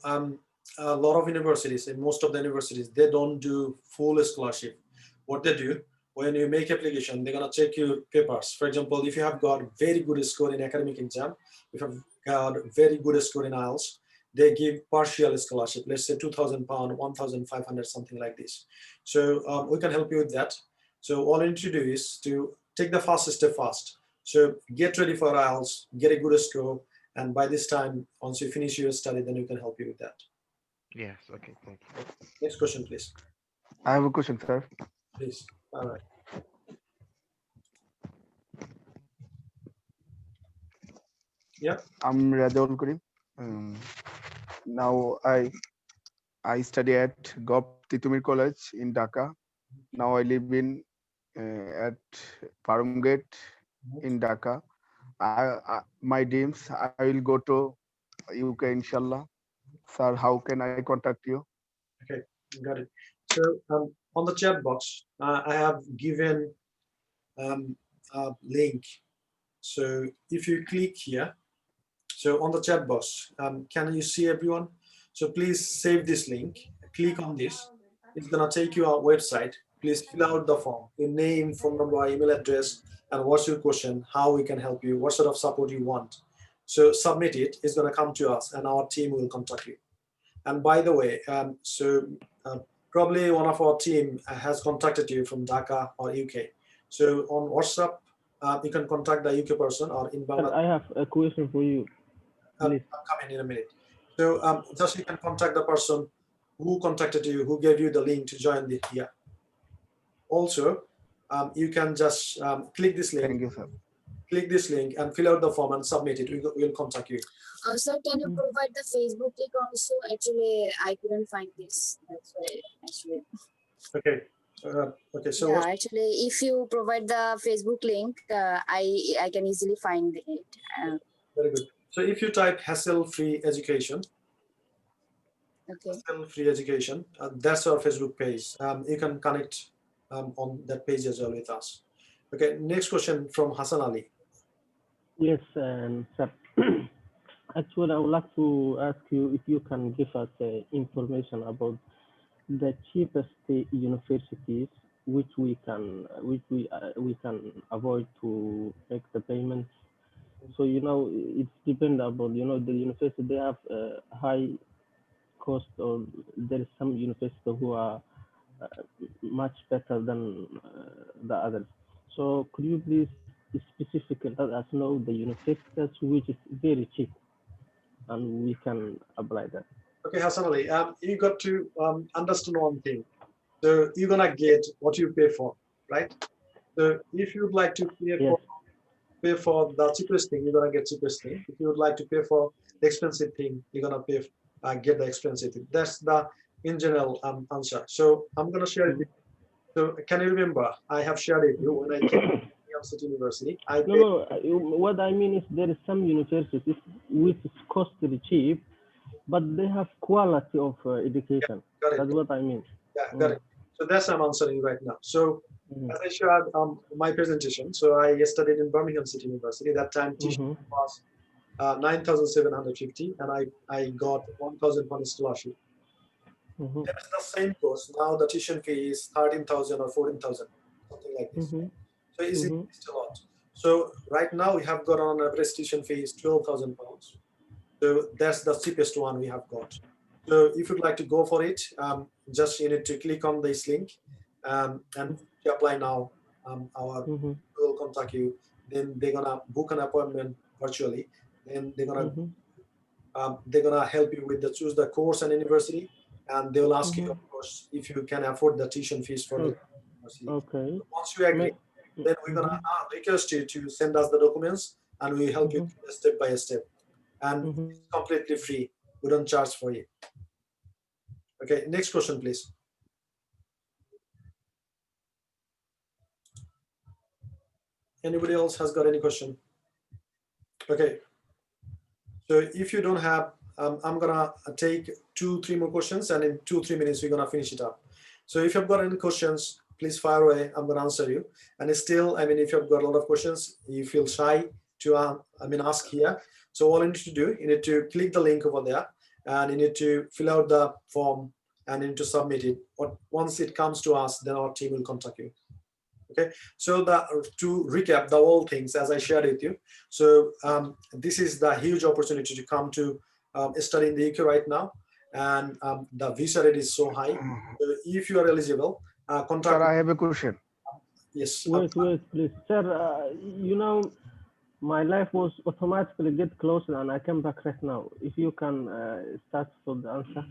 a lot of universities, and most of the universities, they don't do full scholarship. What they do, when you make application, they're gonna check your papers. For example, if you have got very good score in academic exam, if you've got very good score in IELTS, they give partial scholarship. Let's say £2,000, 1,500, something like this. So we can help you with that. So all you need to do is to take the first step first. So get ready for IELTS, get a good score, and by this time, once you finish your study, then we can help you with that. Yes. Okay. Thank you. Next question, please. I have a question, sir. Please. All right. Yeah. I'm Rajaul Karim. Now I study at Gop Titumir College in Dhaka. Now I live in at Farmgate in Dhaka. My dreams, I will go to UK inshallah. Sir, how can I contact you? Okay, got it. So on the chat box, I have given a link. So if you click here, so on the chat box, can you see everyone? So please save this link, click on this. It's gonna take you our website. Please fill out the form, your name, phone number, email address, and what's your question, how we can help you, what sort of support you want. So submit it, it's gonna come to us and our team will contact you. And by the way, probably one of our team has contacted you from Dhaka or UK. So on WhatsApp, you can contact the UK person or in Sir, Bangladesh. I have a question for you. Please. I'm coming in a minute. So just you can contact the person who contacted you, who gave you the link to join the here. Also, you can just click this link. Thank you, sir. Click this link and fill out the form and submit it. We'll contact you. Sir, can you provide the Facebook link also? Actually, I couldn't find this. That's why, actually. Okay. Okay. So Yeah, actually, if you provide the Facebook link, I can easily find it. Very good. So if you type hassle-free education, Okay. hassle-free education, that's our Facebook page. You can connect on that page as well with us. Okay. Next question from Hassan Ali. Yes, sir. Actually, I would like to ask you if you can give us information about the cheapest universities which we can avoid to make the payments. So it's depend about the university. They have high cost, or there is some universities who are much better than the others. So could you please specifically let us know the universities which is very cheap, and we can apply that. Okay, Hassan Ali, you got to understand one thing. So you're gonna get what you pay for, right? So if you'd like to pay for the cheapest thing, you're gonna get cheapest thing. If you would like to pay for the expensive thing, you're gonna get the expensive thing. That's the in general answer. So I'm gonna share it with you. So can you remember I have shared it with you when I came to New City University? No. What I mean is there is some universities which is costly cheap, but they have quality of education. Got it. That's what I mean. Yeah, got it. So that's I'm answering right now. So as I shared my presentation, so I studied in Birmingham City University. That time tuition was 9,750, and I got 1,000 pound scholarship. That's the same course. Now the tuition fee is 13,000 or 14,000, something like this. So it's a lot. So right now we have got on average tuition fee is 12,000 pounds. So that's the cheapest one we have got. So if you'd like to go for it, just you need to click on this link and apply now. We'll contact you then they're gonna book an appointment virtually. Then they're gonna help you with choose the course and university, and they will ask you, of course, if you can afford the tuition fees for the university. Okay. Once you agree, then we're gonna request you to send us the documents, and we help you step by step. And it's completely free. We don't charge for you. Okay, next question, please. Anybody else has got any question? Okay. So if you don't have, I'm gonna take 2-3 more questions, and in 2-3 minutes we're gonna finish it up. So if you've got any questions, please fire away. I'm gonna answer you. And it's still, I mean, if you've got a lot of questions, you feel shy to, ask here. So all you need to do, you need to click the link over there, and you need to fill out the form, and you need to submit it. Once it comes to us, then our team will contact you. Okay, so to recap the whole things as I shared with you. So this is the huge opportunity to come to study in the UK right now, and the visa rate is so high. So if you are eligible, contact. Sir, I have a question. Yes. Wait, please, sir. My life was automatically get closer, and I came back right now. If you can start for the answer.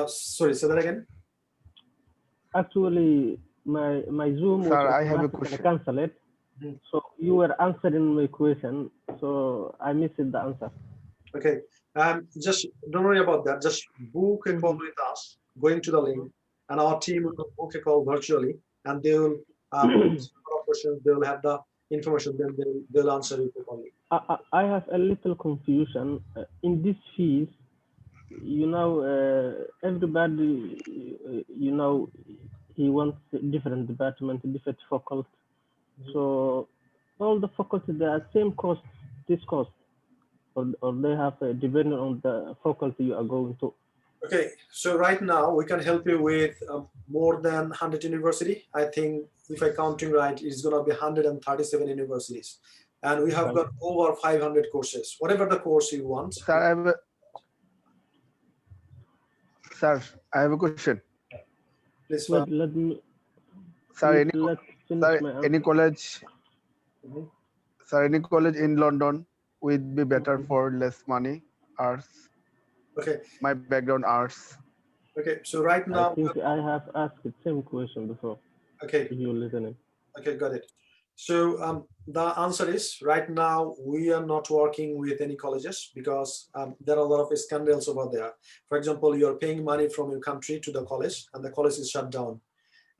Sorry, say that again. Actually, my Zoom was Sir, I have a automatically question. cancelled. So you were answering my question, so I missed the answer. Okay, just don't worry about that. Just book a call with us, going to the link, and our team will book a call virtually, and they will questions. They will have the information. Then they'll answer you properly. I have a little confusion in this fees. Everybody, he wants different department, different faculty. So all the faculty, they are same cost, this cost, or they have depending on the faculty you are going to. Okay, so right now we can help you with more than 100 university. I think if I counting right, it's gonna be 137 universities, and we have got over 500 courses. Whatever the course you want. Sir, I have a question. Please. Let me. Sir, Sir, any college? Sir, any college in London would be better for less money, arts. Okay. My background arts. Okay, so right now I think I have asked the same question before. Okay. If you're listening. Okay, got it. So the answer is right now we are not working with any colleges because there are a lot of scandals over there. For example, you are paying money from your country to the college, and the college is shut down.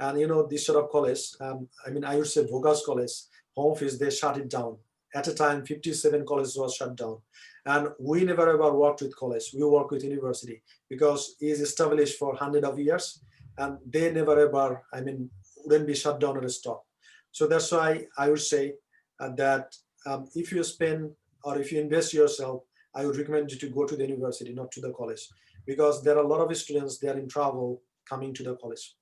And this sort of college, I would say Vogas College, Home Office, they shut it down. At a time, 57 colleges was shut down. And we never ever worked with college. We work with university because it is established for hundreds of years, and they never ever, wouldn't be shut down or stopped. So that's why I would say that if you spend or if you invest yourself, I would recommend you to go to the university, not to the college, because there are a lot of students, they are in trouble coming to the college.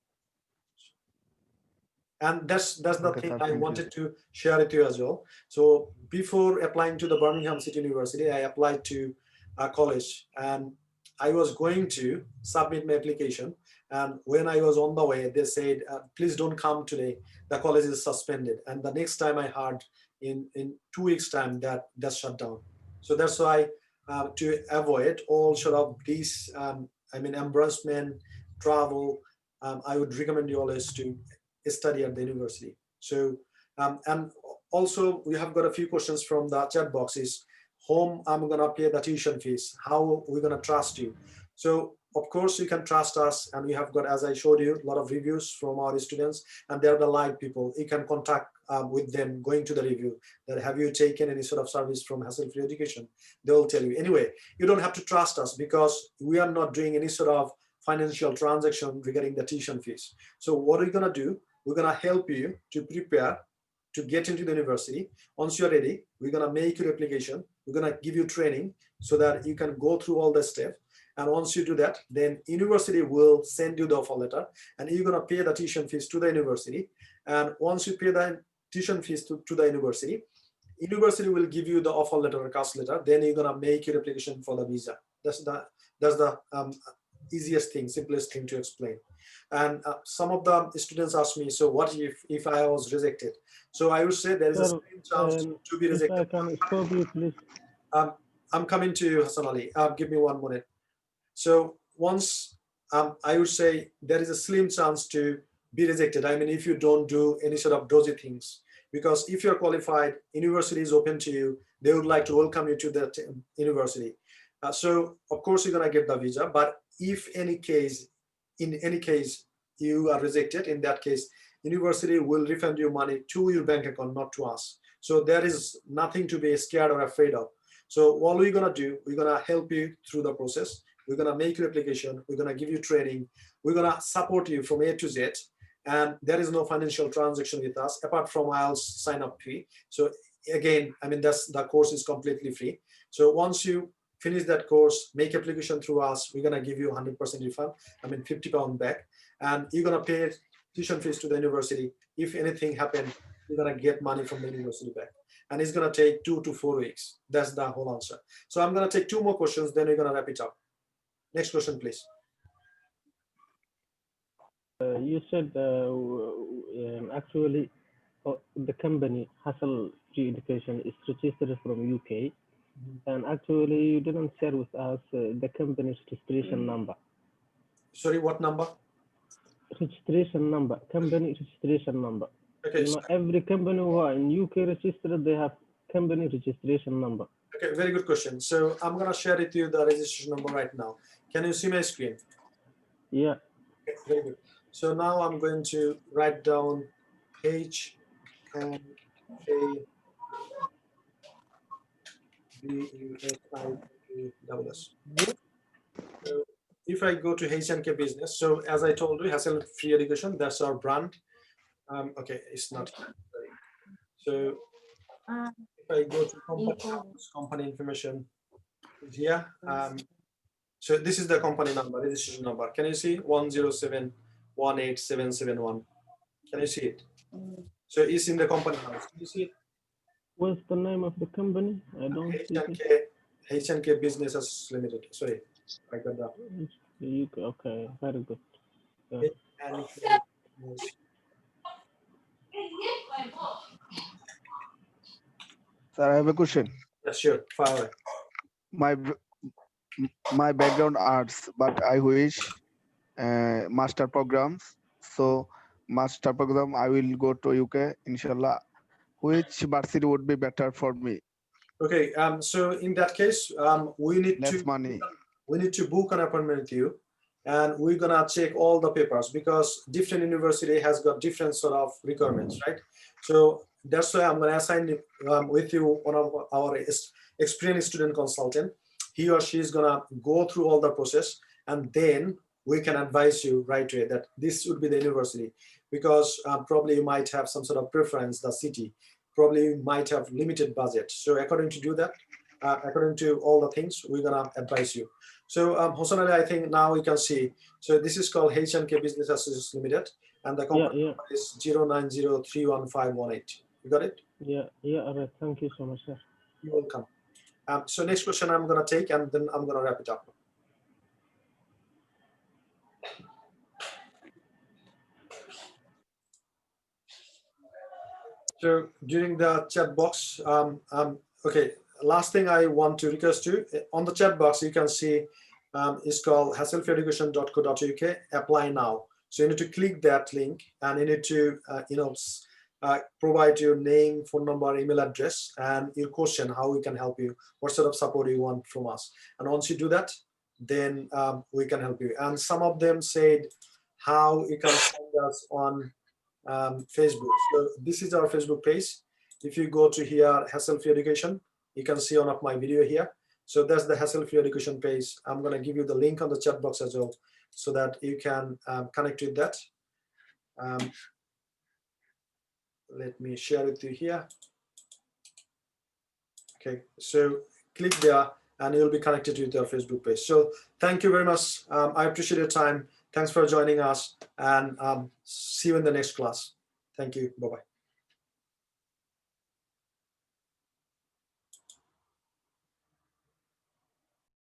And that's the thing I wanted to share with you as well. So before applying to the Birmingham City University, I applied to a college, and I was going to submit my application. And when I was on the way, they said, please don't come today. The college is suspended. And the next time I heard in 2 weeks time that's shut down. So that's why to avoid all sort of these, embarrassment, travel, I would recommend you always to study at the university. So, and also we have got a few questions from the chat boxes. Home, I'm gonna pay the tuition fees. How we're gonna trust you? So of course you can trust us, and we have got, as I showed you, a lot of reviews from our students, and they're the live people. You can contact with them going to the review that have you taken any sort of service from Hassle-Free Education. They'll tell you. Anyway, you don't have to trust us because we are not doing any sort of financial transaction regarding the tuition fees. So what are we gonna do? We're gonna help you to prepare to get into the university. Once you're ready, we're gonna make your application. We're gonna give you training so that you can go through all the steps. And once you do that, then university will send you the offer letter, and you're gonna pay the tuition fees to the university. And once you pay the tuition fees to the university will give you the offer letter or cost letter. Then you're gonna make your application for the visa. That's the easiest thing, simplest thing to explain. And some of the students ask me, so what if I was rejected? So I would say there is a Sir, slim chance to be if I rejected. can stop you, please. I'm coming to you, Hassan Ali. Give me 1 minute. So once I would say there is a slim chance to be rejected. I mean, if you don't do any sort of dodgy things, because if you're qualified, university is open to you. They would like to welcome you to that university. So of course you're gonna get the visa. But if in any case you are rejected, in that case, university will refund your money to your bank account, not to us. So there is nothing to be scared or afraid of. So what we're gonna do, we're gonna help you through the process. We're gonna make your application. We're gonna give you training. We're gonna support you from A to Z. And there is no financial transaction with us apart from IELTS sign up fee. So again, I mean, the course is completely free. So once you finish that course, make application through us, we're gonna give you 100% refund. I mean, £50 back, and you're gonna pay tuition fees to the university. If anything happens, you're gonna get money from the university back. And it's gonna take 2 to 4 weeks. That's the whole answer. So I'm gonna take 2 more questions, then we're gonna wrap it up. Next question, please. You said actually the company Hustle Free Education is registered from UK, and actually you didn't share with us the company's registration number. Sorry, what number? Registration number, company registration number. Okay, you know, every company who are in UK registered, they have company registration number. Okay, very good question. So I'm gonna share with you the registration number right now. Can you see my screen? Yeah. Okay, very good. So now I'm going to write down HNK BUSIS. So if I go to HNK Business, so as I told you, Hassle Free Education, that's our brand. Okay, it's not. Sorry. So if I go to company information here, so this is the company number, registration number. Can you see 107187771? Can you see it? So it's in the company house. Can you see it? What's the name of the company? I don't see it. HNK Businesses Limited. Sorry, I got that. Okay, very good. Yeah. Sir, I have a question. Yeah, sure. Fire away. My background arts, but I wish master programs. So master program, I will go to UK, inshallah. Which varsity would be better for me? Okay. So in that case, we need Less money. We need to book an appointment with you, and we're gonna check all the papers because different university has got different sort of requirements, right? So that's why I'm gonna assign with you one of our experienced student consultant. He or she is gonna go through all the process, and then we can advise you right away that this would be the university, because probably you might have some sort of preference, the city, probably you might have limited budget. So according to do that, according to all the things, we're gonna advise you. So Hossan Ali, I think now we can see. So this is called HNK Business Associates Limited, and the company number is 090311518. You got it? Yeah, all right. Thank you so much, sir. You're welcome. So next question I'm gonna take, and then I'm gonna wrap it up. So during the chat box, okay, last thing I want to request you, on the chat box, you can see it's called hasslefareducation.co.uk, apply now. So you need to click that link, and you need to, provide your name, phone number, email address, and your question, how we can help you, what sort of support you want from us. And once you do that, then we can help you. And some of them said how you can find us on Facebook. So this is our Facebook page. If you go to here, Hassle Free Education, you can see one of my video here. So that's the Hassle Free Education page. I'm going to give you the link on the chat box as well, so that you can connect with that. Let me share with you here. Okay, so click there and you'll be connected to your Facebook page. So thank you very much. I appreciate your time. Thanks for joining us, and see you in the next class. Thank you. Bye-bye.